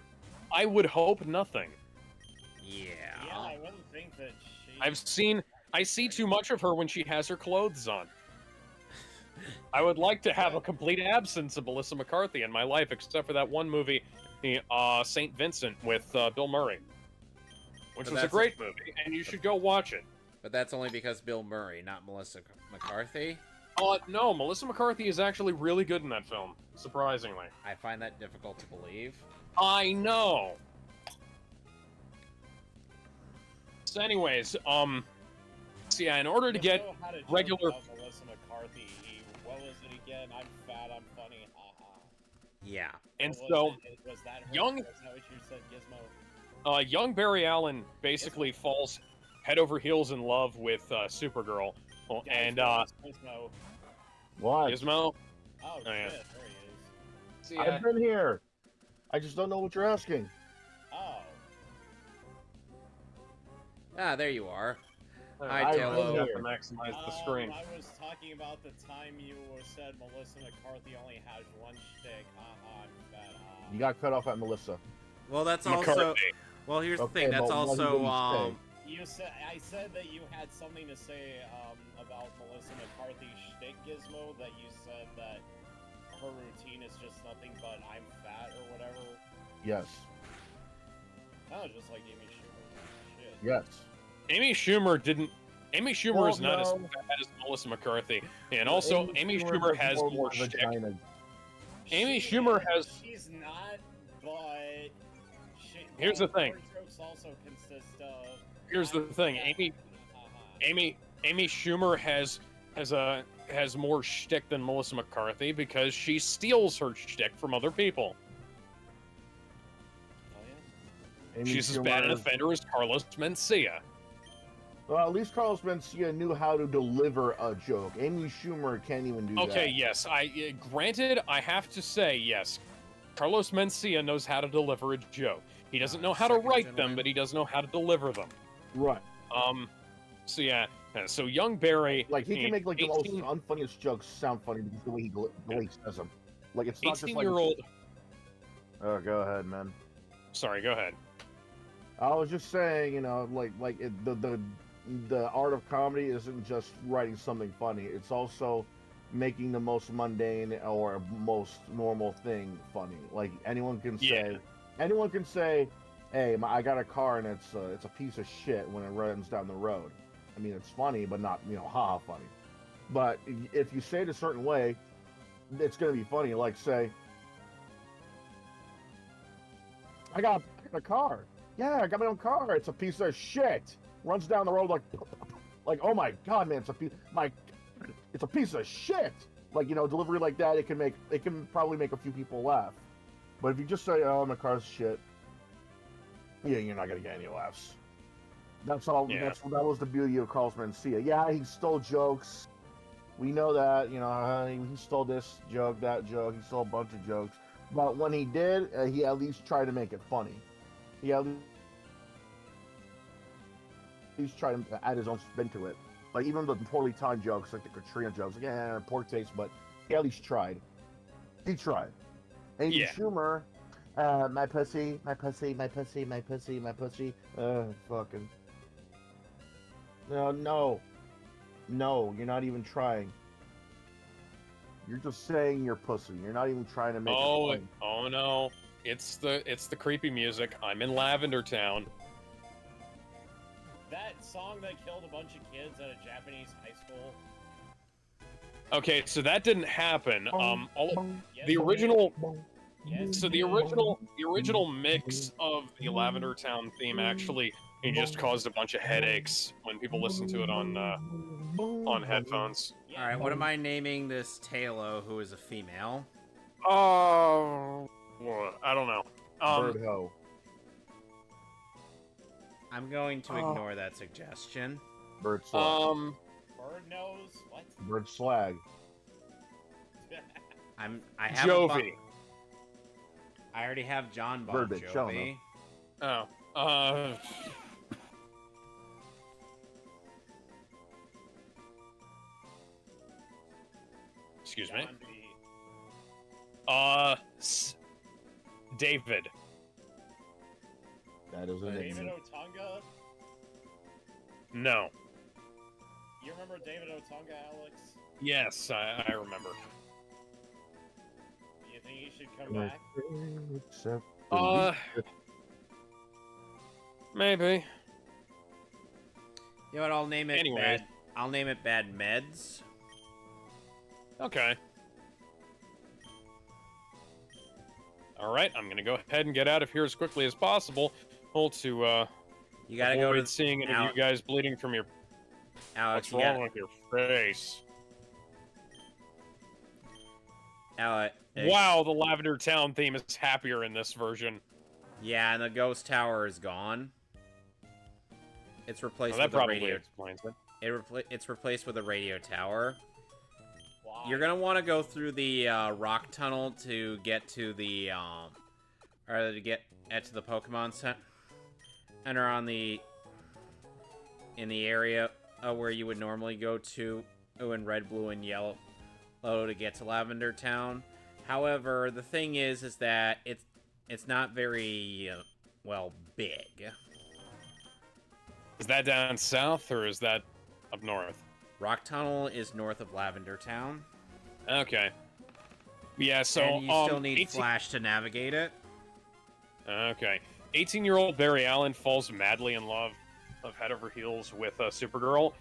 I would hope nothing. Yeah. Yeah, I wouldn't think that she... I see too much of her when she has her clothes on. I would like to have a complete absence of Melissa McCarthy in my life, except for that one movie, St. Vincent, with Bill Murray. Which was a great movie, and you should go watch it. But that's only because Bill Murray, not Melissa McCarthy. No, Melissa McCarthy is actually really good in that film, surprisingly. I find that difficult to believe. I know. So anyways, so yeah, in order to get regular... Melissa McCarthy, what was it again? I'm fat, I'm funny, haha. Yeah. And was so, was that her? young... Was that what you said, Gizmo? Young Barry Allen basically falls head over heels in love with Supergirl. Well, and Gizmo. What? Gizmo? Oh, shit, yeah. there he is. See, I've been here. I just don't know what you're asking. Oh. Ah, there you are. Hi, I Tello. have to maximize the screen. I was talking about the time you said Melissa McCarthy only has one shtick. I'm fat. You got cut off at Melissa. Well, that's McCarthy. also. Well, here's the Okay, thing. That's but what did also you say? I said that you had something to say about Melissa McCarthy's shtick gizmo. That you said that her routine is just nothing but I'm fat or whatever. Yes. That was just like Amy Schumer. Shit. Yes. Amy Schumer didn't. Amy Schumer Well, is not as no. fat as Melissa McCarthy, and also Amy Schumer has more shtick. vagina. Amy Schumer has. She's not, but Here's the thing. her jokes also consist of. Here's the thing. Amy Schumer has more shtick than Melissa McCarthy because she steals her shtick from other people. Oh, yeah. Amy She's as bad an Schumer- offender as Carlos Mencia. Well, at least Carlos Mencia knew how to deliver a joke. Amy Schumer can't even do that. Okay, yes. Granted, I have to say yes. Carlos Mencia knows how to deliver a joke. He doesn't know how to Second write them, gentleman. but he does know how to deliver them. Right. So yeah. So young Barry, Like, he can make, like, the most 18 unfunniest jokes sound funny because the way he says them. Like, it's not just like... 18-year-old. Oh, go ahead, man. Sorry, go ahead. I was just saying, you know, the art of comedy isn't just writing something funny. It's also making the most mundane or most normal thing funny. Like, anyone can say, hey, I got a car and it's a piece of shit when it runs down the road. I mean, it's funny, but not, haha funny. But if you say it a certain way, it's going to be funny. Like, say, I got a car. Yeah, I got my own car. It's a piece of shit. Runs down the road like, oh my god, man, it's a piece of shit. Like, delivery like that, it can probably make a few people laugh. But if you just say, oh, my car's shit, yeah, you're not gonna get any laughs. That's all. Yeah. That was the beauty of Carlos Mencia. Yeah, he stole jokes. We know that. He stole this joke, that joke. He stole a bunch of jokes. But when he did, he at least tried to make it funny. He at least tried to add his own spin to it. Like, even the poorly timed jokes, like the Katrina jokes, like, yeah, poor taste, but he at least tried. He tried. Amy Schumer, my pussy, my pussy, my pussy, my pussy, my pussy. Fucking. No, you're not even trying. You're just saying you're pussy. You're not even trying to make it funny. Oh no. It's the creepy music. I'm in Lavender Town. That song that killed a bunch of kids at a Japanese high school. Okay, so that didn't happen. Yes, The original Yes, So the original mix of the Lavender Town theme actually it just caused a bunch of headaches when people listened to it on headphones. All right, what am I naming this Talo, who is a female? Oh, I don't know. Bird hoe. I'm going to ignore that suggestion. Bird slag. Bird nose. What? Bird slag. I have Jovi. I already have John Bon Bird bitch, show Jovi. Oh, excuse me. John B. David. That is a David name. Otunga. No. You remember David Otunga, Alex? Yes, I remember. You think he should come back? Maybe. You know what? I'll name it Anyway. I'll name it Bad Meds. Okay. All right, I'm gonna go ahead and get out of here as quickly as possible. To You gotta go to seeing any of you guys bleeding from your. Alex. What's wrong with your face? Alex. Wow, the Lavender Town theme is happier in this version. Yeah, and the ghost tower is gone. It's replaced That with a probably radio. explains it. It's replaced with a radio tower. Why? You're gonna want to go through the rock tunnel to get to the or to get to the Pokemon Center on in the area where you would normally go to in red, blue, and yellow to get to Lavender Town. However, the thing is that it's not very well big. Is that down south or is that up north? Rock Tunnel is north of Lavender Town. Okay. Yeah, so and you still need Flash to navigate it. Okay. 18-year-old Barry Allen falls madly in love of head over heels with Supergirl,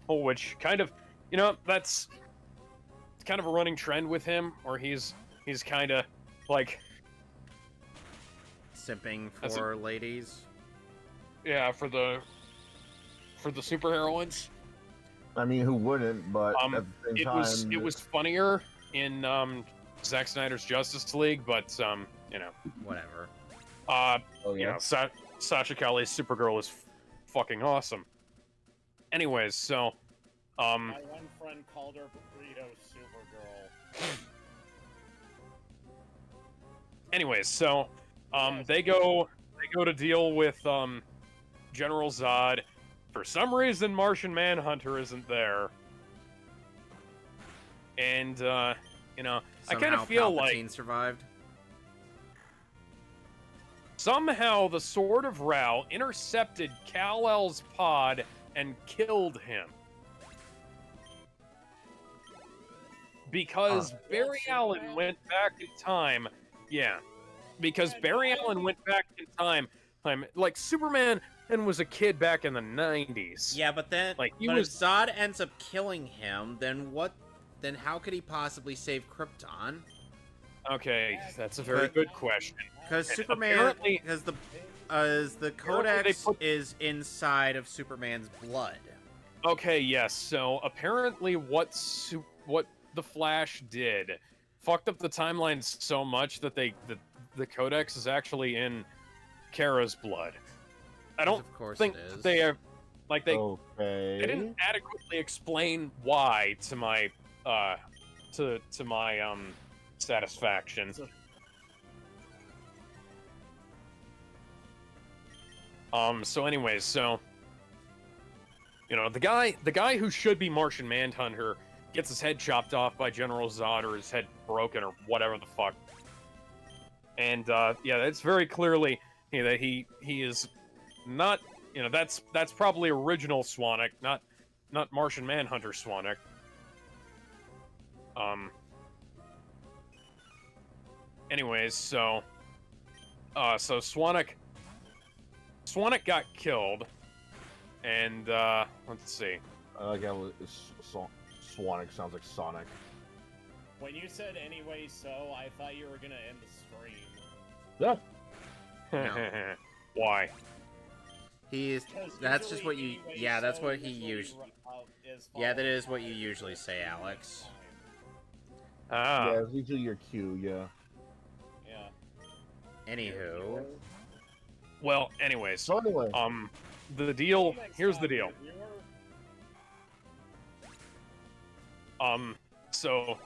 which kind of, that's kind of a running trend with him, where he's kind of like simping for ladies. Yeah, for the superheroines. I mean, who wouldn't? But at the same time, it was funnier in Zack Snyder's Justice League, but whatever. Sasha Calle's Supergirl is fucking awesome. Anyways, so my one friend called her Burrito Supergirl. Anyways, so they go to deal with General Zod. For some reason, Martian Manhunter isn't there, and I kind of feel like survived. Somehow the Sword of Ra intercepted Kal-El's pod and killed him. Because Barry Allen went back in time. Yeah. Because Barry Allen went back in time. Like, Superman and was a kid back in the 90s. Yeah, but then like, if Zod ends up killing him, then what? Then how could he possibly save Krypton? Okay, that's a very good question. Because Superman, because the Codex is inside of Superman's blood. Okay, yes. So apparently, what the Flash did fucked up the timeline so much that the Codex is actually in Kara's blood. I don't think they have they didn't adequately explain why to my satisfaction. So anyways, the guy who should be Martian Manhunter gets his head chopped off by General Zod, or his head broken, or whatever the fuck. And it's very clearly that he is not, that's probably original Swanwick, not Martian Manhunter Swanwick. Anyways, so Swanwick got killed, and let's see. I like how Swanwick sounds like Sonic. When you said anyway, so I thought you were gonna end the stream. Yeah. No. Why? That's just what you. Yeah, that's what he usually. Yeah, that is what you usually say, Alex. Ah. Yeah, it's usually your cue. Yeah. Yeah. Anywho. Well, anyways. So anyway. The deal. Here's the deal. So,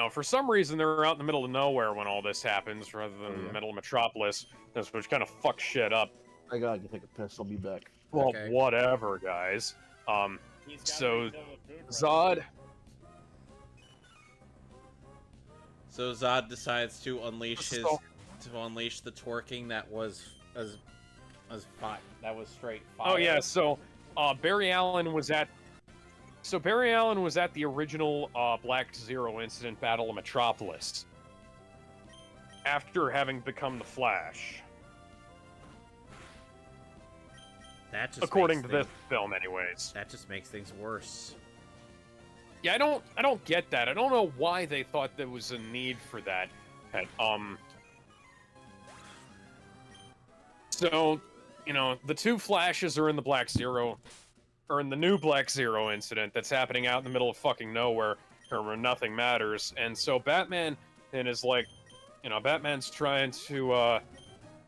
for some reason they're out in the middle of nowhere when all this happens, rather than the middle of Metropolis, which kind of fucks shit up. I gotta take a piss. I'll be back. Well, whatever, guys. So Zod. So Zod decides to unleash the twerking that was straight fire. Oh yeah, so Barry Allen was at the original Black Zero incident Battle of Metropolis after having become the Flash. That just according to this film, anyways. That just makes things worse. Yeah, I don't get that. I don't know why they thought there was a need for that. So, the two Flashes are in the Black Zero, or in the new Black Zero incident that's happening out in the middle of fucking nowhere, or where nothing matters. And so Batman is like, Batman's trying to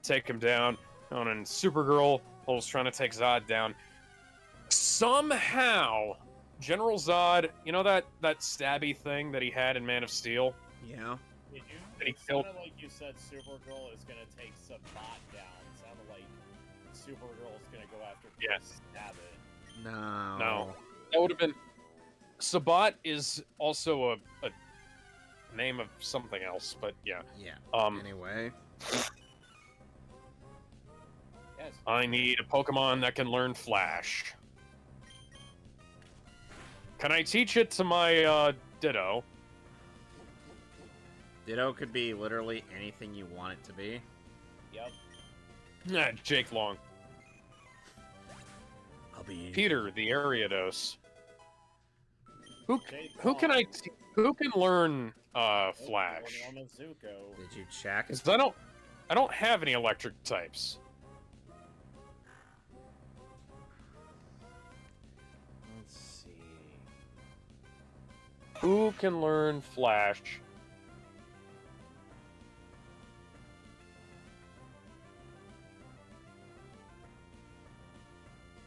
take him down, and Supergirl was trying to take Zod down. Somehow, General Zod, that stabby thing that he had in Man of Steel? Yeah. It sounded like you said Supergirl is gonna take Sabat down. It sounded like Supergirl's gonna go after Chris Abbott. No. No. That would have been... Sabat is also a name of something else, but yeah. Yeah. Um, Anyway. Yes. I need a Pokemon that can learn Flash. Can I teach it to my, Ditto? Ditto could be literally anything you want it to be. Yep. Nah, Jake Long. I'll be... Peter, the Ariados. Who Jake can Long. who can learn Flash? Zuko. Did you check? 'Cause I don't have any electric types. Let's see. Who can learn Flash?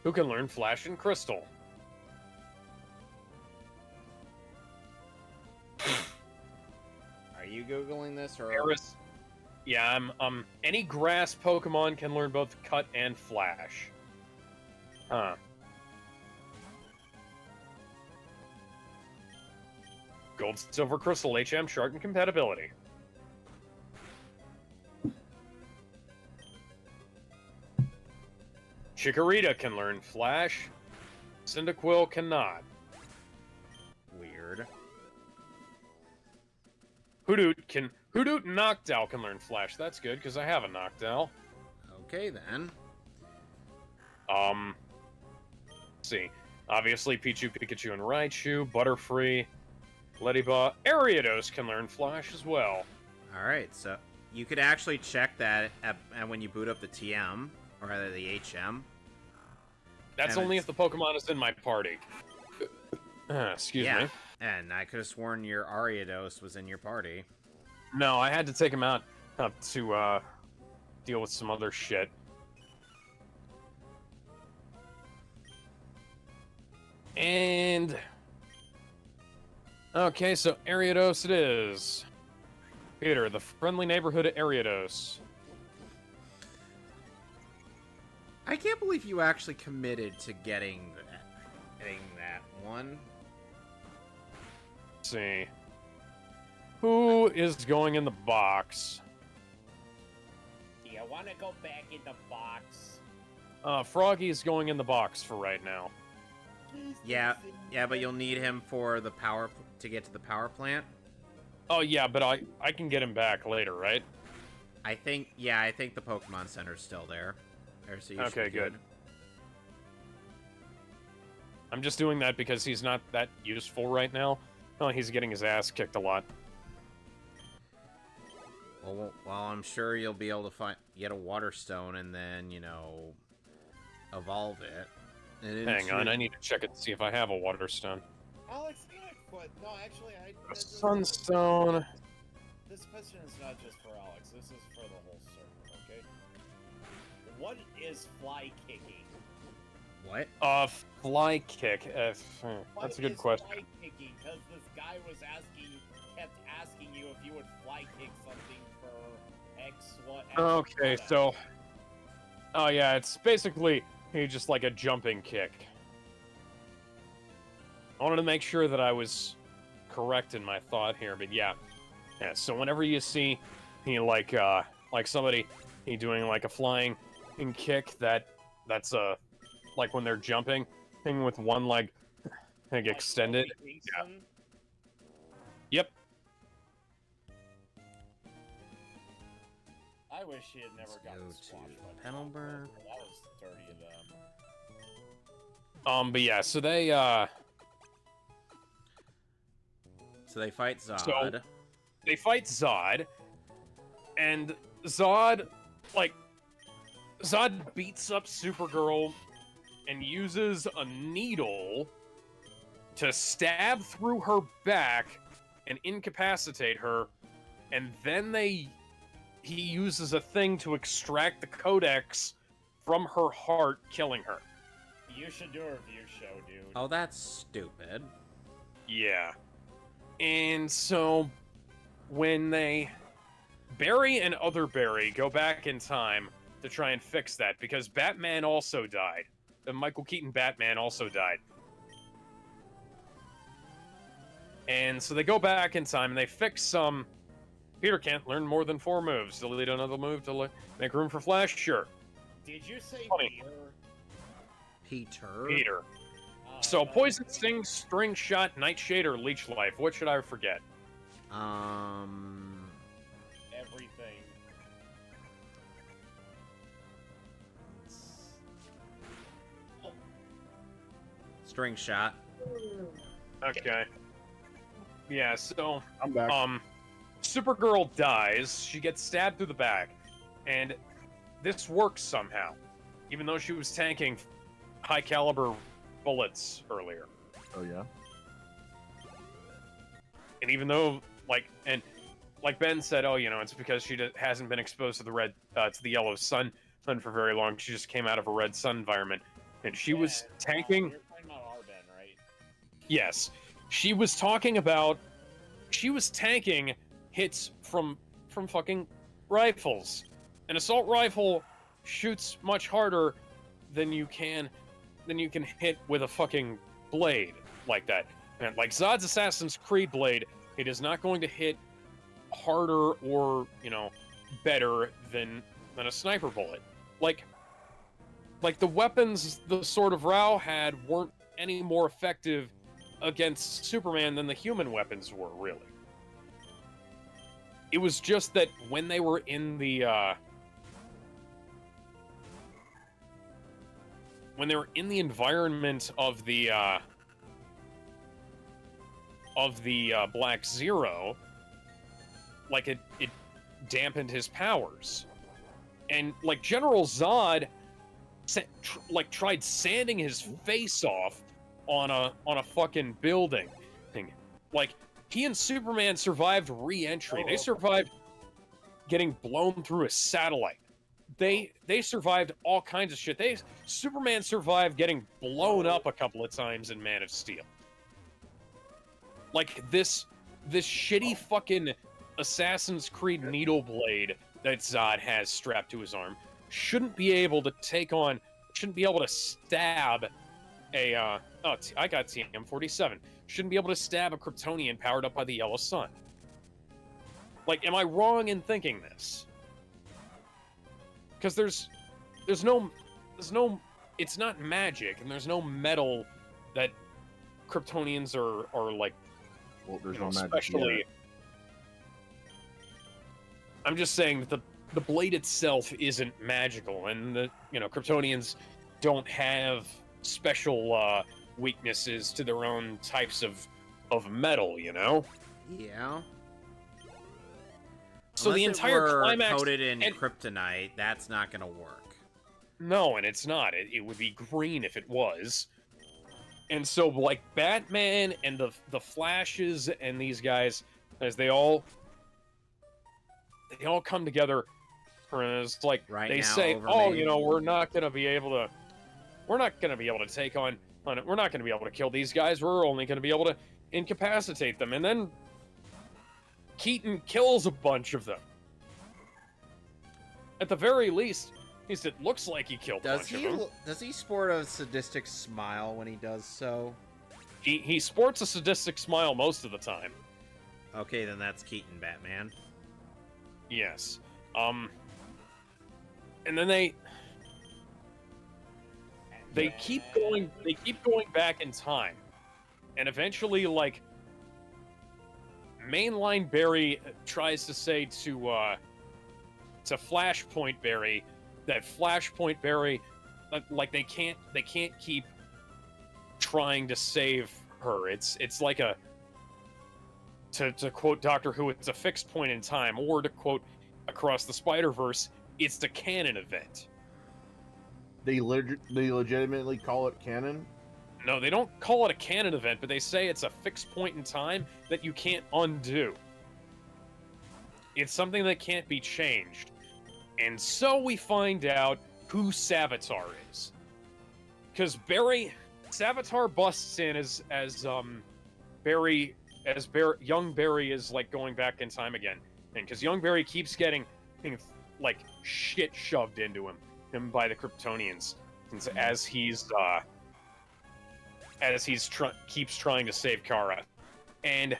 Who can learn Flash and Crystal? Are you Googling this or... Eris. Yeah, I'm any grass Pokemon can learn both Cut and Flash. Huh. Gold, Silver, Crystal, HM, Shard, and Compatibility. Chikorita can learn Flash. Cyndaquil cannot. Weird. Hoothoot and Noctowl can learn Flash. That's good, because I have a Noctowl. Okay, then. Let's see. Obviously, Pichu, Pikachu, and Raichu. Butterfree. Ladybug. Ariados can learn Flash as well. Alright, so you could actually check that when you boot up the TM, or rather the HM. That's And only it's- if the Pokemon is in my party. Excuse Yeah, me. and I could have sworn your Ariados was in your party. No, I had to take him out to deal with some other shit. And... Okay, so Ariados it is. Peter, the friendly neighborhood Ariados. I can't believe you actually committed to getting that one. Let's see. Who is going in the box? Do you want to go back in the box? Froggy is going in the box for right now. Please Yeah, don't sing yeah, but that. you'll need him for the to get to the power plant. Oh yeah, but I can get him back later, right? I think the Pokemon Center's still there. So you should Okay, be good. I'm just doing that because he's not that useful right now. Oh, he's getting his ass kicked a lot. Well, I'm sure you'll be able to get a Water Stone and then, evolve it. And Hang on, I need to check it to see if I have a Water Stone. Alex, no, actually, A Sunstone. This question is not just for Alex. This is for the whole server. Okay. What is fly kicking? What? Fly kick. That's a good question. Fly kicking, because this guy kept asking you if you would fly kick something for X, what? X, Okay, whatever. so... Oh yeah, it's basically just like a jumping kick. I wanted to make sure that I was correct in my thought here, but yeah. Yeah, so whenever you see like somebody doing like a flying kick, that's like when they're jumping with one leg like extended. Kobe Yeah. Kingston? Yep. I wish he had never Let's gotten go squashed to by the Petalburg. That was dirty of them. But yeah, so they So they fight Zod. So- they fight Zod, and Zod beats up Supergirl and uses a needle to stab through her back and incapacitate her, and then he uses a thing to extract the codex from her heart, killing her. You should do a review show, dude. Oh, that's stupid. Yeah. And so, when Barry and other Barry go back in time to try and fix that, because Batman also died. the Michael Keaton Batman also died. And so they go back in time and they fix some. Peter can't learn more than 4 moves. Delete another move to make room for Flash? Sure. Did you say Funny. Peter? Peter. So Poison Sting, String Shot, Nightshade, or Leech Life. What should I forget? Everything. String Shot. Okay. Yeah, so I'm back. Supergirl dies, she gets stabbed through the back, and this works somehow, even though she was tanking high caliber bullets earlier. Oh yeah. And even though, like Ben said, oh, you know, it's because she hasn't been exposed to the yellow sun for very long. She just came out of a red sun environment, and she was tanking. You're talking about Arben, right? Yes, she was tanking hits from fucking rifles. An assault rifle shoots much harder than you can hit with a fucking blade like that. And like Zod's Assassin's Creed blade, it is not going to hit harder or, you know, better than a sniper bullet. Like the weapons the Sword of Rao had weren't any more effective against Superman than the human weapons were, really. It was just that when they were in the environment of the Black Zero, like it dampened his powers. And like General Zod tried sanding his face off on a fucking building thing. Like, he and Superman survived re-entry. They survived getting blown through a satellite. They survived all kinds of shit. Superman survived getting blown up a couple of times in Man of Steel. Like this shitty fucking Assassin's Creed needle blade that Zod has strapped to his arm shouldn't be able to stab a I got TM-47. Shouldn't be able to stab a Kryptonian powered up by the yellow sun. Like, am I wrong in thinking this? Because there's no, it's not magic, and there's no metal that Kryptonians are like, Well, there's you know, no magic. especially. Yet. I'm just saying that the blade itself isn't magical, and the Kryptonians don't have special weaknesses to their own types of metal, you know? Yeah. So Unless the entire it were climax coated in kryptonite, that's not gonna work. No, and it's not. It would be green if it was. And so, like, Batman and the Flashes and these guys, as they all come together, and it's like they say, "Oh, you know, we're not gonna be able to take on it. We're not gonna be able to kill these guys. We're only gonna be able to incapacitate them." And then Keaton kills a bunch of them. At the very least, it looks like he killed a bunch of them. Does he sport a sadistic smile when he does so? He sports a sadistic smile most of the time. Okay, then that's Keaton Batman. Yes. And then they keep going back in time. And eventually, like, mainline Barry tries to say to Flashpoint Barry that Flashpoint Barry, like, they can't keep trying to save her. It's like to quote Doctor Who, it's a fixed point in time, or to quote Across the Spider-Verse, it's the canon event. They legitimately call it canon? No, they don't call it a canon event, but they say it's a fixed point in time that you can't undo. It's something that can't be changed. And so we find out who Savitar is. Because Savitar busts in as young Barry is, like, going back in time again. And because young Barry keeps getting, like, shit shoved into him by the Kryptonians. as he's keeps trying to save Kara, and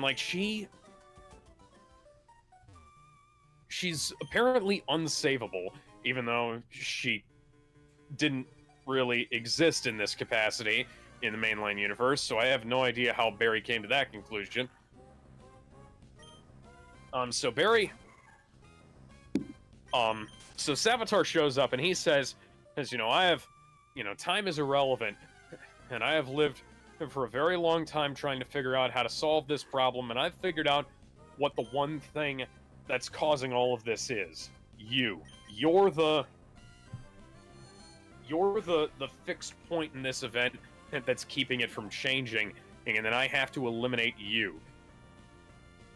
like she's apparently unsavable, even though she didn't really exist in this capacity in the mainline universe, so I have no idea how Barry came to that conclusion. So Barry, so Savitar shows up and he says, you know, time is irrelevant, and I have lived for a very long time trying to figure out how to solve this problem, and I've figured out what the one thing that's causing all of this is. You're the fixed point in this event that's keeping it from changing, and then I have to eliminate you.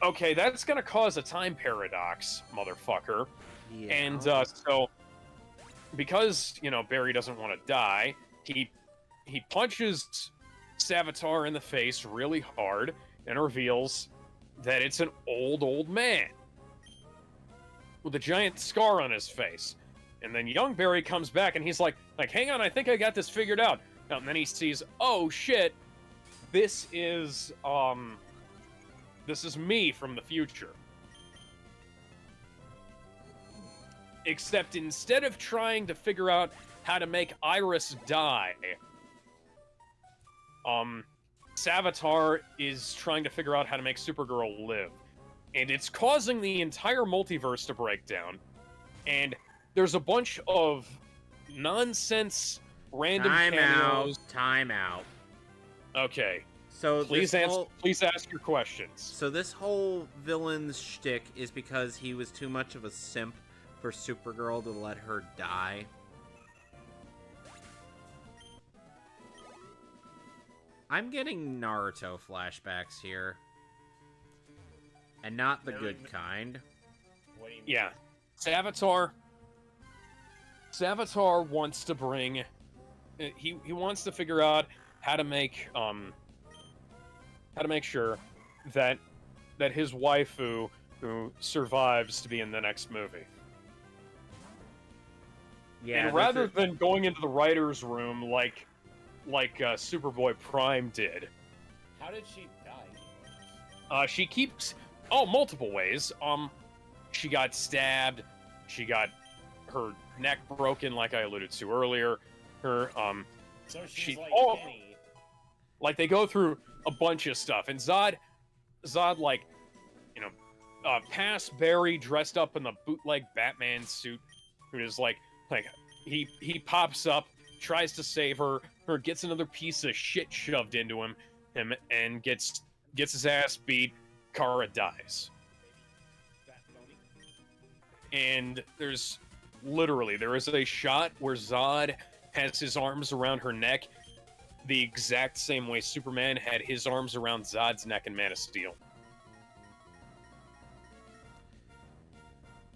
Okay, that's gonna cause a time paradox, motherfucker. Yeah. And so, because, you know, Barry doesn't want to die, he punches Savitar in the face really hard and reveals that it's an old man with a giant scar on his face. And then young Barry comes back and he's like, hang on, I think I got this figured out. And then he sees, oh shit, this is me from the future. Except instead of trying to figure out how to make Iris die, Savitar is trying to figure out how to make Supergirl live. And it's causing the entire multiverse to break down. And there's a bunch of nonsense random cameos. Time out. Okay. So please ask your questions. So this whole villain's shtick is because he was too much of a simp for Supergirl to let her die. I'm getting Naruto flashbacks here. And not the good kind. What do you mean? Yeah. Savitar wants to bring... He wants to figure out how to make sure that his waifu who survives to be in the next movie. Yeah. And rather than going into the writer's room like Superboy Prime did. How did she die? She keeps multiple ways. She got stabbed. She got her neck broken, like I alluded to earlier. Her So she's like Penny. Like they go through a bunch of stuff, and Zod like, you know, past Barry dressed up in the bootleg Batman suit, who is like he pops up, tries to save her, gets another piece of shit shoved into him, and gets his ass beat. Kara dies. And there is a shot where Zod has his arms around her neck, the exact same way Superman had his arms around Zod's neck in Man of Steel.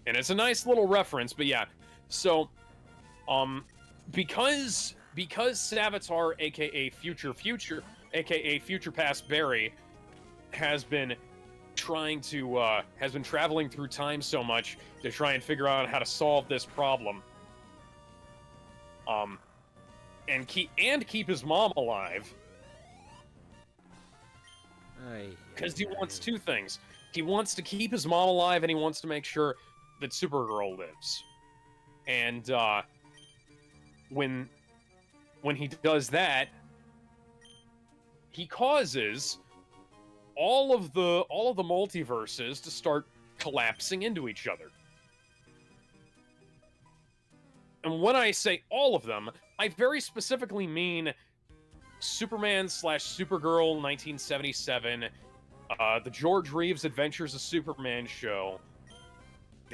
And it's a nice little reference, but yeah. So, because Savitar, aka Future, aka Future Past Barry, has been traveling through time so much to try and figure out how to solve this problem. And keep his mom alive. Because he wants two things. He wants to keep his mom alive, and he wants to make sure that Supergirl lives. And when he does that, he causes all of the multiverses to start collapsing into each other. And when I say all of them, I very specifically mean Superman/Supergirl 1977, the George Reeves Adventures of Superman show,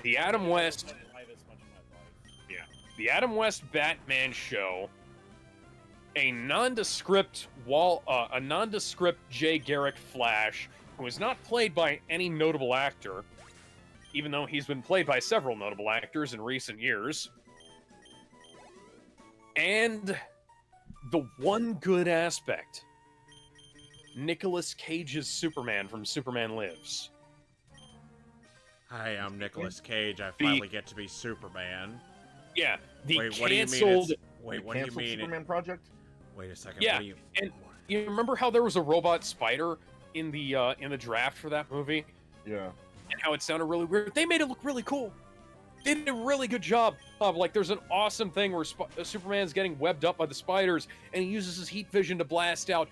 the Adam West, the Adam West Batman show, a nondescript Jay Garrick Flash, who is not played by any notable actor, even though he's been played by several notable actors in recent years. And the one good aspect, Nicolas Cage's Superman from Superman Lives. Hi, I'm Nicolas Cage. I finally get to be Superman. Yeah, the Wait, canceled. what do you mean? Wait, what do you Canceled mean? Superman project? Wait a second. Yeah, What do you? and you remember how there was a robot spider in the draft for that movie, Yeah. and how it sounded really weird? They made it look really cool. They did a really good job. Like, there's an awesome thing where Superman's getting webbed up by the spiders, and he uses his heat vision to blast out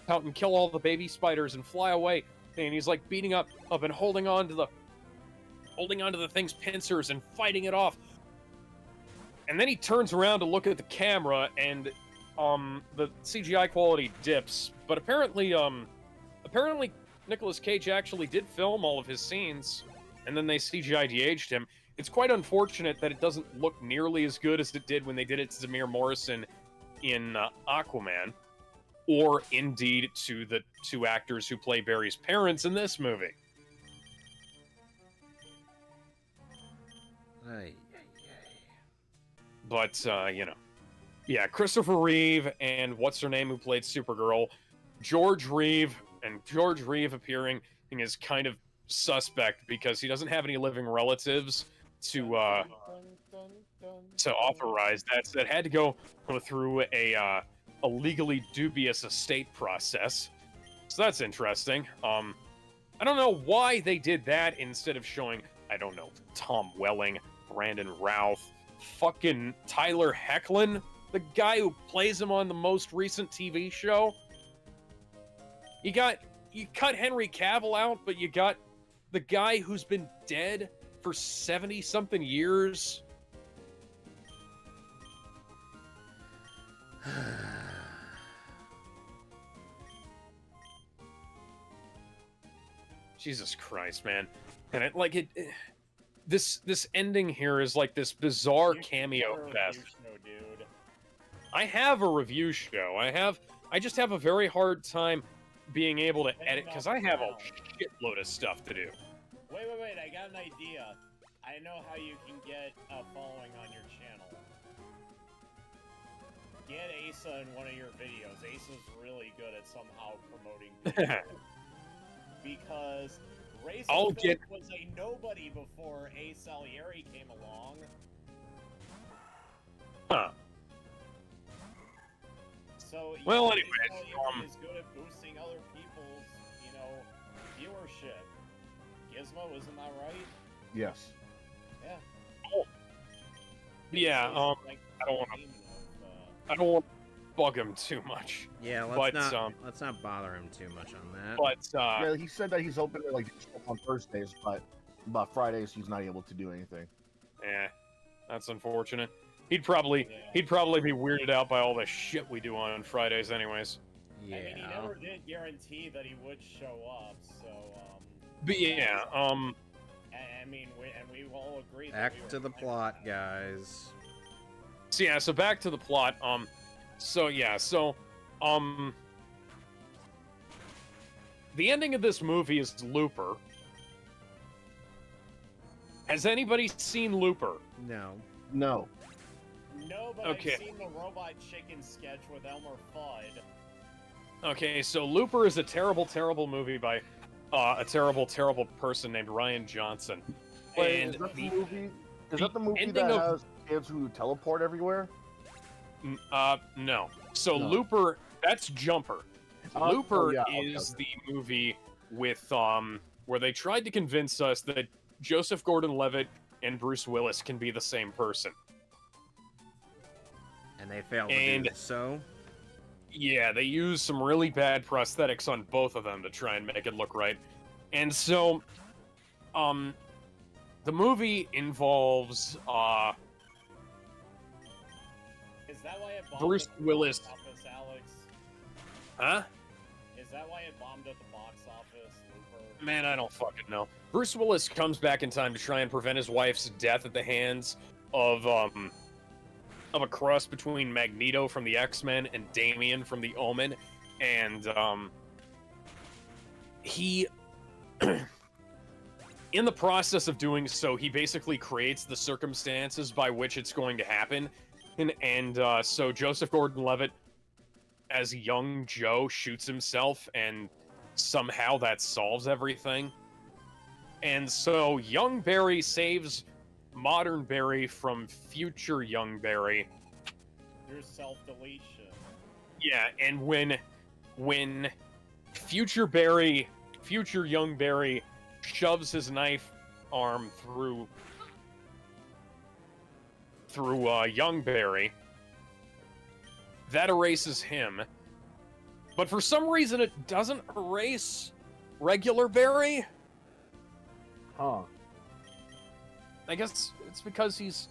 and kill all the baby spiders and fly away. And he's like beating up and holding on to the thing's pincers and fighting it off. And then he turns around to look at the camera, and the CGI quality dips. But apparently Nicolas Cage actually did film all of his scenes, and then they CGI de-aged him. It's quite unfortunate that it doesn't look nearly as good as it did when they did it to Zamir Morrison in Aquaman, or indeed to the two actors who play Barry's parents in this movie. But, yeah, Christopher Reeve and what's her name who played Supergirl, George Reeve appearing is kind of suspect because he doesn't have any living relatives to authorize that. So it had to go through a legally dubious estate process. So that's interesting. I don't know why they did that instead of showing, I don't know, Tom Welling, Brandon Routh, fucking Tyler Hoechlin, the guy who plays him on the most recent TV show. You cut Henry Cavill out, but you got the guy who's been dead for 70-something years. Jesus Christ, man. And this ending here is like this bizarre cameo fest. Dude. I have a review show. I just have a very hard time being able to edit because I have a shitload of stuff to do. Wait, I got an idea. I know how you can get a following on your channel. Get Asa in one of your videos. Asa's really good at somehow promoting videos. Because Razor was a nobody before Ace Salieri came along. Huh. So, well, Ace anyways, Salieri is good at boosting other people's, viewership. Gizmo, isn't that right? Yes. Yeah. Oh. Yeah, I don't want to bug him too much. Yeah, let's not bother him too much on that. But yeah, he said that he's open to on Thursdays, but Fridays he's not able to do anything. Yeah, that's unfortunate. He'd probably be weirded out by all the shit we do on Fridays, anyways. Yeah. I mean, he never did guarantee that he would show up, so But yeah, I mean, we all agree. Back to the plot, guys. So back to the plot. The ending of this movie is Looper. Has anybody seen Looper? No. No. No, but Okay. I've seen the Robot Chicken sketch with Elmer Fudd. Okay, so Looper is a terrible, terrible movie by a terrible, terrible person named Ryan Johnson. Wait, And is that the movie ending that of- has kids who teleport everywhere? No. So No. Looper, that's Jumper. Looper yeah, is the movie with where they tried to convince us that Joseph Gordon-Levitt and Bruce Willis can be the same person. And they failed to do so. Yeah, they used some really bad prosthetics on both of them to try and make it look right. And so, the movie involves, Is that why it bombed Bruce at the Willis. box office, Alex? Huh? Is that why it bombed at the box office, Looper? Man, I don't fucking know. Bruce Willis comes back in time to try and prevent his wife's death at the hands of a cross between Magneto from the X-Men and Damien from the Omen, and he in the process of doing so, he basically creates the circumstances by which it's going to happen, and so Joseph Gordon-Levitt as young Joe shoots himself, and somehow that solves everything. And so young Barry saves modern Barry from future young Barry. There's self-deletion. Yeah, and when future young Barry shoves his knife arm through young Barry, that erases him. But for some reason, it doesn't erase regular Barry. Huh. I guess it's because he's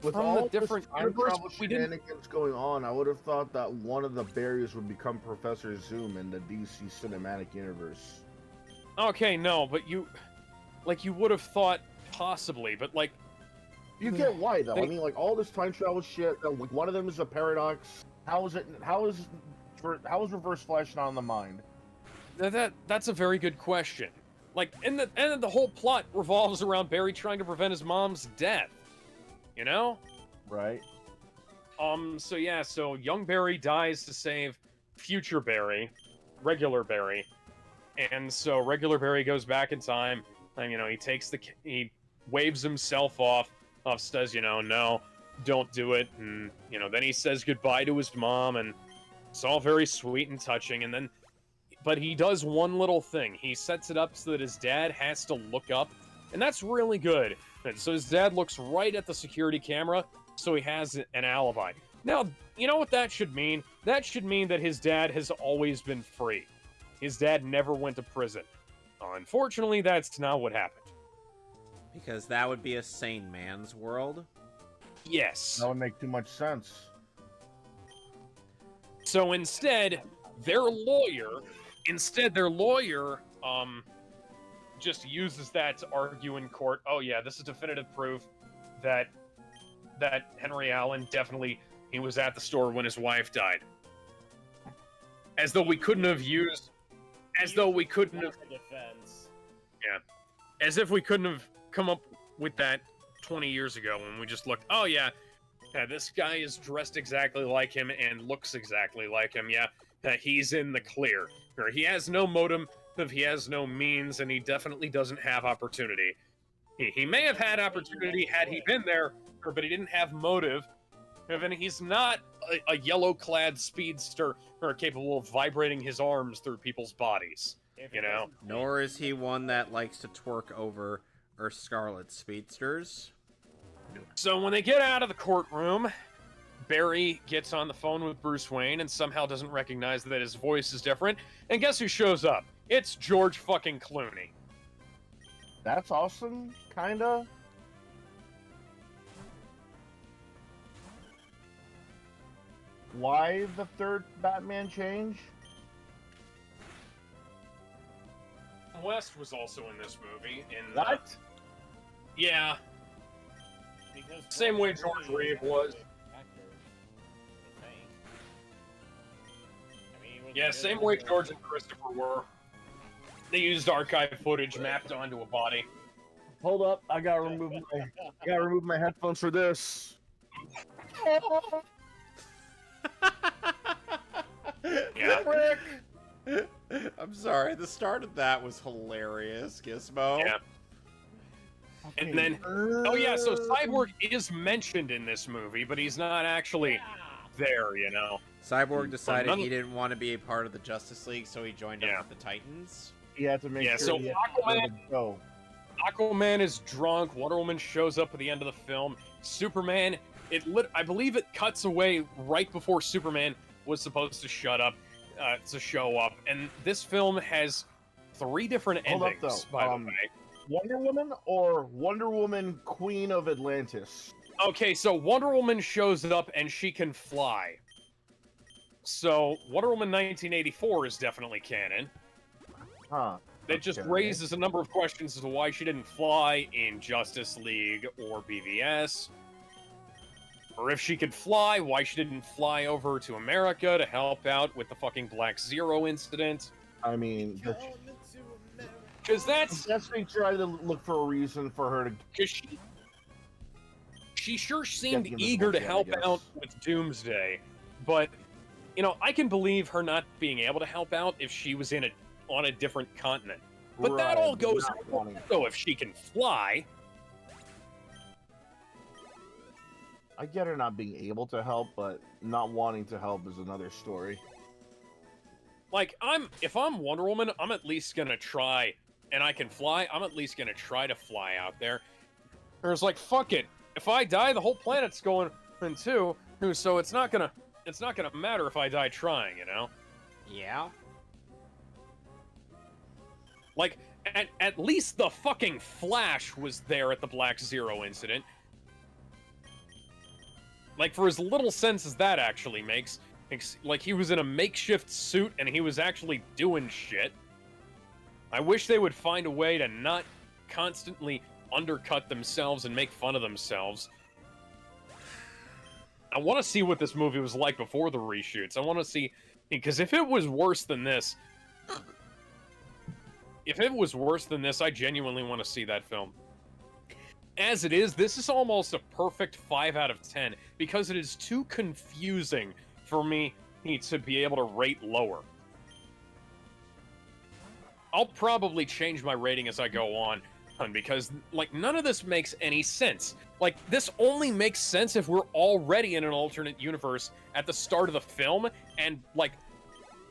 With from all the different this time universe. travel shenanigans going on, I would have thought that one of the Barrys would become Professor Zoom in the DC cinematic universe. Okay, no, but you would have thought possibly, but like, You get why though? They- I mean, like all this time travel shit. Like one of them is a paradox. How is Reverse Flash not on the mind? that's a very good question. Like, and the whole plot revolves around Barry trying to prevent his mom's death. You know? Right. So yeah, so young Barry dies to save future Barry, regular Barry, and so regular Barry goes back in time, and he waves himself off, says, no, don't do it, and then he says goodbye to his mom, and it's all very sweet and touching, and then, but he does one little thing. He sets it up so that his dad has to look up, and that's really good. And so his dad looks right at the security camera, so he has an alibi. Now, you know what that should mean? That should mean that his dad has always been free. His dad never went to prison. Unfortunately, that's not what happened. Because that would be a sane man's world. Yes. That would make too much sense. So instead, their lawyer just uses that to argue in court. Oh yeah, this is definitive proof that Henry Allen definitely, he was at the store when his wife died. As though we couldn't have Defense. as if we couldn't have come up with that 20 years ago when we just looked, oh yeah, this guy is dressed exactly like him and looks exactly like him. Yeah, he's in the clear. Or he has no motive, he has no means, and he definitely doesn't have opportunity. He may have had opportunity had he been there, but he didn't have motive. And he's not a yellow-clad speedster capable of vibrating his arms through people's bodies. Nor is he one that likes to twerk over Scarlet speedsters. So when they get out of the courtroom, Barry gets on the phone with Bruce Wayne and somehow doesn't recognize that his voice is different. And guess who shows up? It's George fucking Clooney. That's awesome, kinda. Why the third Batman change? West was also in this movie. What? Yeah. Because Same way George Reeve was. Yeah, same way George and Christopher were. They used archive footage mapped onto a body. Hold up, I gotta remove my headphones for this. Yeah. Frick! I'm sorry, the start of that was hilarious, Gizmo. Yeah. And then, oh yeah, so Cyborg is mentioned in this movie, but he's not actually there, Cyborg decided he didn't want to be a part of the Justice League, so he joined up with the Titans. He had to make sure. So he had to go. Aquaman is drunk. Wonder Woman shows up at the end of the film. Superman, I believe it cuts away right before Superman was supposed to show up. And this film has 3 different endings, by the way. Wonder Woman or Wonder Woman Queen of Atlantis? Okay, so Wonder Woman shows up and she can fly. So Wonder Woman 1984 is definitely canon. Huh. That just raises a number of questions as to why she didn't fly in Justice League or BVS. Or if she could fly, why she didn't fly over to America to help out with the fucking Black Zero incident. I mean, because that's they try to look for a reason for her to. Because she sure seemed eager to help out with Doomsday, but I can believe her not being able to help out if she was on a different continent. But that all goes. So if she can fly, I get her not being able to help, but not wanting to help is another story. Like, if I'm Wonder Woman, I'm at least gonna try, and I can fly, I'm at least gonna try to fly out there. There's like, fuck it. If I die, the whole planet's going in too, so it's not gonna matter if I die trying, you know? Yeah. Like, at least the fucking Flash was there at the Black Zero incident. Like, for as little sense as that actually makes, like, he was in a makeshift suit and he was actually doing shit. I wish they would find a way to not constantly undercut themselves and make fun of themselves. I want to see what this movie was like before the reshoots. I want to see, because if it was worse than this, I genuinely want to see that film. As it is, this is almost a perfect 5 out of 10, because it is too confusing for me to be able to rate lower. I'll probably change my rating as I go on, because, like, none of this makes any sense. Like, this only makes sense if we're already in an alternate universe at the start of the film, and, like,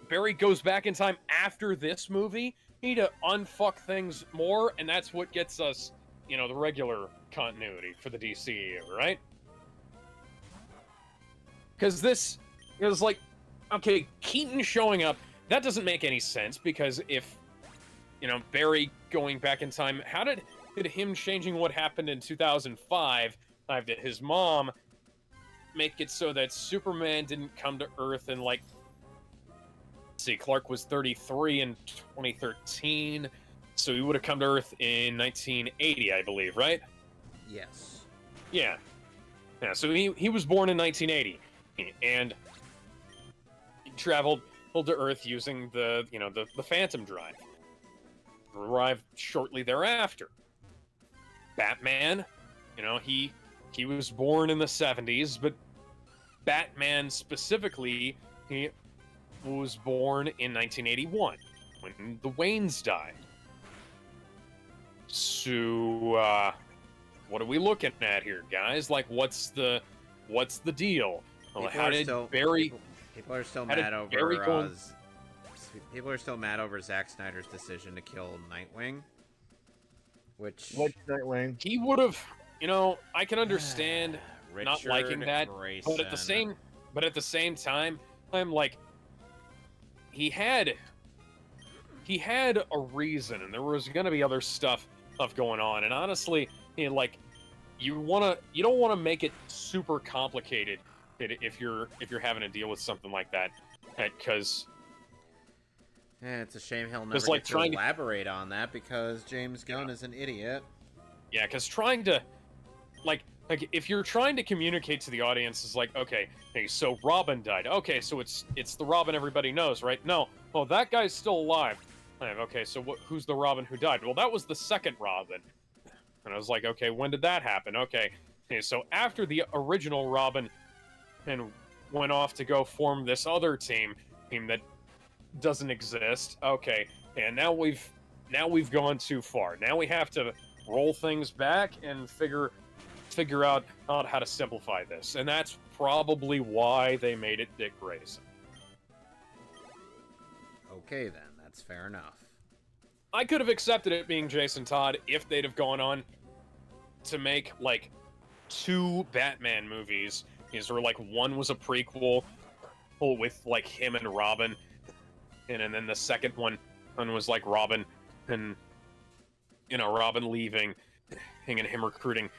Barry goes back in time after this movie. We need to unfuck things more, and that's what gets us, you know, the regular continuity for the DCEU, right? Because this is like, okay, Keaton showing up, that doesn't make any sense, because if, you know, Barry going back in time, how did him changing what happened in 2005 to his mom make it so that Superman didn't come to Earth and, like, see, Clark was 33 in 2013, so he would have come to Earth in 1980, I believe, right? Yes. Yeah. Yeah, so he was born in 1980, and he traveled to Earth using the Phantom Drive. Arrived shortly thereafter. Batman, you know, he was born in the 70s, but Batman specifically, he was born in 1981 when the Waynes died. So, what are we looking at here, guys? Like, what's the deal? Well, how did Barry? People are still mad over. People are still mad over Zack Snyder's decision to kill Nightwing. Which Nightwing? He would have. You know, I can understand not liking that, Grayson. but at the same time, I'm like, he had a reason, and there was gonna be other stuff going on, and honestly, you know, like, you don't want to make it super complicated if you're having to deal with something like that, because it's a shame he'll never like get to elaborate on that, because James Gunn is an idiot. Yeah, because trying to like if you're trying to communicate to the audience is like, okay, hey, so Robin died. Okay, so it's the Robin everybody knows, right? No, well, that guy's still alive. Okay, so who's the Robin who died? Well, that was the second Robin. And I was like, okay, when did that happen? Okay, so after the original Robin and went off to go form this other team that doesn't exist. Okay, and now we've gone too far. Now we have to roll things back and figure out how to simplify this. And that's probably why they made it Dick Grayson. Okay, then. That's fair enough. I could have accepted it being Jason Todd if they'd have gone on to make, like, 2 Batman movies. Or, like, one was a prequel with, like, him and Robin. And then the second one was, like, Robin and, you know, Robin leaving and him recruiting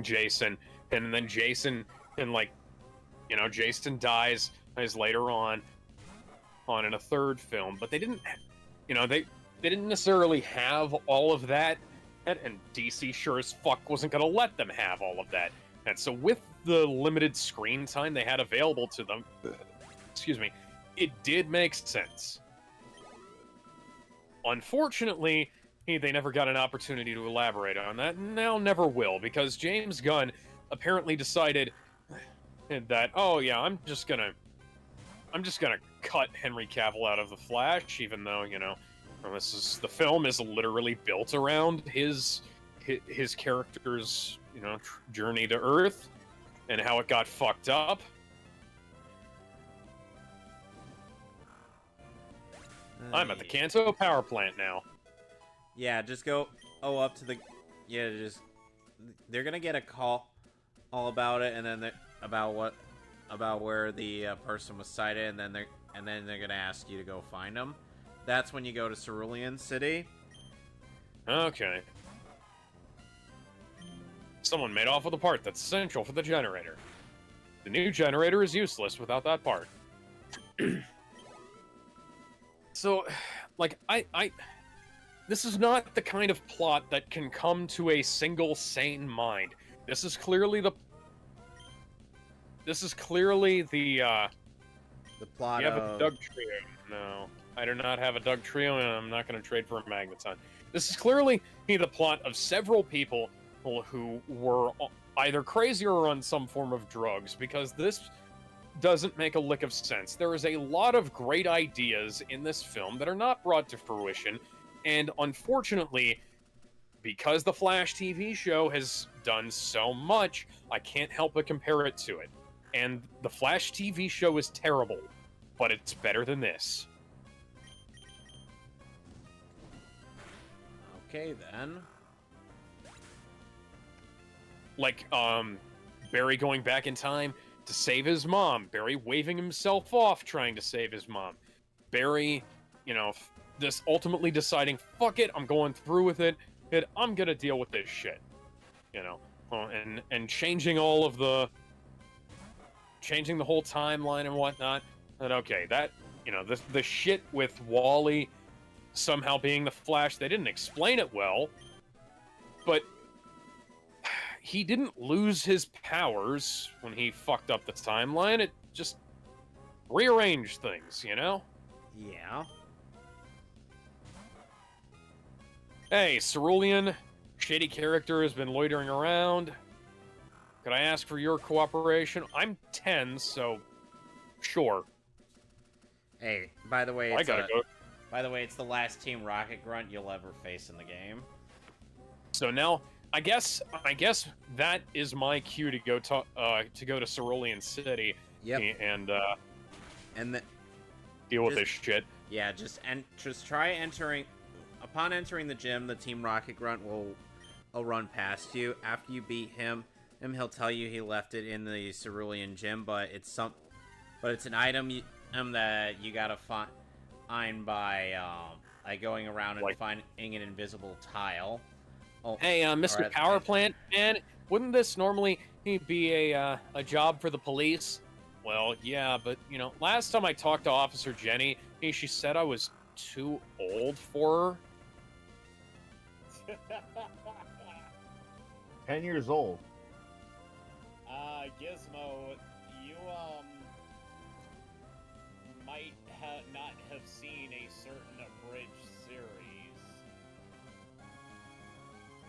Jason. And then Jason, and, like, you know, Jason dies later on in a third film, but they didn't, you know, they didn't necessarily have all of that, and DC sure as fuck wasn't going to let them have all of that. And so with the limited screen time they had available to them, excuse me, it did make sense. Unfortunately, they never got an opportunity to elaborate on that, and now never will, because James Gunn apparently decided that, oh yeah, I'm just gonna cut Henry Cavill out of the Flash, even though, you know, the film is literally built around his character's journey to Earth and how it got fucked up. I'm at the Kanto power plant now. Yeah, just go up to the they're gonna get a call all about it, and then about where the person was sighted, and then they're gonna ask you to go find them. That's when you go to Cerulean City. Okay. Someone made off with a part that's essential for the generator. The new generator is useless without that part. So, like, this is not the kind of plot that can come to a single sane mind. This is clearly the plot you have of... a Doug Trio. No, I do not have a Doug Trio, and I'm not going to trade for a Magneton. This is clearly the plot of several people who were either crazy or on some form of drugs, because this doesn't make a lick of sense. There is a lot of great ideas in this film that are not brought to fruition, and unfortunately, because the Flash TV show has done so much, I can't help but compare it to it. And the Flash TV show is terrible, but it's better than this. Okay, then. Like, Barry going back in time to save his mom. Barry waving himself off trying to save his mom. Barry, this ultimately deciding, fuck it, I'm going through with it, and I'm gonna deal with this shit. And changing all of changing the whole timeline and whatnot. And okay, that, the shit with Wally somehow being the Flash, they didn't explain it well, but he didn't lose his powers when he fucked up the timeline. It just rearranged things, Yeah. Hey, Cerulean, shady character has been loitering around. Could I ask for your cooperation? I'm 10, so sure. Hey, by the way, I gotta go. By the way, it's the last Team Rocket Grunt you'll ever face in the game. So now, I guess that is my cue to go to Cerulean City. Yep. And deal with this shit. Yeah, just try entering. Upon entering the gym, the Team Rocket Grunt will run past you. After you beat him, he'll tell you he left it in the Cerulean gym, but it's an item that you gotta find by going around and finding an invisible tile. Oh, hey, Mr. Power Plant, man, wouldn't this normally be a job for the police? Well, yeah, but, last time I talked to Officer Jenny, she said I was too old for her. 10 years old. Gizmo, you, might not have seen a certain abridged series.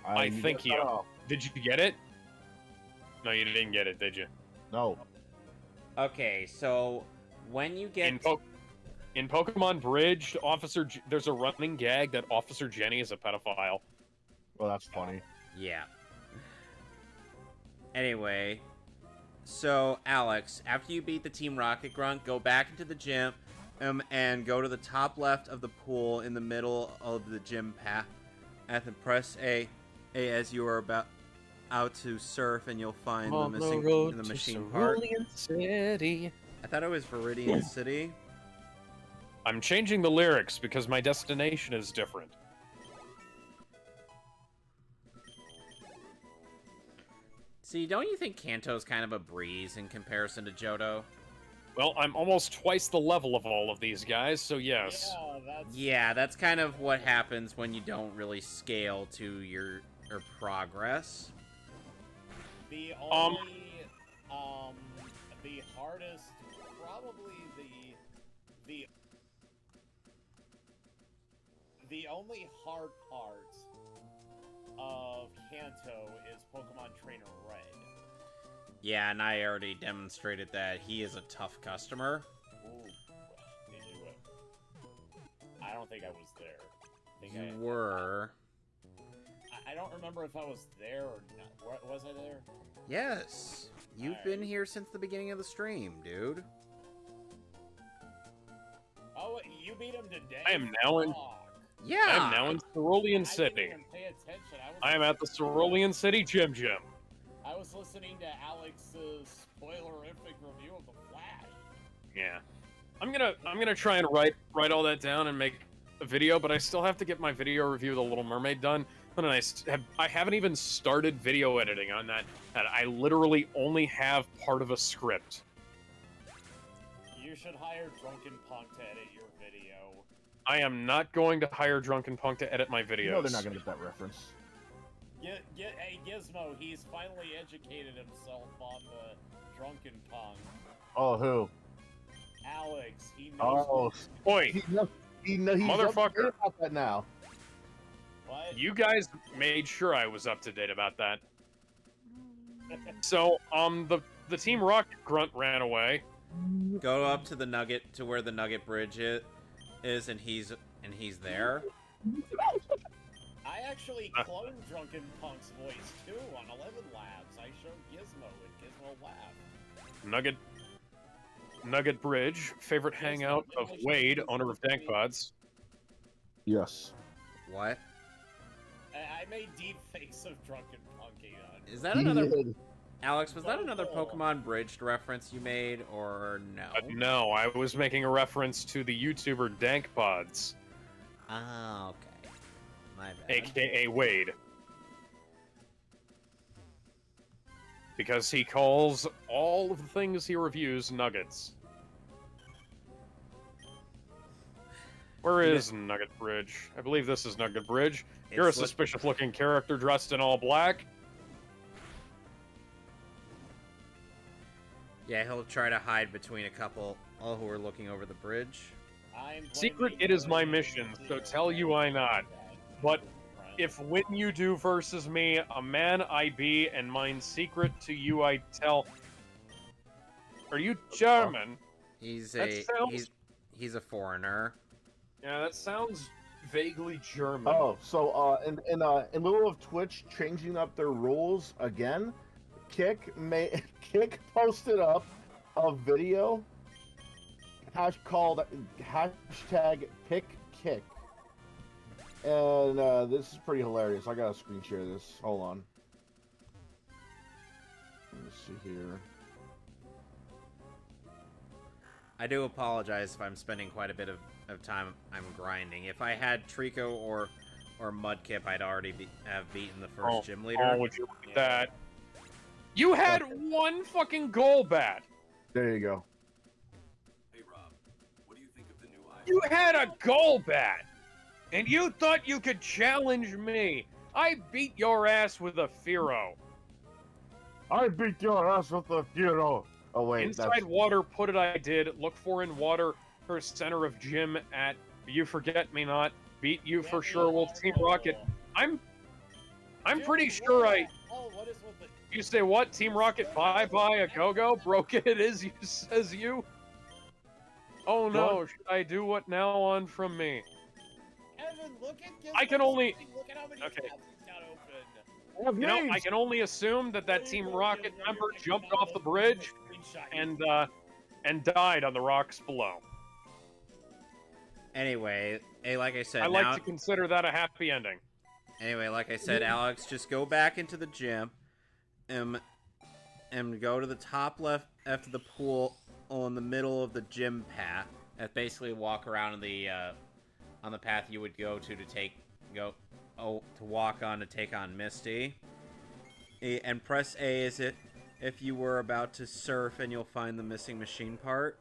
I think you... Did you get it? No, you didn't get it, did you? No. Okay, so when you get... In Pokemon Bridge, there's a running gag that Officer Jenny is a pedophile. Well, that's funny. Yeah. Anyway, so Alex, after you beat the Team Rocket Grunt, go back into the gym and go to the top left of the pool in the middle of the gym path, and press A as you are out to surf, and you'll find the machine part. City. I thought it was Viridian City. I'm changing the lyrics because my destination is different. See, don't you think Kanto's kind of a breeze in comparison to Johto? Well, I'm almost twice the level of all of these guys, so yes. Yeah, that's kind of what happens when you don't really scale to your progress. The only, the hardest, probably the only hard part of Kanto is Pokemon Trainer Red. Yeah, and I already demonstrated that he is a tough customer. Ooh, did you? I don't think I was there. You were. I don't remember if I was there or not. Was I there? Yes. You've been here since the beginning of the stream, dude. Oh, you beat him today? I am now in. Yeah. I am now in Cerulean I City. didn't even pay attention. I am at the Cerulean City Gym. I was listening to Alex's spoilerific review of The Flash. Yeah. I'm gonna try and write all that down and make a video, but I still have to get my video review of The Little Mermaid done. And I haven't even started video editing on that. And I literally only have part of a script. You should hire Drunken Punk to edit your video. I am not going to hire Drunken Punk to edit my videos. You know they're not gonna get that reference. Hey Gizmo, he's finally educated himself on the Drunken Punk. Oh, who? Alex, he knows. Oh, Oi, he's motherfucker. up about that now. What? You guys made sure I was up to date about that. So, the Team Rocket grunt ran away. Go up to the Nugget, to where the Nugget Bridge is, and he's there. I actually cloned Drunken Punk's voice too on 11 Labs. I showed Gizmo and Gizmo laughed. Nugget Bridge, favorite hangout of Wade, owner of Dank Pods. Yes. What? I made deep fakes of Drunken Punk. Is that another... Alex, was that another Pokemon Bridged reference you made, or no? No, I was making a reference to the YouTuber Dank Pods, Ah, okay. My bad. aka Wade. Because he calls all of the things he reviews nuggets. Where is Nugget Bridge? I believe this is Nugget Bridge. You're a suspicious-looking character dressed in all black. Yeah, he'll try to hide between a couple who are looking over the bridge. Secret, it is my mission, so tell you I not. But if when you do versus me, a man I be, and mine secret to you I tell. Are you German? He's he's a foreigner. Yeah, that sounds vaguely German. Oh, so in lieu of Twitch changing up their rules again, Kick posted up a video called #PickKick, and this is pretty hilarious. I gotta screen share this. Hold on. Let me see here. I do apologize if I'm spending quite a bit of time I'm grinding. If I had Trico or Mudkip, I'd already have beaten the first gym leader. Oh, would you look at that? You had one fucking Golbat! There you go. Hey Rob, what do you think of the new iPhone? You had a Golbat! And you thought you could challenge me! I beat your ass with a Fearow. I beat your ass with the Fearow. Oh wait, Inside water, put it I did. Look for in water, her center of gym at You Forget Me Not. Beat you for sure, Wolf Team Rocket. I'm pretty sure I... Oh, what is with the... You say what? Team Rocket bye-bye a go-go? Broke it is, you says you? Oh no, What? should I do what now on from me? Evan, look at Gizmo. I can only... Look at how many Okay. tabs he's got open. You know, I can only assume that that Team Rocket member jumped off the bridge and died on the rocks below. Anyway, hey, like I said, I like to consider that a happy ending. Anyway, like I said, Alex, just go back into the gym, and go to the top left after the pool, in the middle of the gym path. And basically walk around on the path you would go to walk on to take on Misty. And press A is it if you were about to surf, and you'll find the missing machine part.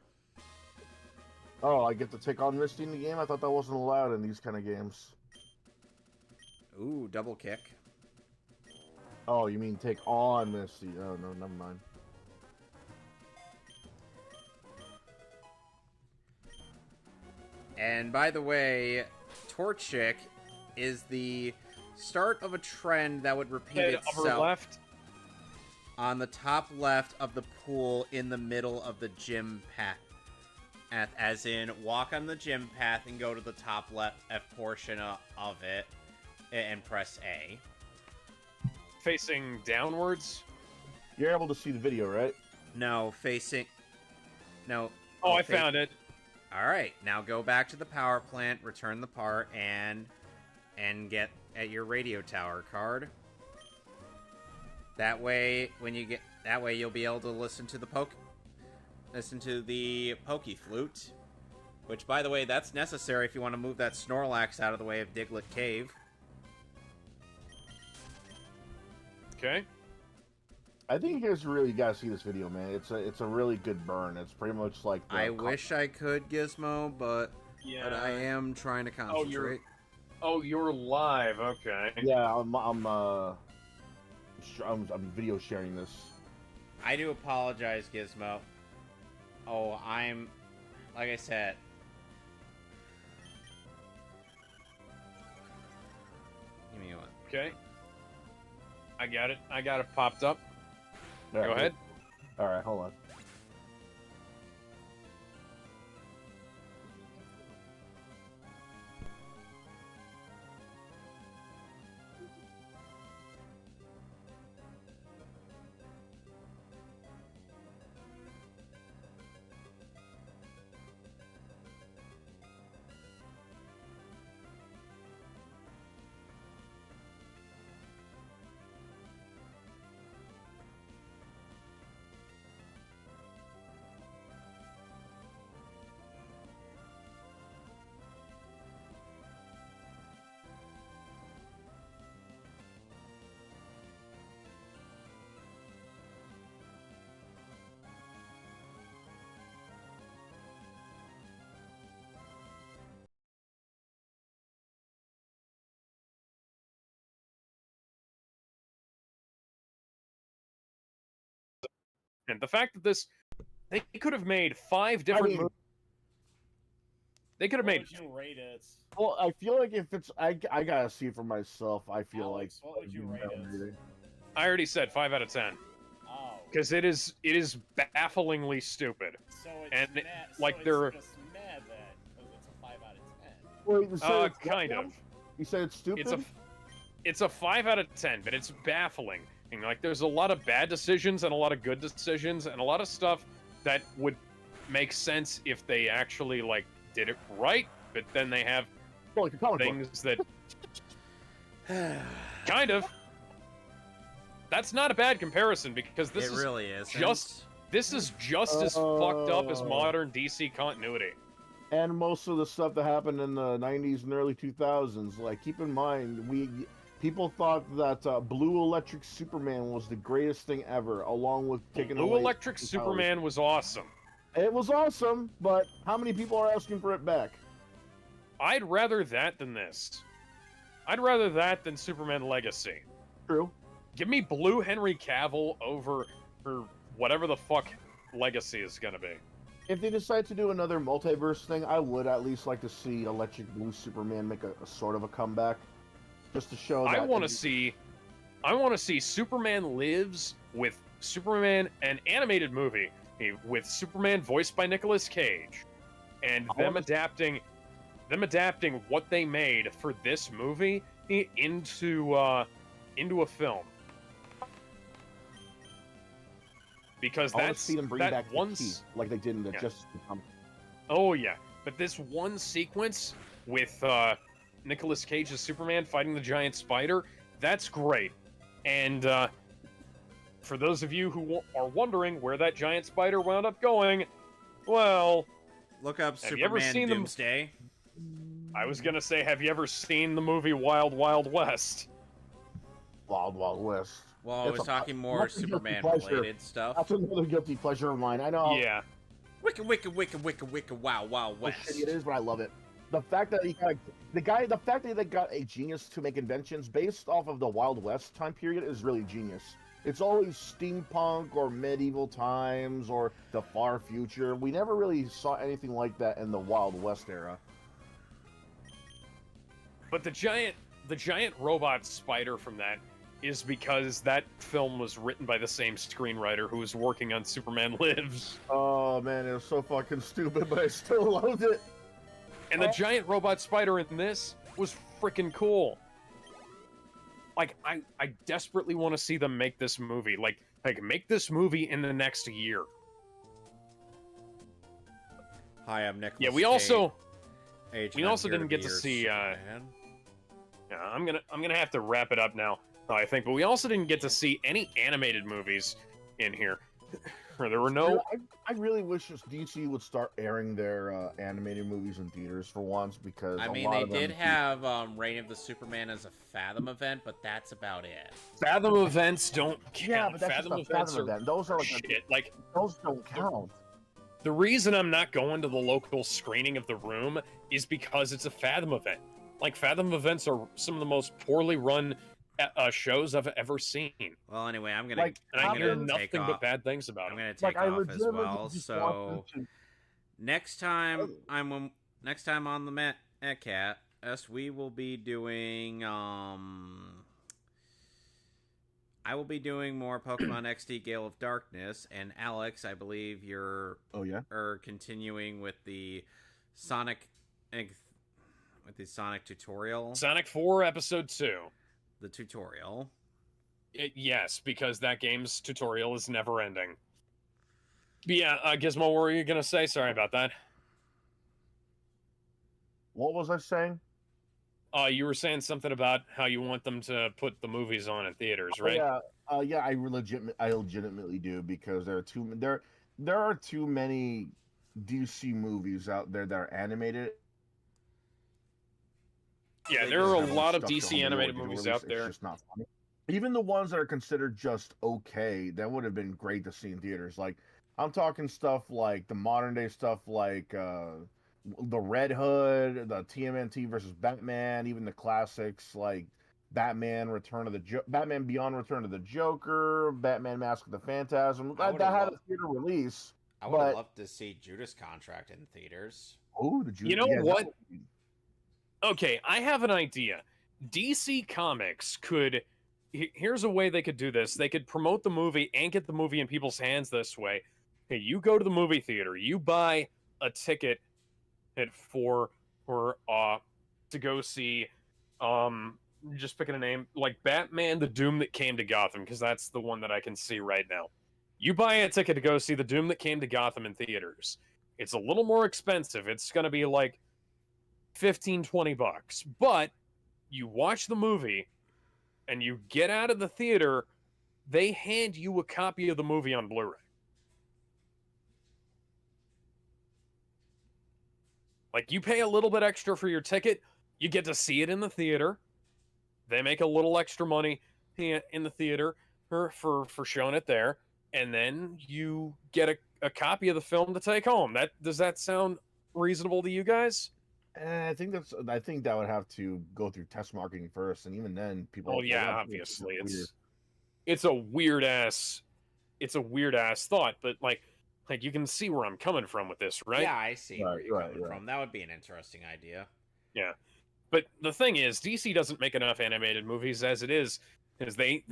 Oh, I get to take on Misty in the game? I thought that wasn't allowed in these kind of games. Ooh, double kick. Oh, you mean take on Misty? Oh, no, never mind. And by the way, Torchic is the start of a trend that would repeat Head itself upper left. on the top left of the pool in the middle of the gym path. As in, walk on the gym path and go to the top left portion of it and press A. facing downwards? You're able to see the video, right? No, facing. No. Oh, I found it. All right, now go back to the power plant, return the part, and get at your radio tower card. That way, you'll be able to listen to the Pokey Flute, which, by the way, that's necessary if you want to move that Snorlax out of the way of Diglett Cave. Okay. I think you guys really gotta see this video, man. It's a really good burn. It's pretty much like. I wish I could, Gizmo, but I am trying to concentrate. Oh, you're live. Okay. Yeah, I'm video sharing this. I do apologize, Gizmo. Oh, like I said. Give me one. Okay. I got it. I got it popped up. All right, Go ahead. All right, hold on. And the fact that they could have made 5 different movies. They could have made. What would you rate it? Well, I feel like if it's, I gotta see it for myself. I feel Alex, what would you rate it? I already said 5 out of 10. Oh. Because it is bafflingly stupid. So it's and mad, like so they're it's just mad then, because it's a 5 out of 10. Wait, you said it's kind of. You said it's stupid. It's a 5 out of 10, but it's baffling. And, like, there's a lot of bad decisions and a lot of good decisions and a lot of stuff that would make sense if they actually, like, did it right. But then they have things that kind of. That's not a bad comparison because this is just as fucked up as modern DC continuity. And most of the stuff that happened in the 90s and early 2000s. Like, keep in mind, people thought that Blue Electric Superman was the greatest thing ever, along with taking away... Blue Electric Superman was awesome. It was awesome, but how many people are asking for it back? I'd rather that than this. I'd rather that than Superman Legacy. True. Give me Blue Henry Cavill over whatever the fuck Legacy is gonna be. If they decide to do another multiverse thing, I would at least like to see Electric Blue Superman make a sort of a comeback, just to show that. I want to see Superman Lives with Superman, an animated movie with Superman voiced by Nicolas Cage, and them adapting what they made for this movie into a film. Because that's see them bring that back once, like they did in the Justice League. Oh yeah, but this one sequence with Nicolas Cage's Superman fighting the giant spider, that's great. And for those of you who are wondering where that giant spider wound up going, well, look up Superman you ever seen Doomsday. I was gonna say, have you ever seen the movie Wild Wild West? Wild Wild West. Well, I was talking more Superman-related stuff. That's another guilty pleasure of mine. I know. Yeah. Wicked, wow, wow, West. It is, but I love it. The fact that he got the fact that they got a genius to make inventions based off of the Wild West time period is really genius. It's always steampunk or medieval times or the far future. We never really saw anything like that in the Wild West era. But the giant robot spider from that is because that film was written by the same screenwriter who was working on Superman Lives. Oh man, it was so fucking stupid, but I still loved it. And the giant robot spider in this was freaking cool. like I desperately want to see them make this movie. Like make this movie in the next year. Hi, I'm Nicholas. Yeah, we also didn't get to see. Yeah, I'm gonna have to wrap it up now, I think. But we also didn't get to see any animated movies in here. There were no. I really wish DC would start airing their animated movies in theaters for once, because I mean, they did have Reign of the Superman as a Fathom event, but that's about it. Fathom events don't count. Yeah, but that's Fathom just a Fathom events event. Those are shit. Like those don't count. The reason I'm not going to the local screening of The Room is because it's a Fathom event. Like Fathom events are some of the most poorly run shows I've ever seen. Well, anyway, I'm gonna. And I hear nothing but bad things about I'm it. gonna take off as well. So next time on the Mehcast, we will be doing I will be doing more Pokemon XD Gale of Darkness, and Alex, I believe you're continuing with the Sonic tutorial. Sonic 4 Episode 2. The tutorial. Yes, because that game's tutorial is never ending. But yeah, Gizmo, what were you gonna say? Sorry about that. What was I saying? You were saying something about how you want them to put the movies on in theaters, right? Yeah, I legitimately do, because there are too many DC movies out there that are animated. Yeah, there are a lot of DC animated movies out there. It's just not funny. Even the ones that are considered just okay, that would have been great to see in theaters. Like, I'm talking stuff like the modern day stuff, like the Red Hood, the TMNT versus Batman, even the classics like Batman Beyond Return of the Joker, Batman Mask of the Phantasm. That had a theater release. I would have loved to see Judas Contract in theaters. Oh, the Judas. You know what? Okay, I have an idea. DC Comics could... Here's a way they could do this. They could promote the movie and get the movie in people's hands this way. Hey, you go to the movie theater, you buy a ticket to go see, just picking a name, like Batman, The Doom That Came to Gotham, because that's the one that I can see right now. You buy a ticket to go see The Doom That Came to Gotham in theaters. It's a little more expensive. It's going to be like $15-20, but you watch the movie and you get out of the theater, they hand you a copy of the movie on Blu-ray. Like, you pay a little bit extra for your ticket, you get to see it in the theater. They make a little extra money in the theater for showing it there, and then you get a copy of the film to take home. Does that sound reasonable to you guys? I think that would have to go through test marketing first, and even then, people. Oh yeah, obviously, it's a weird ass thought, but like you can see where I'm coming from with this, right? Yeah, I see where you're coming from. That would be an interesting idea. Yeah, but the thing is, DC doesn't make enough animated movies as it is, because they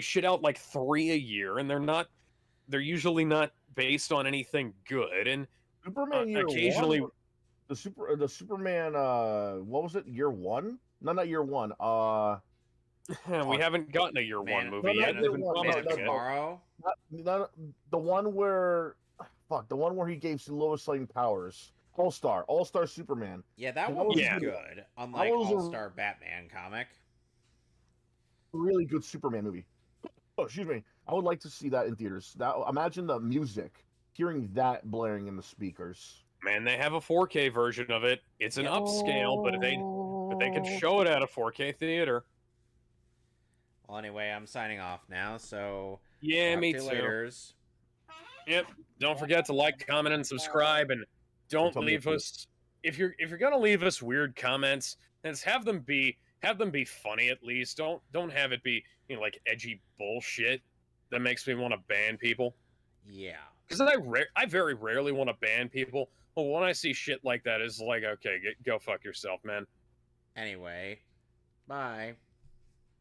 shit out like 3 a year, and they're usually not based on anything good, and Superman occasionally. The Superman, what was it? Year one? No, not year one. We haven't gotten a year one movie yet. The one where he gave Lois Lane powers. All-Star Superman. Yeah, that one was good. Unlike All-Star Batman comic. Really good Superman movie. Oh, excuse me. I would like to see that in theaters. Imagine the music, hearing that blaring in the speakers. Man, they have a 4K version of it. It's an upscale, but they can show it at a 4K theater. Well, anyway, I'm signing off now, so yeah, me too. Laters. Yep. Don't forget to like, comment, and subscribe, and don't leave us if you're gonna leave us weird comments, then have them be funny at least. Don't have it be like edgy bullshit that makes me want to ban people. Yeah. Because I very rarely want to ban people. Well, when I see shit like that, it's like, okay, go fuck yourself, man. Anyway, bye.